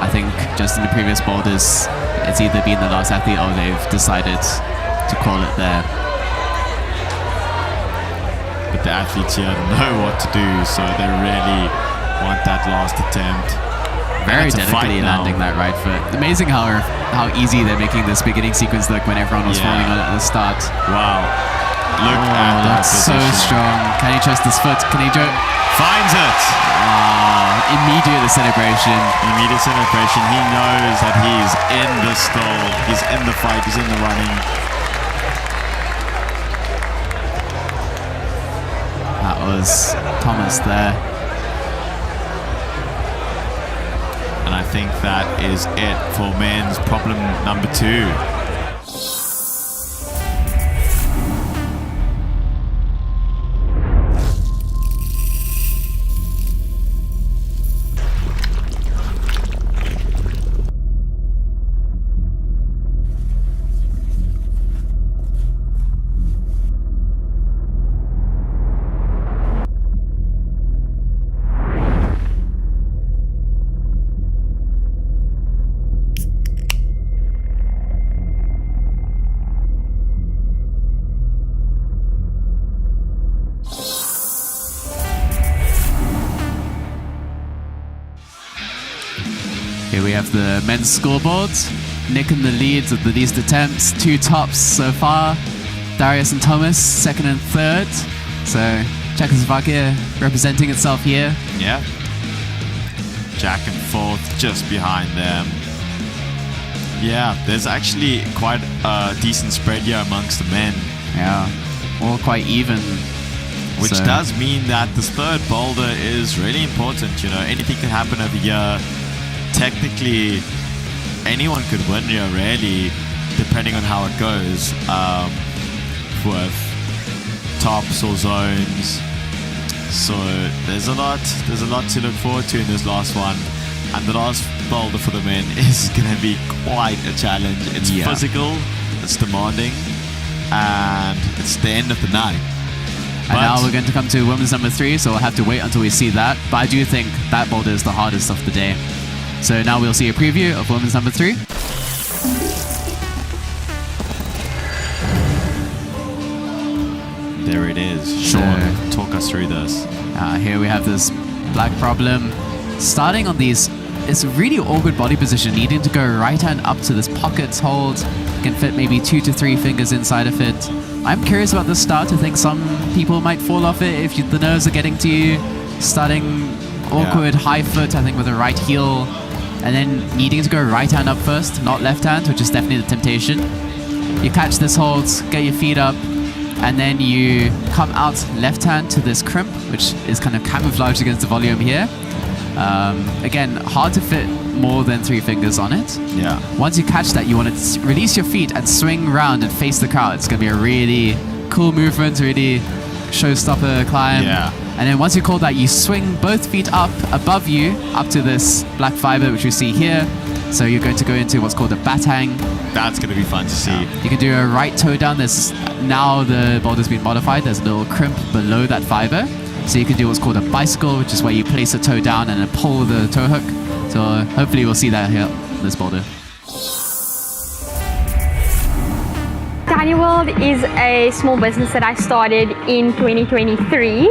I think just in the previous boulders, it's either been the last athlete or they've decided to call it there. But the athletes here know what to do, so they really want that last attempt. Very It's a fight delicately now. landing that right foot. Amazing how easy they're making this beginning sequence look when everyone was falling on it at the start. Wow. Look at that That's so position. strong. Can he trust his foot? Can he Finds it. immediate celebration? Immediate celebration. He knows that he's in the stall. He's in the fight. He's in the running. That was Thomas there. And I think that is it for men's problem number 2. Here we have the men's scoreboard. Nick in the lead with the least attempts, 2 tops so far. Darius and Thomas, 2nd and 3rd. So Czechoslovakia representing itself here. Yeah. Jack and forth just behind them. Yeah, there's actually quite a decent spread here amongst the men. Yeah, all quite even. Which So- does mean that this third boulder is really important. You know, anything can happen over here. Technically, anyone could win here, really, depending on how it goes. With tops or zones. So there's a lot to look forward to in this last one. And the last boulder for the men is going to be quite a challenge. It's physical, it's demanding, and it's the end of the night. And now we're going to come to women's number 3, so we'll have to wait until we see that. But I do think that boulder is the hardest of the day. So now we'll see a preview of women's number 3. There it is. Sean, talk us through this. Here we have this black problem. Starting on these, it's a really awkward body position, needing to go right hand up to this pocket hold. You can fit maybe 2 to 3 fingers inside of it. I'm curious about the start. I think some people might fall off it if the nerves are getting to you. Starting awkward high foot, I think, with a right heel. And then needing to go right hand up first, not left hand, which is definitely the temptation. You catch this hold, get your feet up, and then you come out left hand to this crimp, which is kind of camouflaged against the volume here. Again, hard to fit more than 3 fingers on it. Yeah. Once you catch that, you want to release your feet and swing around and face the crowd. It's going to be a really cool movement, really showstopper climb. Yeah. And then once you call that, you swing both feet up above you, up to this black fiber, which you see here. So you're going to go into what's called a batang. That's going to be fun to see. You can do a right toe down. Now the boulder's been modified. There's a little crimp below that fiber. So you can do what's called a bicycle, which is where you place a toe down and then pull the toe hook. So hopefully we'll see that here on this boulder. Tiny World is a small business that I started in 2023.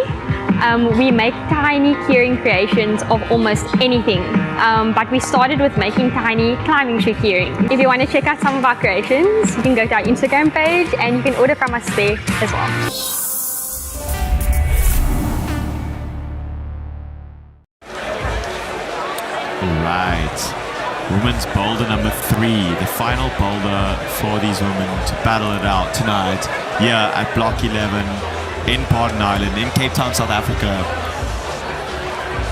We make tiny keyring creations of almost anything, but we started with making tiny climbing shoe keyring. If you want to check out some of our creations, you can go to our Instagram page and you can order from us there as well. Right. Women's boulder number 3, the final boulder for these women to battle it out tonight here at Bloc 11 in Paarden Island in Cape Town, South Africa.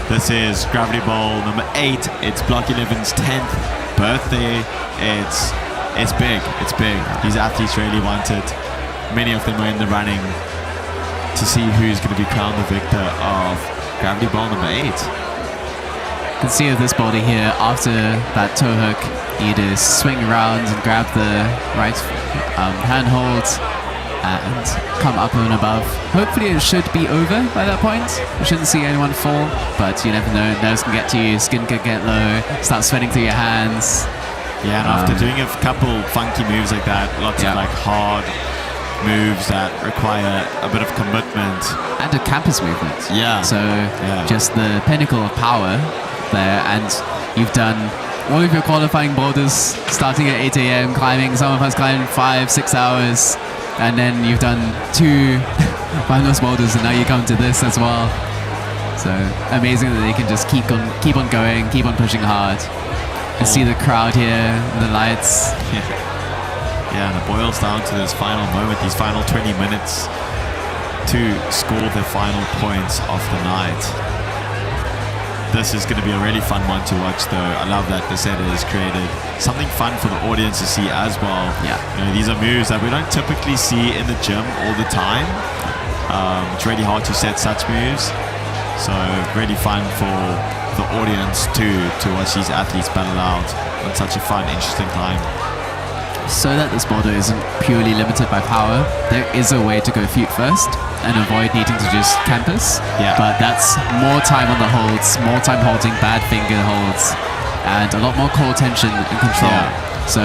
This is Gravity Bowl number 8. It's Bloc 11's 10th birthday. It's big. It's big. These athletes really want it. Many of them are in the running to see who's going to be crowned the victor of Gravity Bowl number 8. You can see with this boulder here, after that toe hook, you just swing around and grab the right handhold and come up and above. Hopefully it should be over by that point. You shouldn't see anyone fall, but you never know. Nerves can get to you, skin can get low, start sweating through your hands. Yeah, and after doing a couple funky moves like that, lots of like hard moves that require a bit of commitment. And a campus movement. Yeah. So just the pinnacle of power there, and you've done all of your qualifying boulders starting at 8 a.m. climbing. Some of us climbed 5-6 hours, and then you've done 2 finals boulders, and now you come to this as well. So amazing that they can just keep on going, keep on pushing hard, and see the crowd here, the lights. Yeah, and it boils down to this final moment, these final 20 minutes to score the final points of the night. This is going to be a really fun one to watch, though. I love that the set has created something fun for the audience to see as well. Yeah. You know, these are moves that we don't typically see in the gym all the time. It's really hard to set such moves. So really fun for the audience to watch these athletes battle out on such a fun, interesting climb. So that this boulder isn't purely limited by power, there is a way to go feet first and avoid needing to just campus. Yeah. But that's more time on the holds, more time holding bad finger holds, and a lot more core tension and control. Yeah. So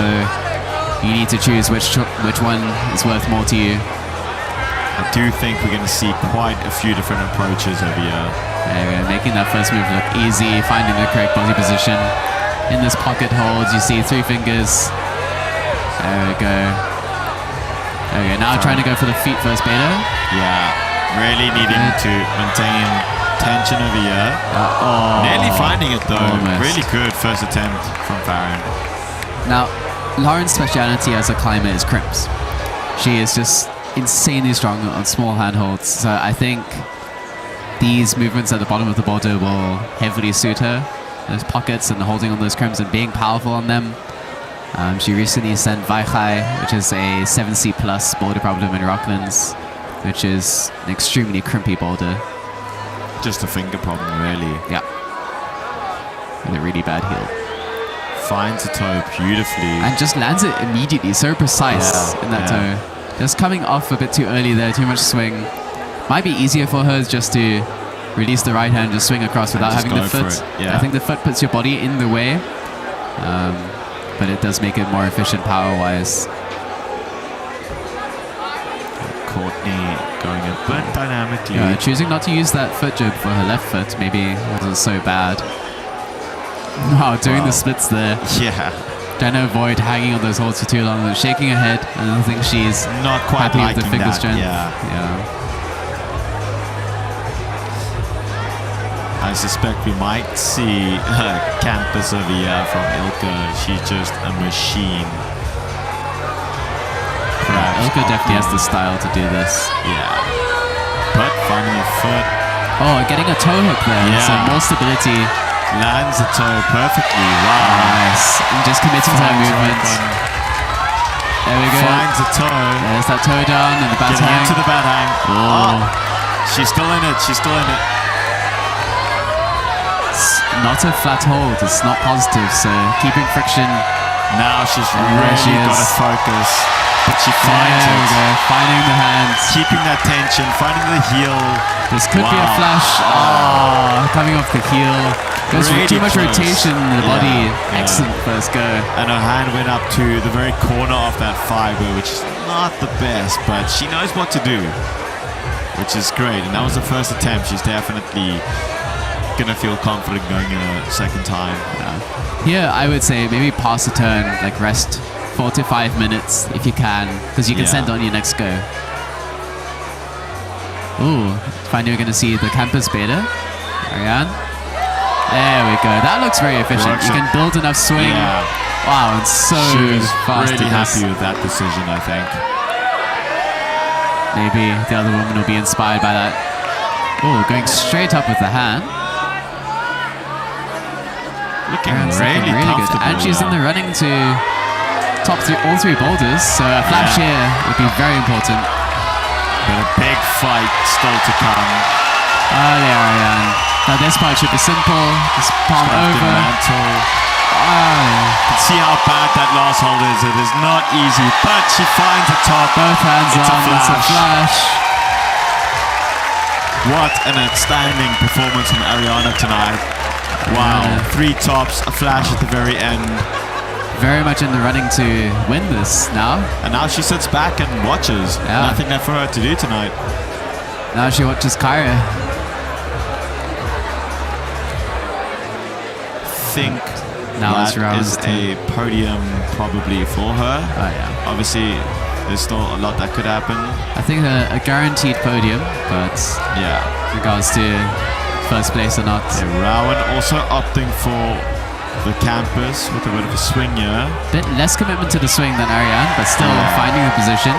you need to choose which one is worth more to you. I do think we're going to see quite a few different approaches over here. There we go, making that first move look easy, finding the correct body position. in this pocket hold. You see 3 fingers. There we go. There we go. Now trying to go for the feet first, Beta. Yeah, really needing to maintain tension over here. Nearly finding it though. Almost. Really good first attempt from Paarden. Now, Lauren's speciality as a climber is crimps. She is just insanely strong on small handholds. So I think these movements at the bottom of the boulder will heavily suit her. Those pockets and holding on those crimps and being powerful on them. She recently sent Weichai, which is a 7C plus boulder problem in Rocklands, which is an extremely crimpy boulder. Just a finger problem, really. Yeah. With a really bad heel. Finds the toe beautifully. And just lands it immediately, so precise in that toe. Just coming off a bit too early there, too much swing. Might be easier for her just to release the right hand and just swing across without having the foot. Yeah. I think the foot puts your body in the way, but it does make it more efficient power-wise. Courtney going a bit dynamically. Yeah, choosing not to use that foot jib for her left foot maybe wasn't so bad. Wow, doing the splits there. Yeah. Trying to avoid hanging on those holds for too long, shaking her head, and I think she's Not quite happy with the liking finger that, strength. yeah. I suspect we might see campus over here from Ilka. She's just a machine. Ilka definitely has the style to do this. Yeah. But finding a foot. Oh, getting a toe hook there, so more stability. Lands the toe perfectly. Wow. Nice. And just committing to her movement. There we go. Finds the toe. There's that toe down and the bat Getting hang. into the bat hang. Oh. She's still in it. She's still in it. It's not a flat hold. It's not positive. So keeping friction. Now she's There really she got is. to focus. But she finds There we it. go. Finding the hands. Keeping that tension. Finding the heel. This could be a flash. Oh, coming off the heel. There's Really too much close. rotation in the body. Yeah. Excellent first go. And her hand went up to the very corner of that fiber, which is not the best, but she knows what to do, which is great. And that was the first attempt. She's definitely gonna feel confident going in a second time. Here, I would say maybe pass the turn, like rest 4 to 5 minutes if you can, because you can send on your next go. Ooh, finally we're gonna see the campus beta. Ariane. There we go. That looks very efficient. You can build enough swing. Yeah. Wow, and so She was fast. really happy with that decision, I think. Maybe the other woman will be inspired by that. Oh, going straight up with the hand. Looking Ariane's really, looking good. comfortable And she's in now. the running to top all 3 boulders, so a flash here would be very important. But a big fight still to come. Oh, there, Ariane. Now this part should be simple. Just palm Left over. mantle. Oh, See how bad that last hold is. It is not easy, but she finds the top. both hands It's a on. It's a flash. flash. What an outstanding performance from Ariana tonight. Wow. 3 tops, a flash at the very end. Very much in the running to win this now. And now she sits back and watches. Yeah. Nothing left for her to do tonight. Now she watches Kyra. Think Now it's that round is 2. a podium probably for her. Oh, yeah. Obviously, there's still a lot that could happen. I think a guaranteed podium, but Yeah. regards to first place or not. Rowan also opting for the campus with a bit of a swing here. Bit less commitment to the swing than Ariane, but still finding the position.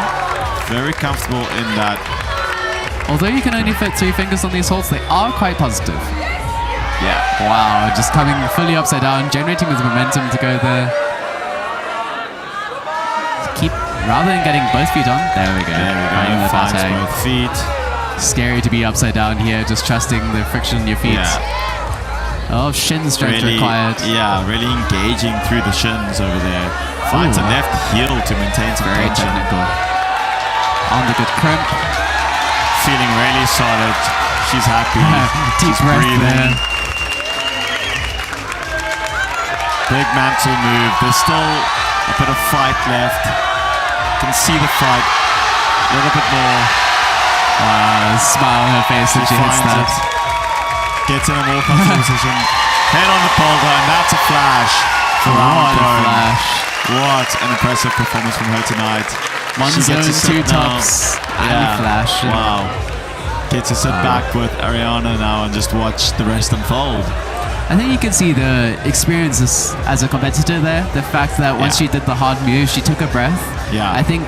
Very comfortable in that. Although you can only fit 3 fingers on these holds, they are quite positive. Yeah. Wow, just coming fully upside down, generating with momentum to go there. Keep, rather than getting both feet on, there we go. There we Finding go. the Finds batting. both feet. Scary to be upside down here, just trusting the friction in your feet. Yeah. Oh, shin strength Really, required. yeah, really engaging through the shins over there. Finds a left heel to maintain some Very tension. technical. On the good crimp. Feeling really solid. She's happy. Deep She's breath breathing. there. Big mantle move. There's still a bit of fight left. Can see the fight. A little bit more. Smile on her face when she hits finds that. it. Gets in a more comfortable position. Head on the pole though, and that's a flash. For What a Paarden. flash. What an impressive performance from her tonight. One She zone, gets to two sit now. tops, and flash. Wow. Get to sit back with Ariana now and just watch the rest unfold. I think you can see the experience as a competitor there. The fact that once Yeah. she did the hard move, she took a breath. Yeah. I think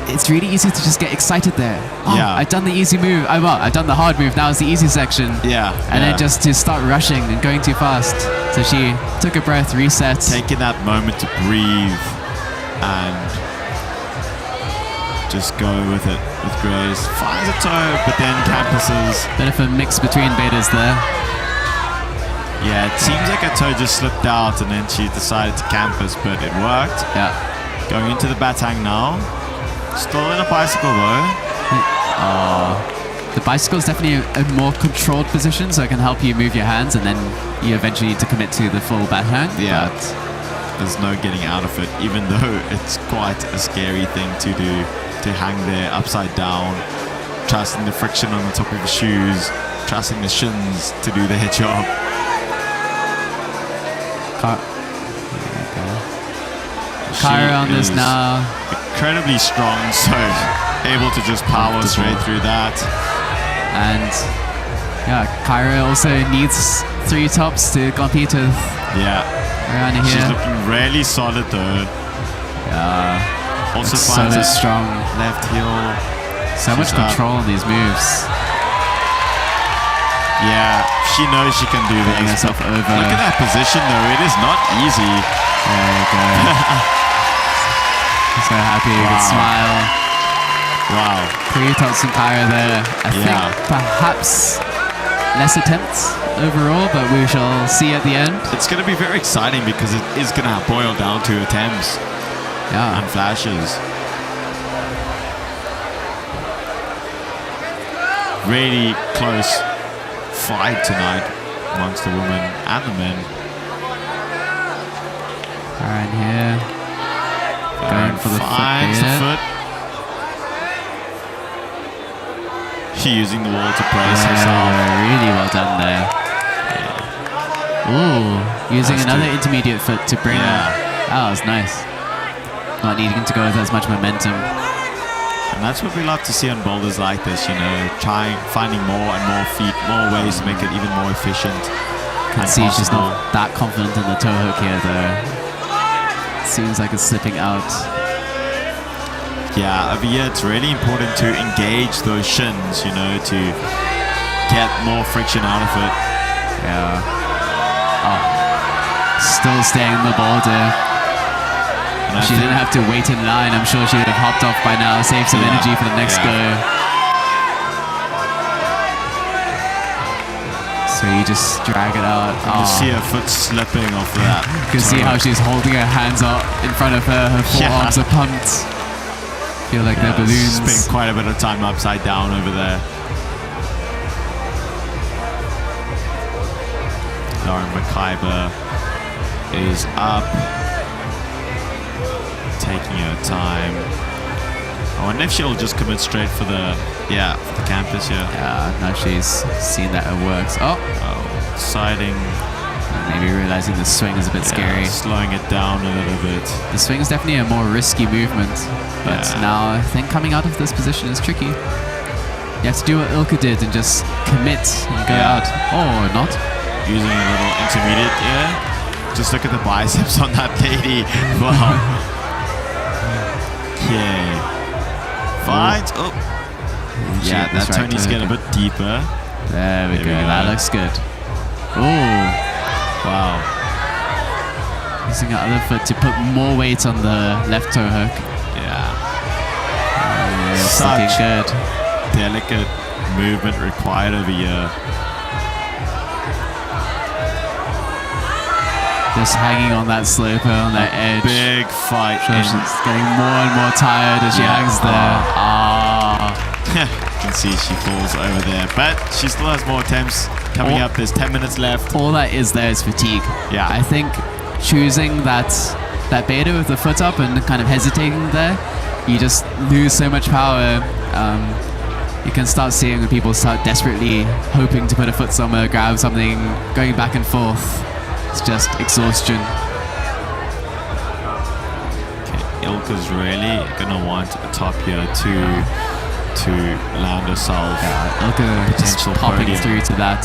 it's really easy to just get excited there. Oh, Yeah. I've done the easy move. I've done the hard move. Now it's the easy section. Yeah. And yeah. then just to start rushing and going too fast. So she took a breath, reset. taking that moment to breathe and just go with it with grace. Finds a toe, but then campuses. Bit of a mix between betas there. Yeah, it seems like her toe just slipped out and then she decided to campus, but it worked. Yeah. Going into the batang now. Still in a bicycle though. The bicycle is definitely a more controlled position, so it can help you move your hands, and then you eventually need to commit to the full back hang. Yeah. But There's no getting out of it, even though it's quite a scary thing to do, to hang there upside down, trusting the friction on the top of your shoes, trusting the shins to do the hit job. Kyra on She this is now. incredibly strong, so able to just power straight through that. And yeah, Kyra also needs 3 tops to compete with Yeah, Ariana she's here. looking really solid though. Yeah, Also so finds a strong. left heel. So much She's up. control on these moves. Yeah, she knows she can do Getting this. herself over. Look at that position though, it is not easy. There you go. So happy, good Wow. smile. Wow. 3 tops from Kyra there. I Yeah. think perhaps less attempts overall, but we shall see at the end. It's going to be very exciting because it is going to boil down to attempts Yeah. and flashes. Really close fight tonight amongst the women and the men. Aaron here. Going for the foot Finds the there. foot. She using the wall to brace herself. Really well done there. Ooh, using Nice another to- intermediate foot to bring. Yeah. That was nice. Not needing to go with as much momentum. And that's what we love to see on boulders like this, you know, finding more and more feet, more ways to make it even more efficient. Can and see she's possible. not that confident in the toe hook here though. Seems like it's slipping out. Yeah, over here it's really important to engage those shins, you know, to get more friction out of it. Yeah. Oh. Still staying on the boulder. And I She think- didn't have to wait in line. I'm sure she would have hopped off by now, saved some Yeah, energy for the next yeah. go. So you just drag it out. You see her foot slipping off that. You can see how she's holding her hands up in front of her. Her forearms Yeah. are pumped. Feel like they're balloons. Spent quite a bit of time upside down over there. Lauren McIver is up, taking her time. I wonder if she'll just commit straight for the campus here. Yeah, now she's seen that it works. Oh, Siding, maybe realizing the swing is a bit scary. slowing it down a little bit. The swing is definitely a more risky movement, but Yeah. now I think coming out of this position is tricky. You have to do what Ilka did and just commit and go Yeah. out. Or not. Using a little intermediate here. Just look at the biceps on that lady. Wow. Okay. Fight. Oh. She Yeah, hit this that right Tony's toe. getting a bit deeper. There we There go. we go. That looks good. Oh, Wow. using her other foot to put more weight on the left toe hook. Yeah. It's Such looking good. delicate movement required over here. Just hanging on that sloper, on that edge. Big fight. So she's getting more and more tired as she Yeah. hangs there. You can see she falls over there, but she still has more attempts coming Oh. up. There's 10 minutes left. All that is there is fatigue. Yeah. I think choosing that beta with the foot up and kind of hesitating there, you just lose so much power. you can start seeing people start desperately hoping to put a foot somewhere, grab something, going back and forth. It's just exhaustion. Ilka's really gonna want a top here to land herself. Ilka just Potential popping podium. through to that.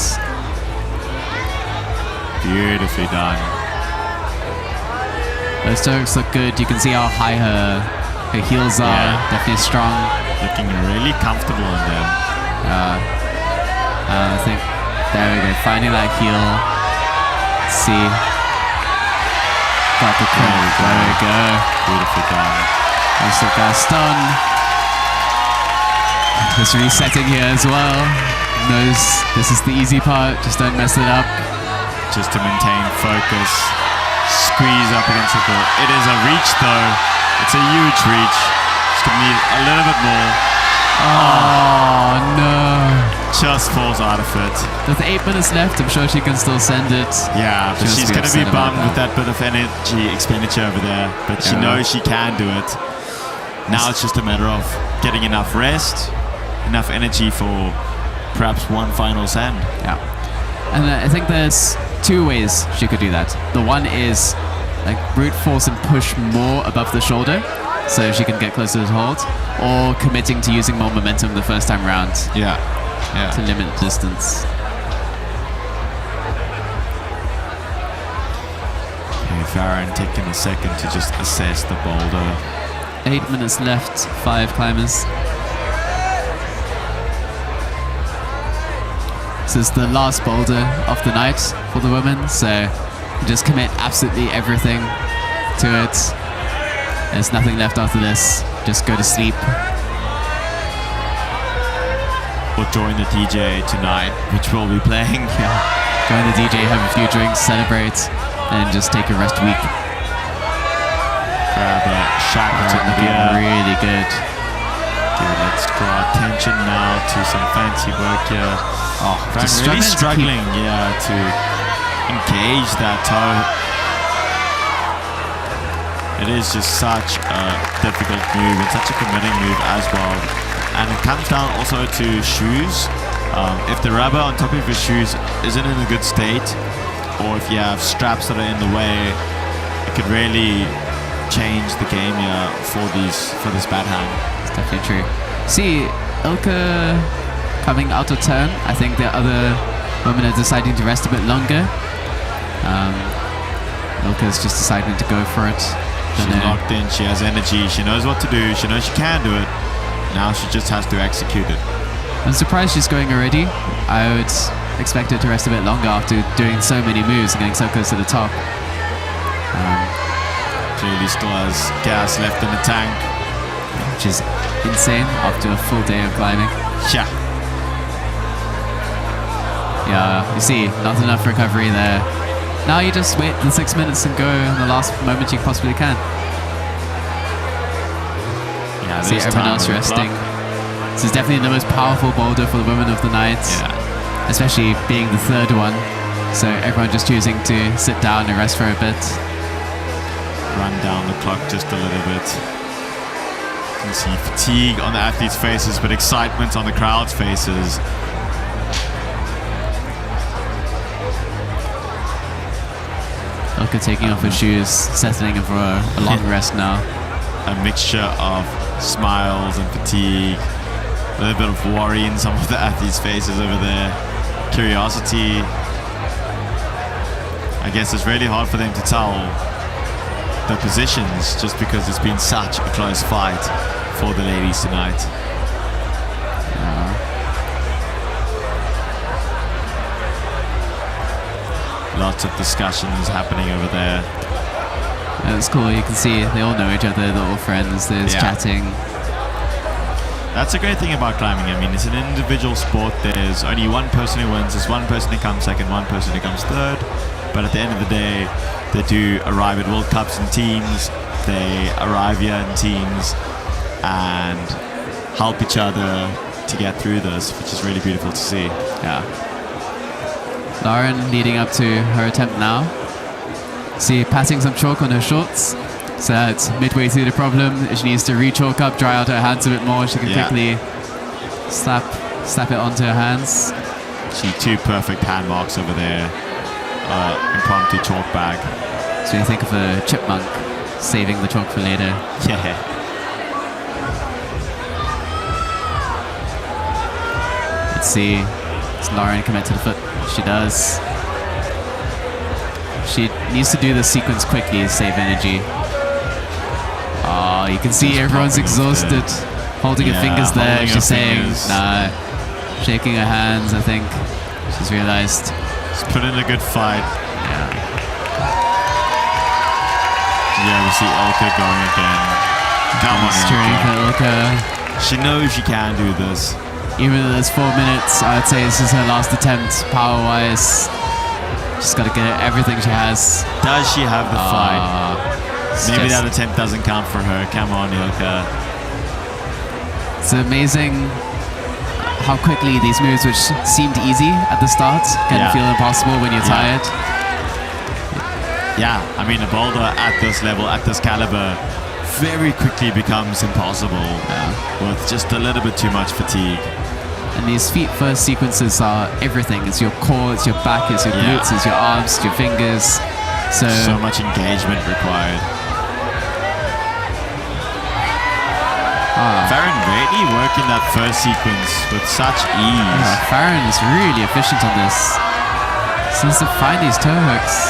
Beautifully done. Those strokes look good. You can see how high her heels are. Yeah. Definitely strong. Looking really comfortable in them. I think there we go. Finding that heel. Let's see. Got the crimp. There we go. Beautifully done. Mr. Gaston. Just resetting here as well. Knows this is the easy part. Just don't mess it up. Just to maintain focus. Squeeze up against the goal. It is a reach though. It's a huge reach. Just gonna need a little bit more. Oh no. Just falls out of it. With 8 minutes left, I'm sure she can still send it. Yeah, but She'll she's be going to be upset about bummed with that bit of energy expenditure over there. But she Yeah. knows she can do it. Now it's just a matter of getting enough rest, enough energy for perhaps one final send. Yeah. And I think there's two ways she could do that. The one is like brute force and push more above the shoulder so she can get closer to the hold, or committing to using more momentum the first time round Yeah. to limit distance. Okay, Farron taking a second to just assess the boulder. 8 minutes left, 5 climbers. This is the last boulder of the night for the women, so just commit absolutely everything to it. There's nothing left after this. Just go to sleep. Or join the DJ tonight, which we'll be playing. Yeah. Go in the DJ, have a few drinks, celebrate, and just take a rest week. Grab a Shackleton Looking gear. really good. Let's draw attention now to some fancy work here. Oh, Farron just really struggling to struggling, to engage that toe. It is just such a difficult move and such a committing move as well. And it comes down also to shoes. If the rubber on top of your shoes isn't in a good state, or if you have straps that are in the way, it could really change the game here for this bad hand. It's definitely true. See, Ilka coming out of turn. I think the other women are deciding to rest a bit longer. Ilka's just deciding to go for it. She's locked in, she has energy, she knows what to do, she knows she can do it. Now she just has to execute it. I'm surprised she's going already. I would expect her to rest a bit longer after doing so many moves and getting so close to the top. Clearly still has gas left in the tank. Which is insane after a full day of climbing. Yeah. Yeah, you see, not enough recovery there. Now you just wait the 6 minutes and go in the last moment you possibly can. Yeah, See there's everyone time else on the resting. clock. This is definitely the most powerful boulder for the women of the night. Yeah. Especially being the third one. So everyone just choosing to sit down and rest for a bit. Run down the clock just a little bit. You can see fatigue on the athletes' faces, but excitement on the crowd's faces. Ilka taking off her shoes, settling in for a long rest now. A mixture of smiles and fatigue. A little bit of worry in some of the athletes' faces over there. Curiosity. I guess it's really hard for them to tell the positions just because it's been such a close fight for the ladies tonight. Lots of discussions happening over there. It's cool, you can see they all know each other, they're all friends, there's Yeah. chatting. That's a great thing about climbing. I mean, it's an individual sport. There's only one person who wins. There's one person who comes second, one person who comes third. But at the end of the day, they do arrive at World Cups in teams. They arrive here in teams and help each other to get through this, which is really beautiful to see. Yeah. Lauren leading up to her attempt now. See, patting some chalk on her shorts. So that's midway through the problem. She needs to re-chalk up, dry out her hands a bit more. She can Yeah. quickly slap it onto her hands. See 2 perfect hand marks over there. Impromptu chalk bag. So you think of a chipmunk saving the chalk for later. Yeah. Let's see. Does Lauren commit to the foot? She does. She needs to do the sequence quickly to save energy. Oh, you can see everyone's exhausted. Holding her fingers there. She's saying, nah. Shaking her hands, I think. She's realized. She's put in a good fight. Yeah. Yeah, we see Ilka going again. Come on, Steering for Ilka. She knows she can do this. Even though there's 4 minutes, I would say this is her last attempt, power-wise. She's got to get everything she has. Does she have the fight? Maybe just- that attempt doesn't count for her. Come on, Ilka. It's amazing how quickly these moves, which seemed easy at the start, can feel impossible when you're tired. Yeah, I mean, a boulder at this level, at this caliber, very quickly becomes impossible with just a little bit too much fatigue. And these feet first sequences are everything. It's your core, it's your back, it's your glutes, it's your arms, it's your fingers. So much engagement required. Farron really working that first sequence with such ease. Farron is really efficient on this. Seems to find these toe hooks.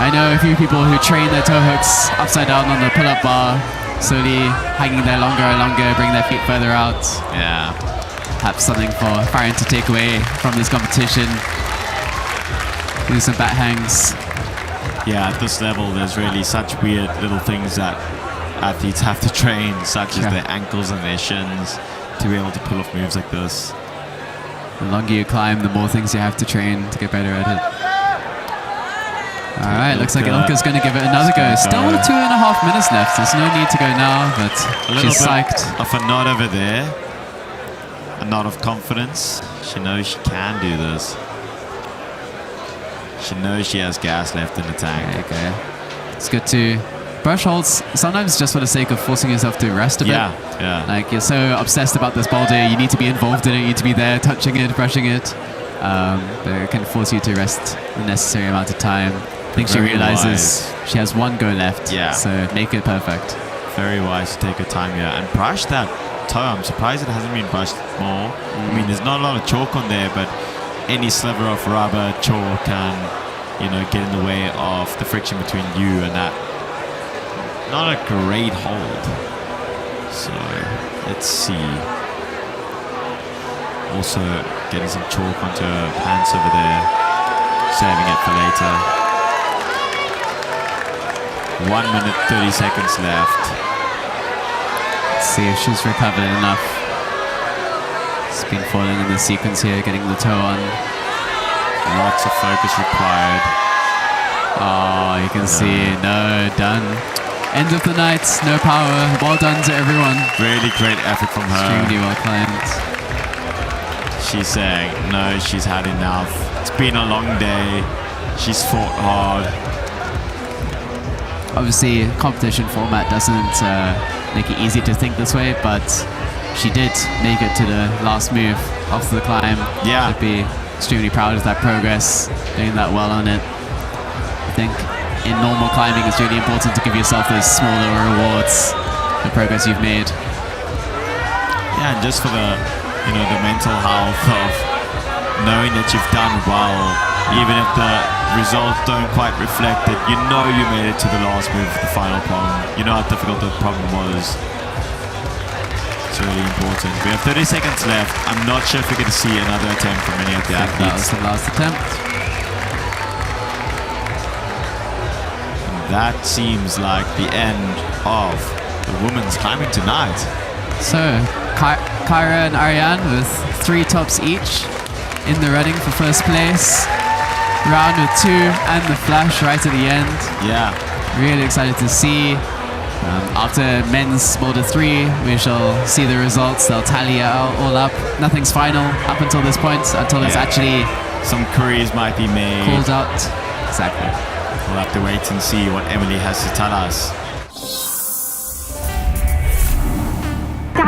I know a few people who train their toe hooks upside down on the pull-up bar, slowly hanging there longer and longer, bring their feet further out. Yeah. Perhaps something for Farron to take away from this competition. Do some bat hangs. Yeah, at this level, there's really such weird little things that athletes have to train, such as their ankles and their shins, to be able to pull off moves like this. The longer you climb, the more things you have to train to get better at it. Alright, looks like Ilka's going to give it another go. Still with 2.5 minutes left. There's no need to go now, but she's psyched. Of a nod over there. A nod of confidence. She knows she can do this. She knows she has gas left in the tank. Okay. It's good to brush holds sometimes just for the sake of forcing yourself to rest a bit. Yeah. Like, you're so obsessed about this boulder, you need to be involved in it, you need to be there, touching it, brushing it. But it can force you to rest the necessary amount of time. I think she realizes she has 1 go left, so make it perfect. Very wise to take her time here and brush that toe. I'm surprised it hasn't been brushed more. I mean, there's not a lot of chalk on there, but any sliver of rubber, chalk can, get in the way of the friction between you and that. Not a great hold. So, let's see. Also, getting some chalk onto her pants over there. Saving it for later. 1 minute, 30 seconds left. Let's see if she's recovered enough. She's been falling in the sequence here, getting the toe on. Lots of focus required. Oh, you can see, no, done. End of the night, no power. Well done to everyone. Really great effort from her. Extremely well climbed. She's saying, no, she's had enough. It's been a long day. She's fought hard. Obviously, competition format doesn't make it easy to think this way, but she did make it to the last move after the climb. Yeah. I'd be extremely proud of that progress, doing that well on it. I think in normal climbing, it's really important to give yourself those smaller rewards for progress you've made. Yeah, and just for the, the mental health of knowing that you've done well, even if the results don't quite reflect it, you made it to the last move of the final problem. You know how difficult the problem was. It's really important. We have 30 seconds left. I'm not sure if we're going to see another attempt from any of the athletes. That was the last attempt. And that seems like the end of the women's climbing tonight. So, Kyra and Ariane with 3 tops each in the running for first place. Round with 2 and the flash right at the end. Yeah. Really excited to see. After men's boulder 3, we shall see the results. They'll tally all up. Nothing's final up until this point, until it's actually some queries might be made. Called out. Exactly. We'll have to wait and see what Emily has to tell us.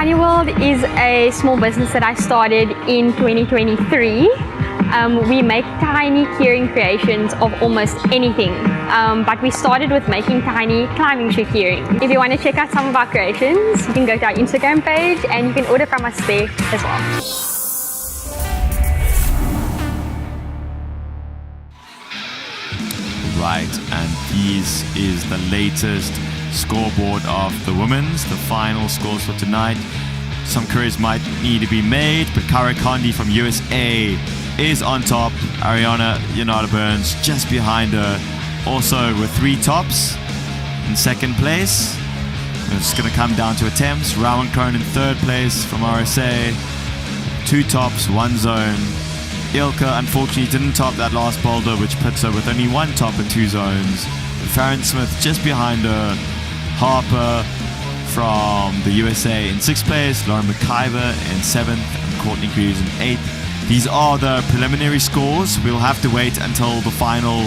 Tiny World is a small business that I started in 2023. We make tiny keyring creations of almost anything, but we started with making tiny climbing shoe keyring. If you want to check out some of our creations, you can go to our Instagram page and you can order from us there as well. Right, and this is the latest scoreboard of the women's, the final scores for tonight. Some queries might need to be made, but Kara Kondi from USA is on top. Ariana Yanata Burns just behind her, also with 3 tops in second place. It's going to come down to attempts. Rowan Crone in third place from RSA, 2 tops, 1 zone. Ilka unfortunately didn't top that last boulder, which puts her with only 1 top and 2 zones. Farron Smith just behind her. Harper from the USA in 6th place. Lauren McIver in 7th. And Courtney Greaves in 8th. These are the preliminary scores. We'll have to wait until the final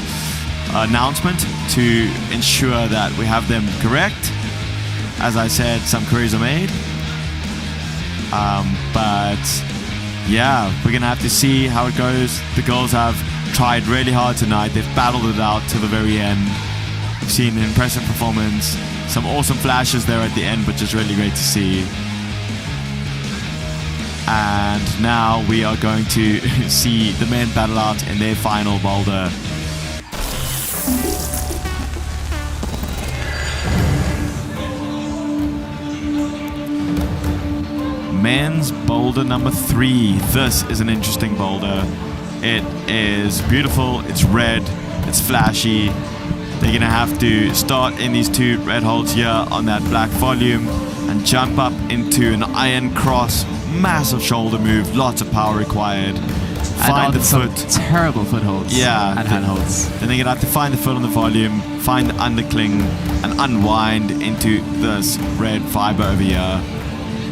announcement to ensure that we have them correct. As I said, some queries are made. But yeah, we're gonna have to see how it goes. The girls have tried really hard tonight. They've battled it out to the very end. We've seen an impressive performance, some awesome flashes there at the end, which is really great to see. And now we are going to see the men battle out in their final boulder. Men's boulder number 3. This is an interesting boulder. It is beautiful, it's red, it's flashy. They're gonna have to start in these 2 red holes here on that black volume and jump up into an iron cross. Massive shoulder move, lots of power required. Find the foot. Terrible footholds. Yeah. And handholds. Then they're gonna have to find the foot on the volume, find the undercling, and unwind into this red fiber over here.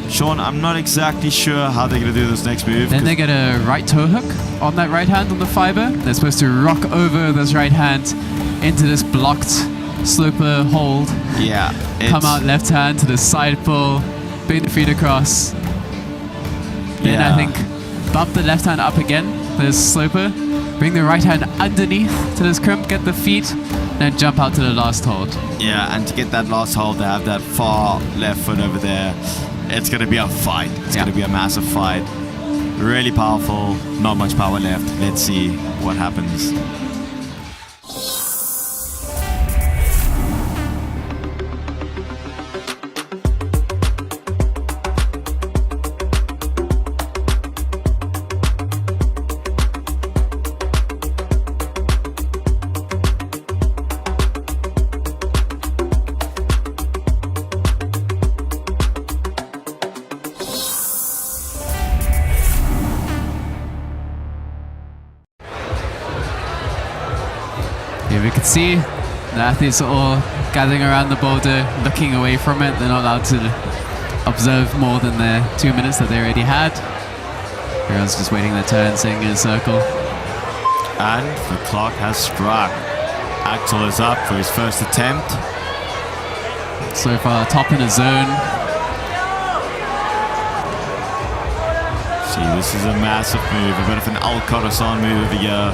Sean, I'm not exactly sure how they're going to do this next move. Then they get a right toe hook on that right hand on the fiber. They're supposed to rock over this right hand into this blocked sloper hold. Yeah. Come out left hand to the side pull, bring the feet across. Then I think bump the left hand up again, this sloper. Bring the right hand underneath to this crimp, get the feet, then jump out to the last hold. Yeah, and to get that last hold, they have that far left foot over there. It's going to be a fight. It's going to be a massive fight. Really powerful. Not much power left. Let's see what happens. Here we can see the athletes are all gathering around the boulder, looking away from it. They're not allowed to observe more than the 2 minutes that they already had. Everyone's just waiting their turn, sitting in a circle. And the clock has struck. Axel is up for his first attempt. So far, top in a zone. See, this is a massive move, a bit of an Al Corazon move over here.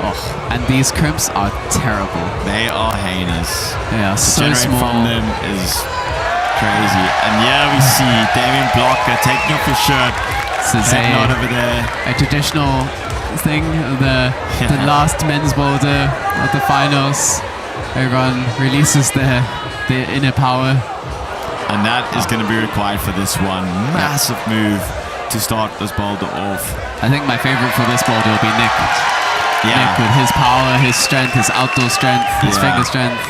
Oh, and these crimps are terrible. They are heinous. They are so Generating small. from them is crazy. And yeah, we see Damien Blocker taking off his shirt. This is heading out over there. a traditional thing, the last men's boulder of the finals. Everyone releases their inner power. And that is going to be required for this one. Massive move to start this boulder off. I think my favorite for this boulder will be Nick. Yeah. Nick with his power, his strength, his outdoor strength, his finger strength.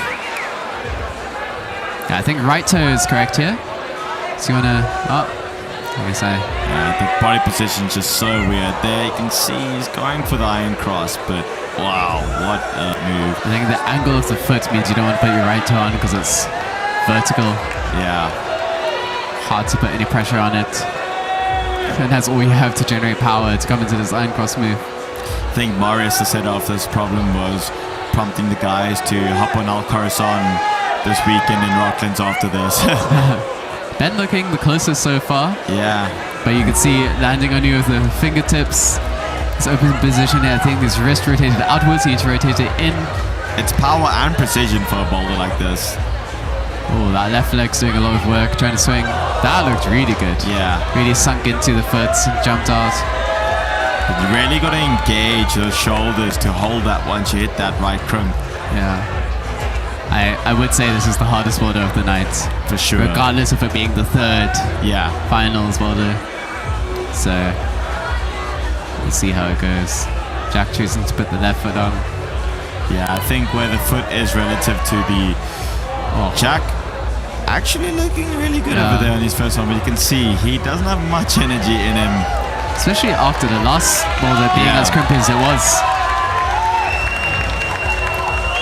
Yeah, I think right toe is correct here. So you wanna, I guess Yeah, the body position's just so weird. There you can see he's going for the iron cross, but wow, what a move. I think the angle of the foot means you don't want to put your right toe on because it's vertical. Yeah. Hard to put any pressure on it. And that's all you have to generate power to come into this iron cross move. I think Marius, the set of this problem, was prompting the guys to hop on Al Corazon this weekend in Rocklands after this. Ben looking the closest so far, Yeah. but you can see landing only with the fingertips. His open position here, I think his wrist rotated outwards, he needs to rotate it in. It's power and precision for a boulder like this. Oh, that left leg's doing a lot of work, trying to swing. That looked really good. Yeah. Really sunk into the foot and jumped out. But you really got to engage those shoulders to hold that once you hit that right crimp. Yeah. I would say this is the hardest boulder of the night. For sure. Regardless of it being the third Yeah. finals boulder. So, we'll see how it goes. Jack choosing to put the left foot on. Yeah, I think where the foot is relative to the Jack, actually looking really good Yeah. over there on his first one, but you can see he doesn't have much energy in him. Especially after the last boulder being Yeah. as crimpy as it was.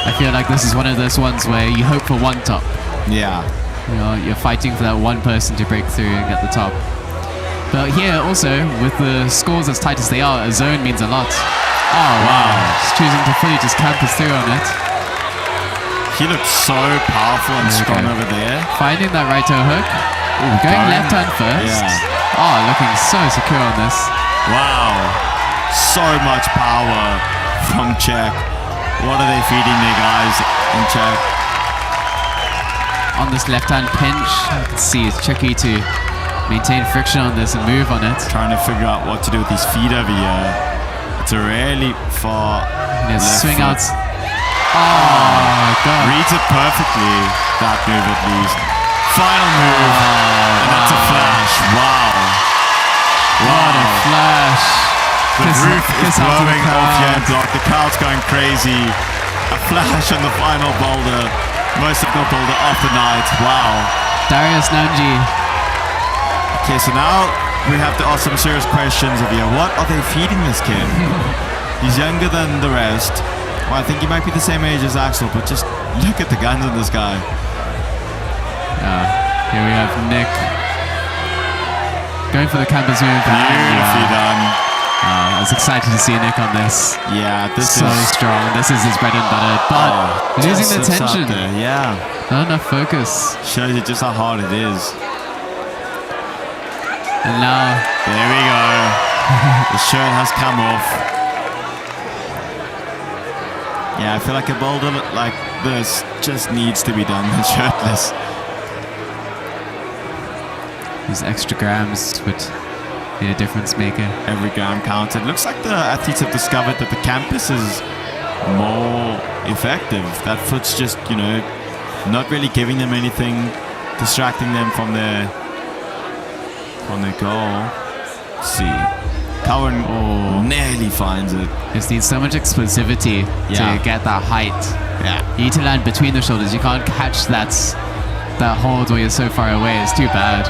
I feel like this is one of those ones where you hope for one top. Yeah. You know, you're fighting for that one person to break through and get the top. But here also, with the scores as tight as they are, a zone means a lot. Oh wow, just choosing to fully just campus through on it. He looks so powerful and strong over there. Finding that right toe hook. Ooh, going left hand first. Yeah. Oh, looking so secure on this. Wow. So much power from Czech. What are they feeding their guys in Czech? On this left hand pinch, you can see it's tricky to maintain friction on this and move on it. Trying to figure out what to do with his feet over here. It's a really far There's left swing foot. outs. Oh god. Reads it perfectly, that move at least. Final move, and that's a flash. Wow. What a flash. The roof is kiss out to the blowing off here in crowd. Bloc. The crowd's going crazy. A flash on the final boulder. Most difficult boulder of the night. Wow. Darius Nanji. Okay, so now we have to ask some serious questions of you. What are they feeding this kid? He's younger than the rest. Well, I think he might be the same age as Axel, but just look at the guns on this guy. Here we have Nick going for the campus move. Beautifully done. I was excited to see Nick on this. Yeah, this So is strong. This is his bread and butter. But losing just the sits up tension. there, yeah, Not enough focus. shows you just how hard it is. And now, There we go. The shirt has come off. Yeah, I feel like a boulder like this just needs to be done shirtless. these extra grams would be a difference maker. Every gram counts. It looks like the athletes have discovered that the campus is more effective. That foot's just, not really giving them anything, distracting them from their goal. Let's see. Cowan nearly finds it. Just needs so much explosivity Yeah. to get that height. Yeah. You need to land between the shoulders. You can't catch that hold where you're so far away. It's too bad.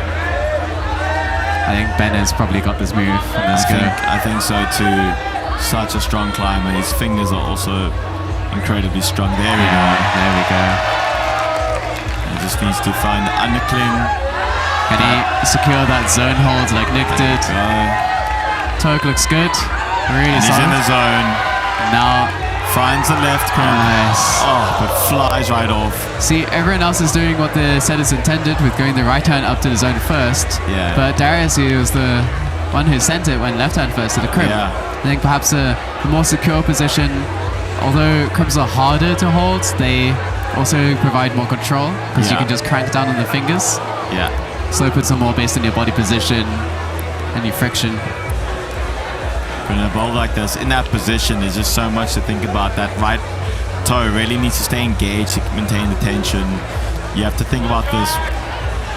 I think Ben has probably got this move from this go. I think so too. Such a strong climber. His fingers are also incredibly strong. There we go. There we go. He just needs to find the undercling. Can he secure that zone hold like Nick did? Toke looks good. Really And he's in solid. the zone. Now, Finds the left crimp. nice. Oh, but flies right off. See, everyone else is doing what the set is intended with going the right hand up to the zone first. Yeah. But Darius, who was the one who sent it, went left hand first to the crimp. Yeah. I think perhaps a more secure position. Although crimps are harder to hold, they also provide more control because you Yeah. can just crank down on the fingers. Yeah. Slow puts are more based on your body position and your friction. But in a bowl like this, in that position, there's just so much to think about. That right toe really needs to stay engaged to maintain the tension. You have to think about this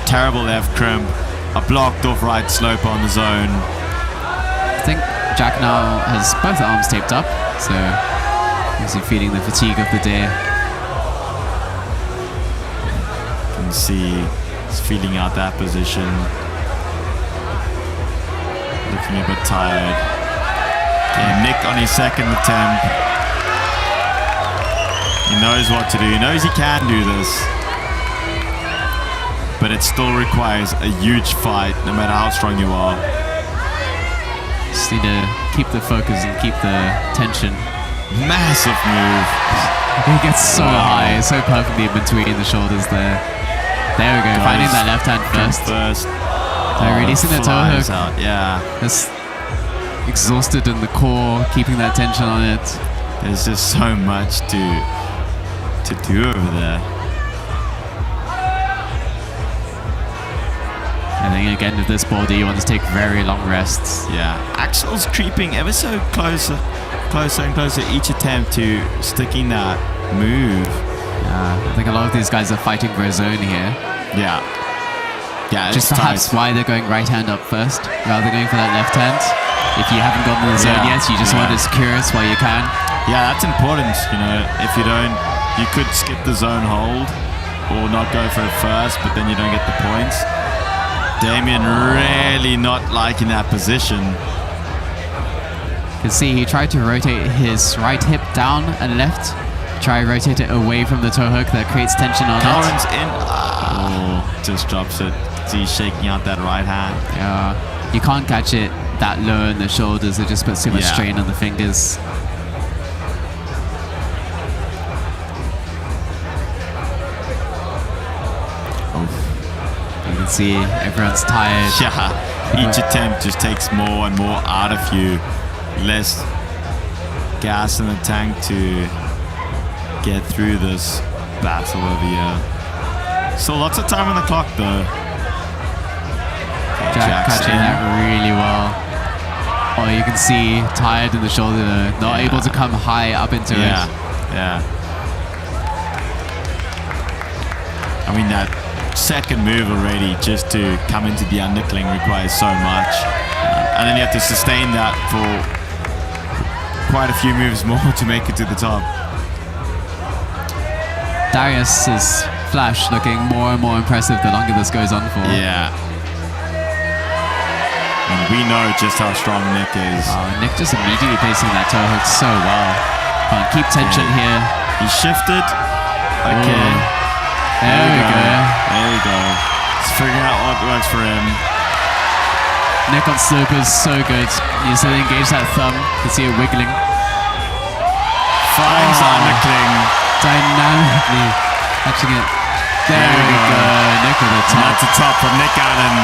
terrible left crimp, a blocked off right slope on the zone. I think Jack now has both arms taped up, so obviously feeling the fatigue of the day. You can see he's feeling out that position. Looking a bit tired. Okay, Nick on his second attempt. He knows what to do. He knows he can do this. But it still requires a huge fight, no matter how strong you are. Just need to keep the focus and keep the tension. Massive move. He gets so high, so perfectly in between the shoulders there. There we go, finding that left hand first. Releasing the toe hook. Out. Yeah. Just exhausted in the core, keeping that tension on it. There's just so much to do over there. I think again with this boulder you want to take very long rests. Yeah. Axel's creeping ever so closer and closer each attempt to sticking that move. I think a lot of these guys are fighting for a zone here. Yeah. Yeah, just perhaps tight. why they're going right hand up first rather than going for that left hand. If you haven't gotten the zone yet, you just want to secure it while you can. Yeah, that's important. You know, if you don't, you could skip the zone hold or not go for it first, but then you don't get the points. Damien really not liking that position. You can see he tried to rotate his right hip down and left. Try to rotate it away from the toe hook. That creates tension on Current's it. In. Oh, just drops it. He's shaking out that right hand. Yeah, you can't catch it that low in the shoulders. It just puts too much strain on the fingers. You can see everyone's tired. Yeah, each attempt just takes more and more out of you. Less gas in the tank to get through this battle over here. So lots of time on the clock though. Okay, Jack catching that really well. Oh, you can see tired in the shoulder, not able to come high up into it. Yeah. I mean, that second move already just to come into the undercling requires so much. And then you have to sustain that for quite a few moves more to make it to the top. Darius's flash looking more and more impressive the longer this goes on for. Yeah. And we know just how strong Nick is. Oh, Nick just immediately placing that toe hook so well. Come on, keep tension here. He shifted. Okay. Ooh. There we go. There we go. He's figuring out what works for him. Nick on slope is so good. You just engage that thumb. You can see it wiggling. Finds the undercling. Dynamically catching it. There we go. Nick with the top. And that's the top from Nick Allen.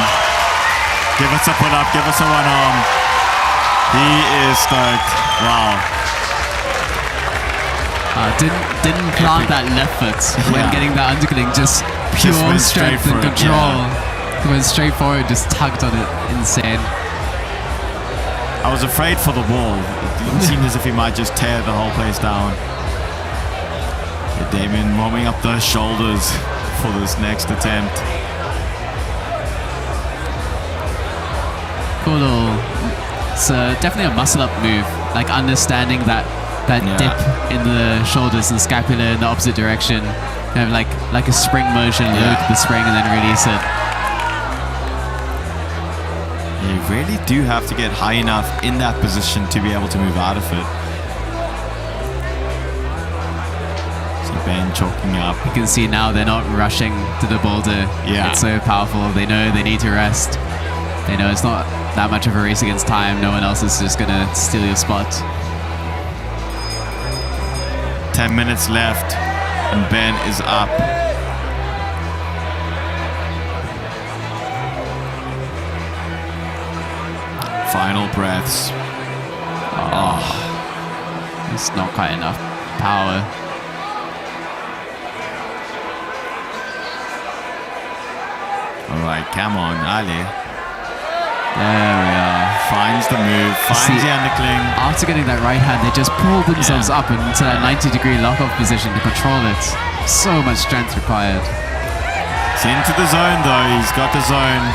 Give us a put up. Give us a one arm. He is stoked. Wow. Didn't plant that left foot when getting that undercutting. Just pure strength and control. Went straight forward, just tugged on it. Insane. I was afraid for the wall. It seemed as if he might just tear the whole place down. Damien warming up those shoulders for this next attempt. Cool little. It's definitely a muscle up move. Like understanding that dip in the shoulders and scapula in the opposite direction. Kind of like a spring motion, load the spring and then release it. You really do have to get high enough in that position to be able to move out of it. So Ben choking up. You can see now they're not rushing to the boulder. Yeah. It's so powerful. They know they need to rest. They know it's not that much of a race against time. No one else is just going to steal your spot. 10 minutes left and Ben is up. Final breaths. It's not quite enough power. All right, come on, Ali. There we are. Finds the move, finds the undercling. After getting that right hand, they just pulled themselves up into that 90-degree lock-off position to control it. So much strength required. It's into the zone though. He's got the zone.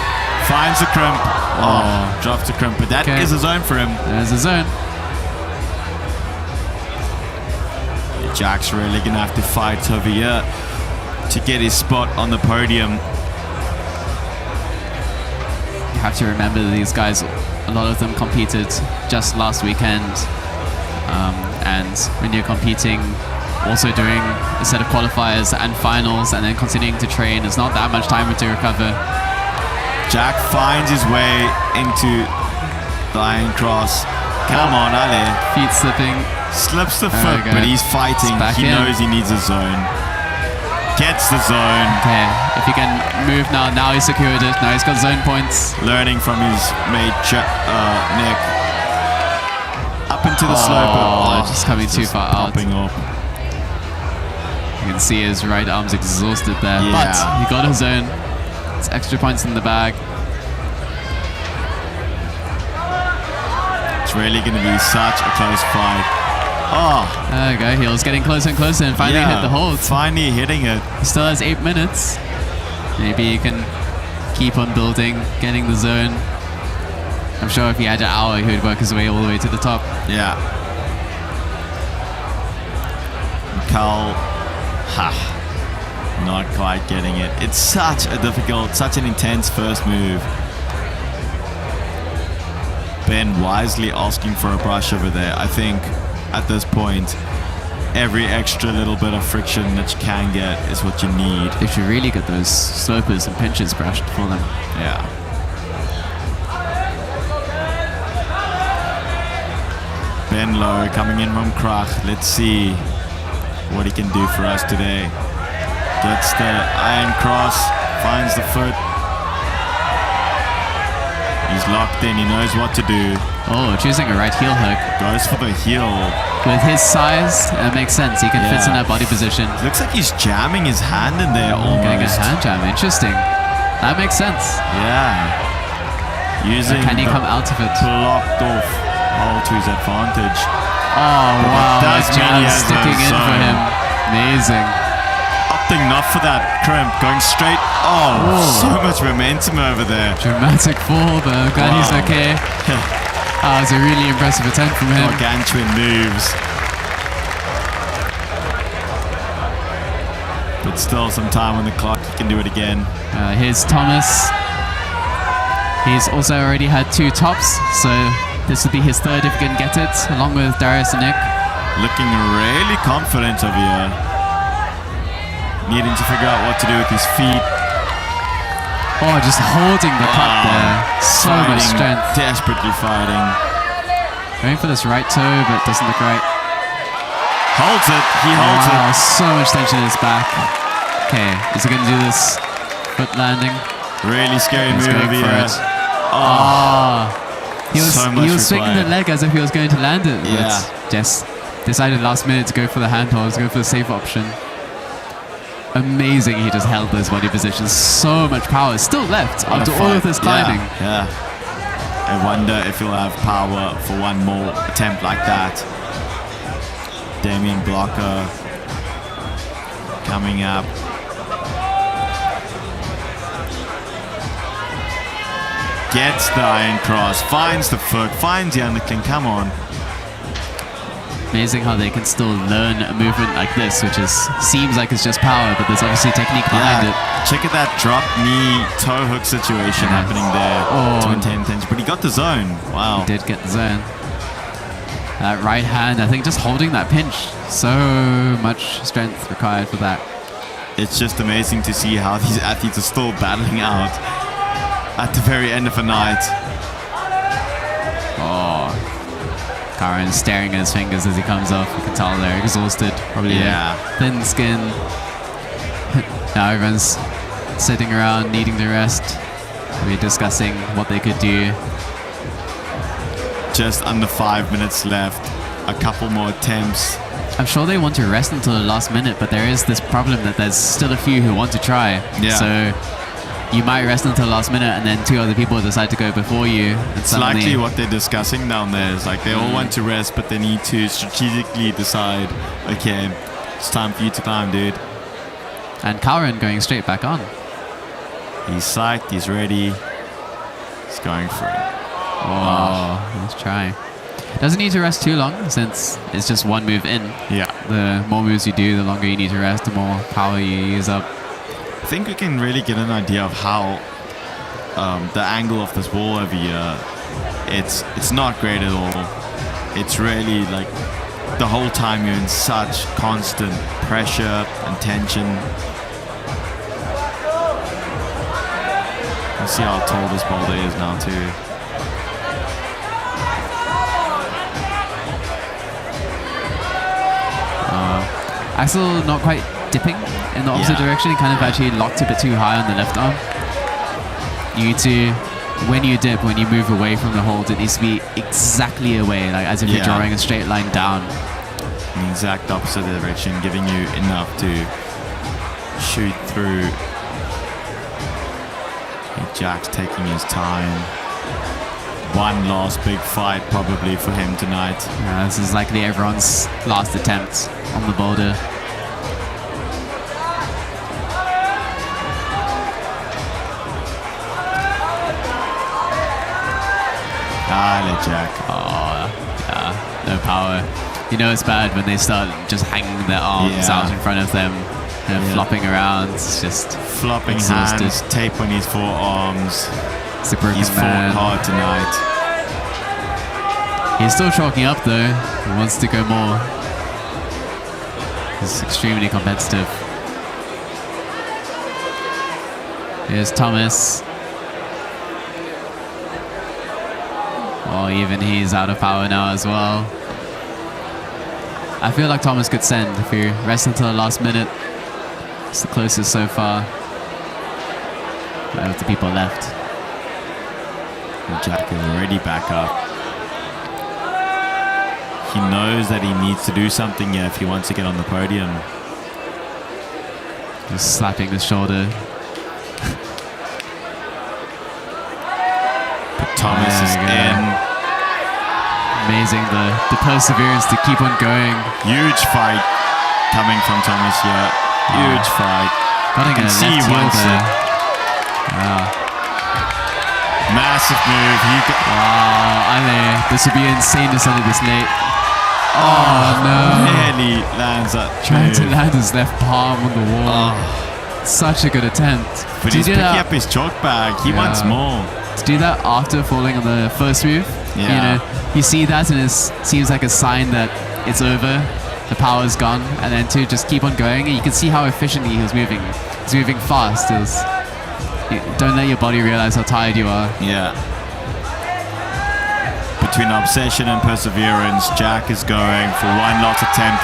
Finds the crimp. Drops the crimp, but that is a zone for him. There's a zone. Jack's really gonna have to fight over here to get his spot on the podium. You have to remember that these guys, a lot of them competed just last weekend. And when you're competing, also doing a set of qualifiers and finals and then continuing to train, there's not that much time to recover. Jack finds his way into the iron cross. Come on, Ali. Feet slipping. Slips the foot, but he's fighting. He knows he needs a zone. Gets the zone. Okay, if he can move now, he's secured it. Now he's got zone points. Learning from his mate Nick. Up into the slope. Oh, just coming too far out. Popping up. You can see his right arm's exhausted there. Yeah. But he got his zone. It's extra points in the bag. It's really going to be such a close fight. Oh, There we go. Heel's getting closer and closer and finally hit the hold. Finally hitting it. He still has 8 minutes. Maybe he can keep on building, getting the zone. I'm sure if he had an hour, he would work his way all the way to the top. Yeah. Carl, not quite getting it. It's such a difficult, such an intense first move. Ben wisely asking for a brush over there. I think at this point, every extra little bit of friction that you can get is what you need. They should really get those slopers and pinches brushed for them. Yeah. Ben Lowe coming in from Krach. Let's see what he can do for us today. Gets the iron cross, finds the foot. He's locked in, he knows what to do. Oh, choosing a right heel hook. Goes for the heel. With his size, it makes sense. He can fit in that body position. Looks like he's jamming his hand in there Getting a almost. hand jam. Interesting. That makes sense. Yeah. Using Can he the come out of it? blocked off hole to his advantage. Oh, wow. does That mean jam he has sticking no in for zone. him. Amazing. Opting not for that crimp, going straight. Oh, so much momentum over there. Dramatic fall, but glad he's Wow. okay. That was a really impressive attempt from him. Gargantuan moves. But still some time on the clock, he can do it again. Here's Thomas. He's also already had 2 tops, so this will be his third if he can get it, along with Darius and Nick. Looking really confident over here. Needing to figure out what to do with his feet. Oh, just holding the cup there. So much Fighting, strength. Desperately fighting. Going for this right toe, but doesn't look right. Holds it. He holds Wow, it. so much tension in his back. Okay, is he going to do this foot landing? Really scary He's move going over for here. it. Oh, He was, So much he was swinging the required. leg as if he was going to land it, Yeah. but just decided last minute to go for the handholds, go for the safe option. Amazing, he just held those body positions. So much power still left what a after all of fight. this climbing. Yeah. I wonder if he'll have power for one more attempt like that. Damien Blocker coming up. Gets the iron cross, finds the foot, finds the undercling. Come on. Amazing how they can still learn a movement like this, which seems like it's just power, but there's obviously technique behind it. Check out that drop knee toe hook situation happening there to maintain tension. But he got the zone. Wow. He did get the zone. That right hand, I think just holding that pinch, so much strength required for that. It's just amazing to see how these athletes are still battling out at the very end of a night. Oh, Karen staring at his fingers as he comes off. You can tell they're exhausted, probably thin skin. Now everyone's sitting around needing to rest. We're discussing what they could do. Just under 5 minutes left. A couple more attempts. I'm sure they want to rest until the last minute, but there is this problem that there's still a few who want to try. Yeah. So you might rest until the last minute and then 2 other people decide to go before you. And It's suddenly, likely what they're discussing down there. It's like they all want to rest, but they need to strategically decide, okay, it's time for you to climb, dude. And Karen going straight back on. He's psyched, he's ready. He's going for it. Oh, let's try. Doesn't need to rest too long since it's just one move in. Yeah. The more moves you do, the longer you need to rest, the more power you use up. I think we can really get an idea of how the angle of this wall over here, it's not great at all. It's really like the whole time you're in such constant pressure and tension. You see how tall this boulder is now too. Axel not quite dipping in the opposite direction. He kind of actually locked a bit too high on the left arm. You need to, when you dip, when you move away from the hold, it needs to be exactly away, like as if you're drawing a straight line down. The exact opposite direction, giving you enough to shoot through. Jack's taking his time. One last big fight probably for him tonight. Yeah, this is likely everyone's last attempt on the boulder. Jack. Oh, yeah, no power. You know it's bad when they start just hanging their arms out in front of them and flopping around. It's just flopping exhausted. hands, tape on his forearms. It's a broken He's man. fought hard tonight. He's still chalking up though. He wants to go more. He's extremely competitive. Here's Thomas. Oh, even he's out of power now as well. I feel like Thomas could send if he rests until the last minute. It's the closest so far. With the people left. And Jack is already back up. He knows that he needs to do something here if he wants to get on the podium. Just slapping his shoulder. But Thomas is in. Amazing the perseverance to keep on going. Huge fight coming from Thomas here. Huge fight. Cutting a see left heel once there. Massive move. Wow, Ale, this would be insane to send it this late. Oh no. Nearly lands that Trying to move. land his left palm on the wall. Such a good attempt. But he's picking up his chalk bag. He wants more. To do that after falling on the first move, you know, you see that and it seems like a sign that it's over, the power's gone, and then to just keep on going, and you can see how efficiently he was moving. He's moving fast. Don't let your body realize how tired you are. Yeah. Between obsession and perseverance, Jack is going for one last attempt.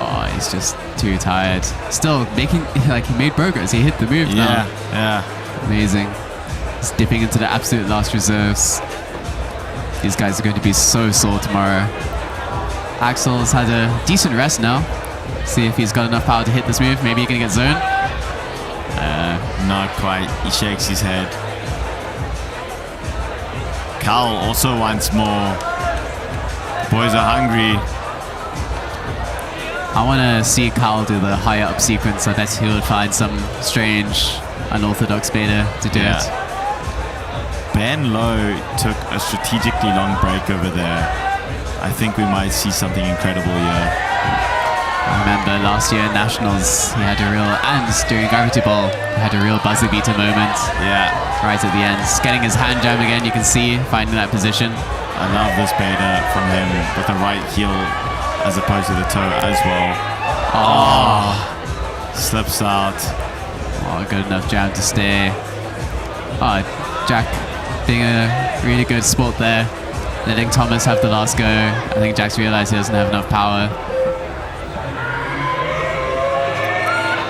Oh, he's just too tired. Still making, like, he made progress. He hit the move now. Yeah. Amazing. He's dipping into the absolute last reserves. These guys are going to be so sore tomorrow. Axel's had a decent rest now. See if he's got enough power to hit this move. Maybe he can get zone. Not quite. He shakes his head. Carl also wants more. The boys are hungry. I want to see Carl do the higher up sequence. I bet he would find some strange, unorthodox beta to do it. Ben Lowe took a strategically long break over there. I think we might see something incredible here. I remember last year in Nationals, he had a real, and during Gravity Ball, he had a real buzzer beater moment. Yeah. Right at the end. Just getting his hand jam again, you can see, finding that position. I love this beta from him with the right heel as opposed to the toe as well. Oh. Slips out. Oh, good enough jam to stay. Oh, Jack being a really good sport there. Letting Thomas have the last go. I think Jack's realized he doesn't have enough power.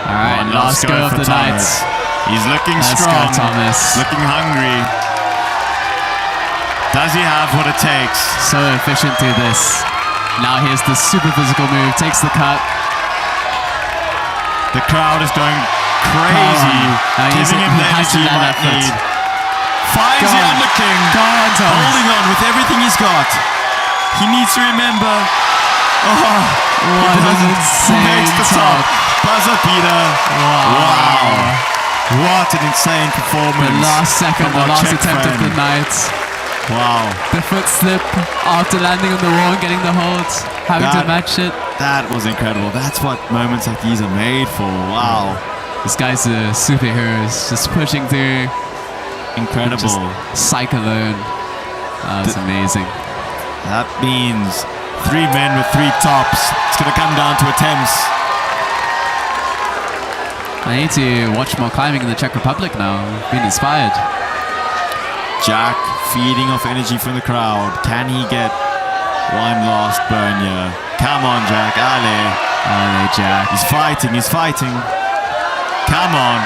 Alright, last go of the night. He's looking Let's strong. go, Thomas. Looking hungry. Does he have what it takes? So efficient through this. Now here's the super physical move. Takes the cut. The crowd is going crazy. Giving him the energy he might need. Finds the underking. Holding on with everything he's got. He needs to remember. What an insane makes the top. Buzzer beater. Wow. What an insane performance. The last second, the last attempt of the night. Wow. The foot slip after landing on the wall and getting the hold. Having to match it. That was incredible. That's what moments like these are made for. Wow. This guy's a superhero. He's just pushing through. Incredible. Just psych alone. That was amazing. That means 3 men with 3 tops. It's going to come down to attempts. I need to watch more climbing in the Czech Republic now. I've been inspired. Jack feeding off energy from the crowd. Can he get one last burn here? Come on, Jack. Ale. Oh, Jack. He's fighting, he's fighting. Come on.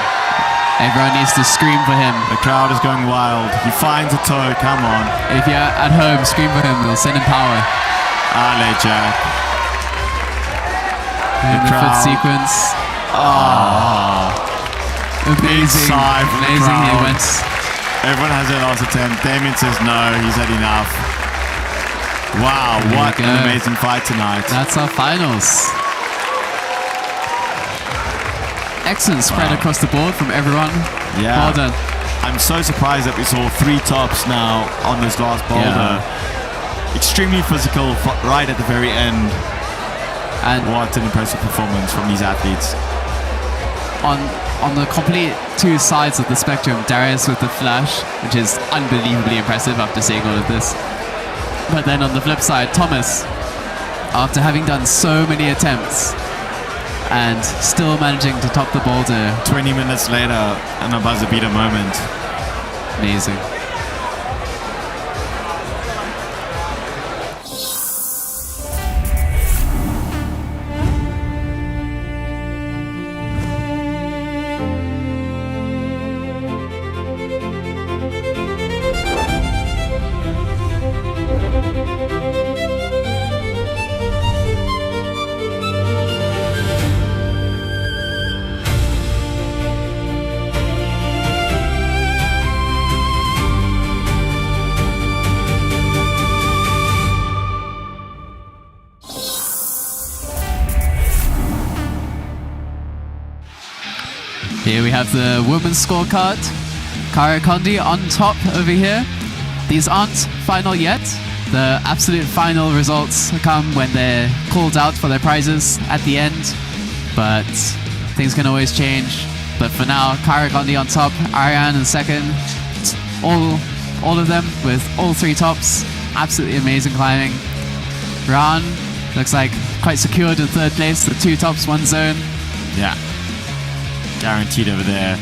Everyone needs to scream for him. The crowd is going wild. He finds a toe, come on. If you're at home, scream for him. They'll send him power. Allez, Jack. And the foot crowd. sequence. Amazing. sigh from the Amazing. He crowd. went. Everyone has their last attempt. Damien says no, he's had enough. Wow, There what we an go. amazing fight tonight. That's our finals. Excellent spread across the board from everyone. Yeah. Well done. I'm so surprised that we saw 3 tops now on this last boulder. Extremely physical right at the very end. And What an impressive performance from these athletes. on the complete two sides of the spectrum, Darius with the flash, which is unbelievably impressive after seeing all of this. But then on the flip side, Thomas, after having done so many attempts and still managing to top the boulder. 20 minutes later, and a buzzer beater moment. Amazing. Here we have the women's scorecard. Kara Kondi on top over here. These aren't final yet. The absolute final results come when they're called out for their prizes at the end. But things can always change. But for now, Kara Kondi on top, Ariane in second. All of them with all 3 tops. Absolutely amazing climbing. Ran looks like quite secured in 3rd place. The 2 tops, 1 zone. Yeah. Guaranteed over there.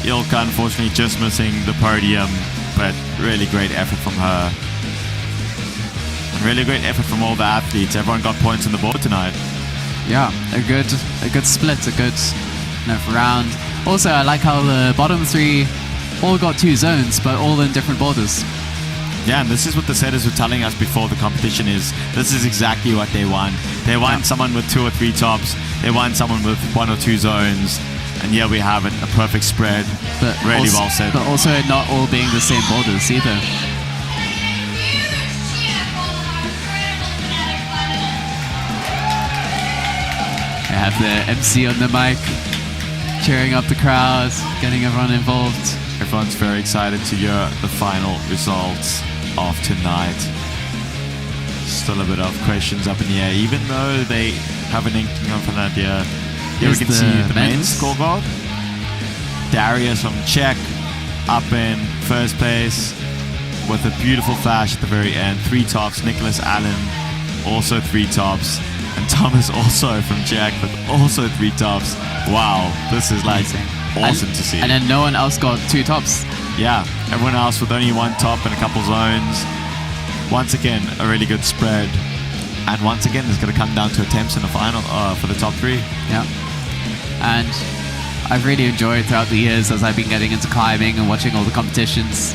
Ilka unfortunately just missing the podium, but really great effort from her. And really great effort from all the athletes. Everyone got points on the board tonight. Yeah, a good split, a good round. Also, I like how the bottom 3 all got 2 zones, but all in different borders. Yeah, and this is what the setters were telling us before the competition is. This is exactly what they want. They want someone with 2 or 3 tops. They want someone with 1 or 2 zones. And here we have it, a perfect spread. But really also, well said. But also not all being the same borders either. I have the MC on the mic, cheering up the crowd, getting everyone involved. Everyone's very excited to hear the final results of tonight. Still a bit of questions up in the air, even though they have an inkling of an idea. Here we Here's can the see the main men's. scorecard. Darius from Czech up in 1st place with a beautiful flash at the very end. 3 tops. Nicholas Allen also 3 tops. And Thomas also from Czech with also 3 tops. Wow, this is like awesome to see. And then no one else got 2 tops. Yeah, everyone else with only 1 top and a couple zones. Once again, a really good spread. And once again, it's going to come down to attempts in the final for the top 3. Yeah. And I've really enjoyed throughout the years as I've been getting into climbing and watching all the competitions.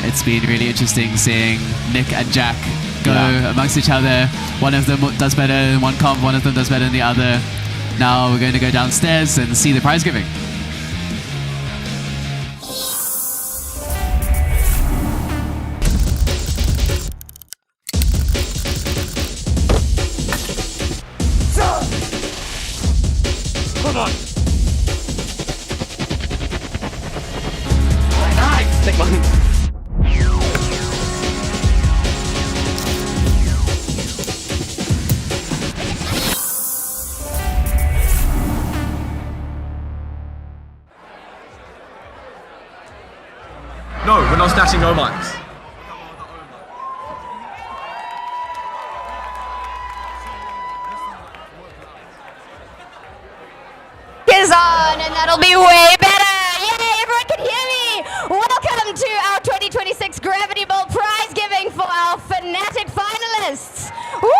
It's been really interesting seeing Nick and Jack go amongst each other. One of them does better in one comp, one of them does better in the other. Now we're going to go downstairs and see the prize giving. Come on. No, we're not snatching no mics. Is on, and that'll be way better. Yay, everyone can hear me. Welcome to our 2026 Gravity Bowl prize giving for our Fanatic finalists. Woo!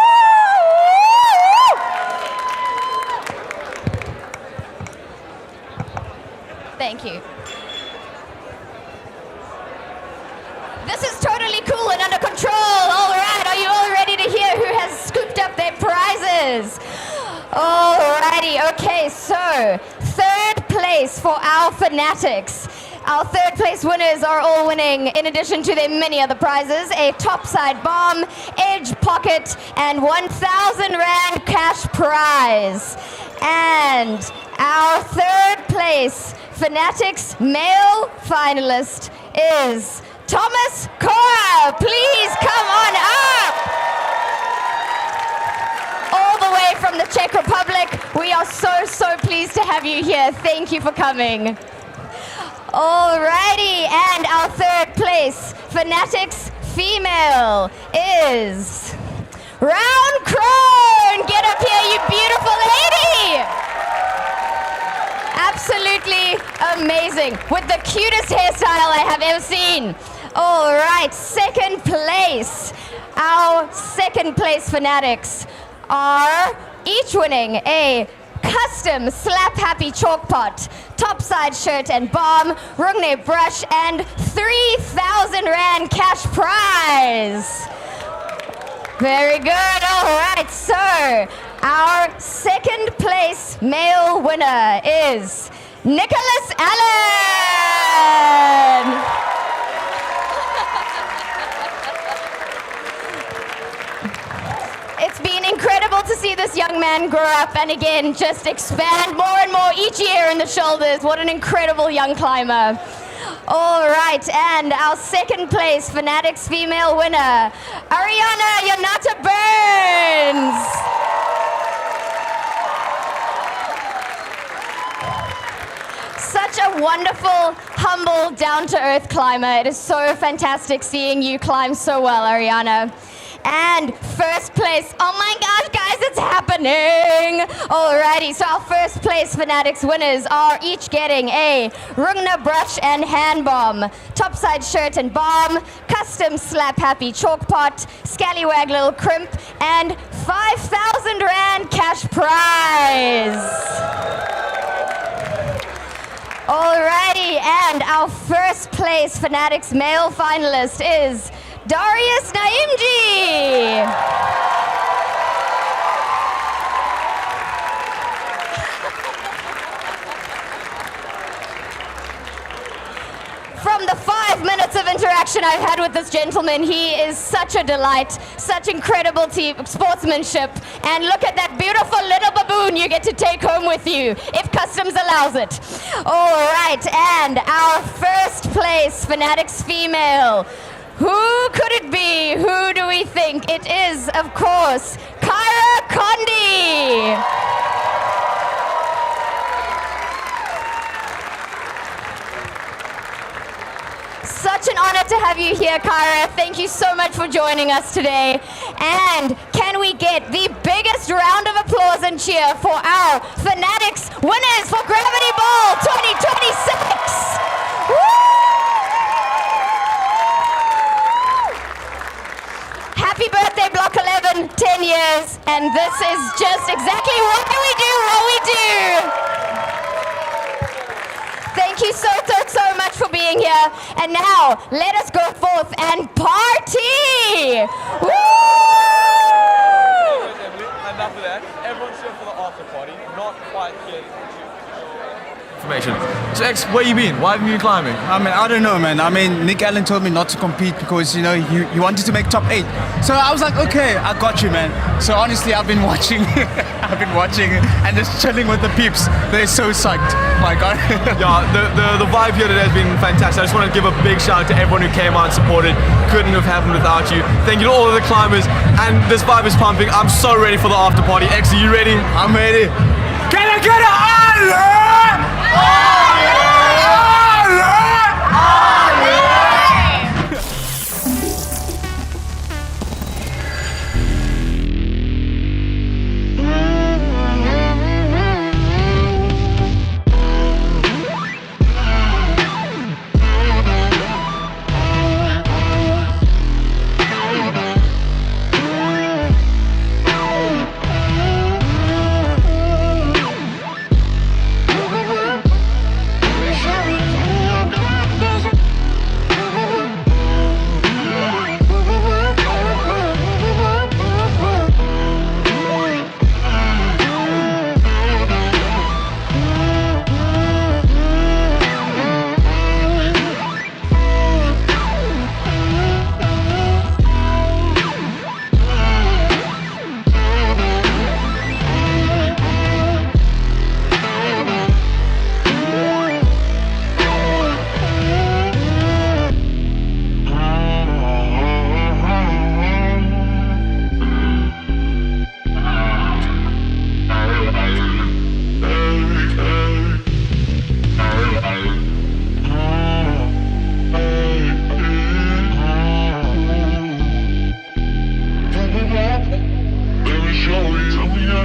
Okay, so third place for our fanatics. Our third place winners are all winning, in addition to their many other prizes, a topside bomb, edge pocket, and 1,000 Rand cash prize. And our third place fanatics male finalist is Thomas Cora. Please come on up. All the way from the Czech Republic. We are so pleased to have you here. Thank you for coming. Alrighty, and our third place fanatics female is Round Crone. Get up here, you beautiful lady. Absolutely amazing, with the cutest hairstyle I have ever seen. All right, second place. Our second place fanatics are each winning a custom Slap Happy chalk pot, topside shirt and bomb, Rungne brush, and 3,000 Rand cash prize. Very good. All right, so our second place male winner is Nicholas Allen. It's been incredible to see this young man grow up and again just expand more and more each year in the shoulders. What an incredible young climber. All right, and our second place fanatics female winner, Ariana Yanata Burns. Such a wonderful, humble, down-to-earth climber. It is so fantastic seeing you climb so well, Ariana. And first place, oh my gosh, guys, it's happening. Alrighty, so our first place fanatics winners are each getting a Rungna brush and hand bomb, topside shirt and bomb, custom Slap Happy chalk pot, scallywag little crimp, and 5,000 Rand cash prize. Alrighty, and our first place fanatics male finalist is Darius Naimji. From the 5 minutes of interaction I've had with this gentleman, he is such a delight, such incredible sportsmanship. And look at that beautiful little baboon you get to take home with you, if customs allows it. All right, and our first place fanatics female. Who could it be? Who do we think? It is, of course, Kyra Condi. Such an honor to have you here, Kyra. Thank you so much for joining us today. And can we get the biggest round of applause and cheer for our fanatics winners for Gravity Ball 2026? Woo! Happy birthday, Bloc 11, 10 years, and this is just exactly what we do. Thank you so much for being here, and now let us go forth and party! Woo! And after that, everyone's here for the after party, not quite yet. Information. So X, where you been? Why haven't you been climbing? I mean, I don't know, man. I mean, Nick Allen told me not to compete because, you know, he wanted to make top 8. So I was like, okay, I got you, man. So honestly, I've been watching, and just chilling with the peeps. They're so psyched. My God. Yeah, the vibe here today has been fantastic. I just want to give a big shout out to everyone who came out and supported. Couldn't have happened without you. Thank you to all of the climbers. And this vibe is pumping. I'm so ready for the after party. X, are you ready? I'm ready. Get it, on!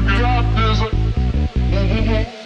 drop is a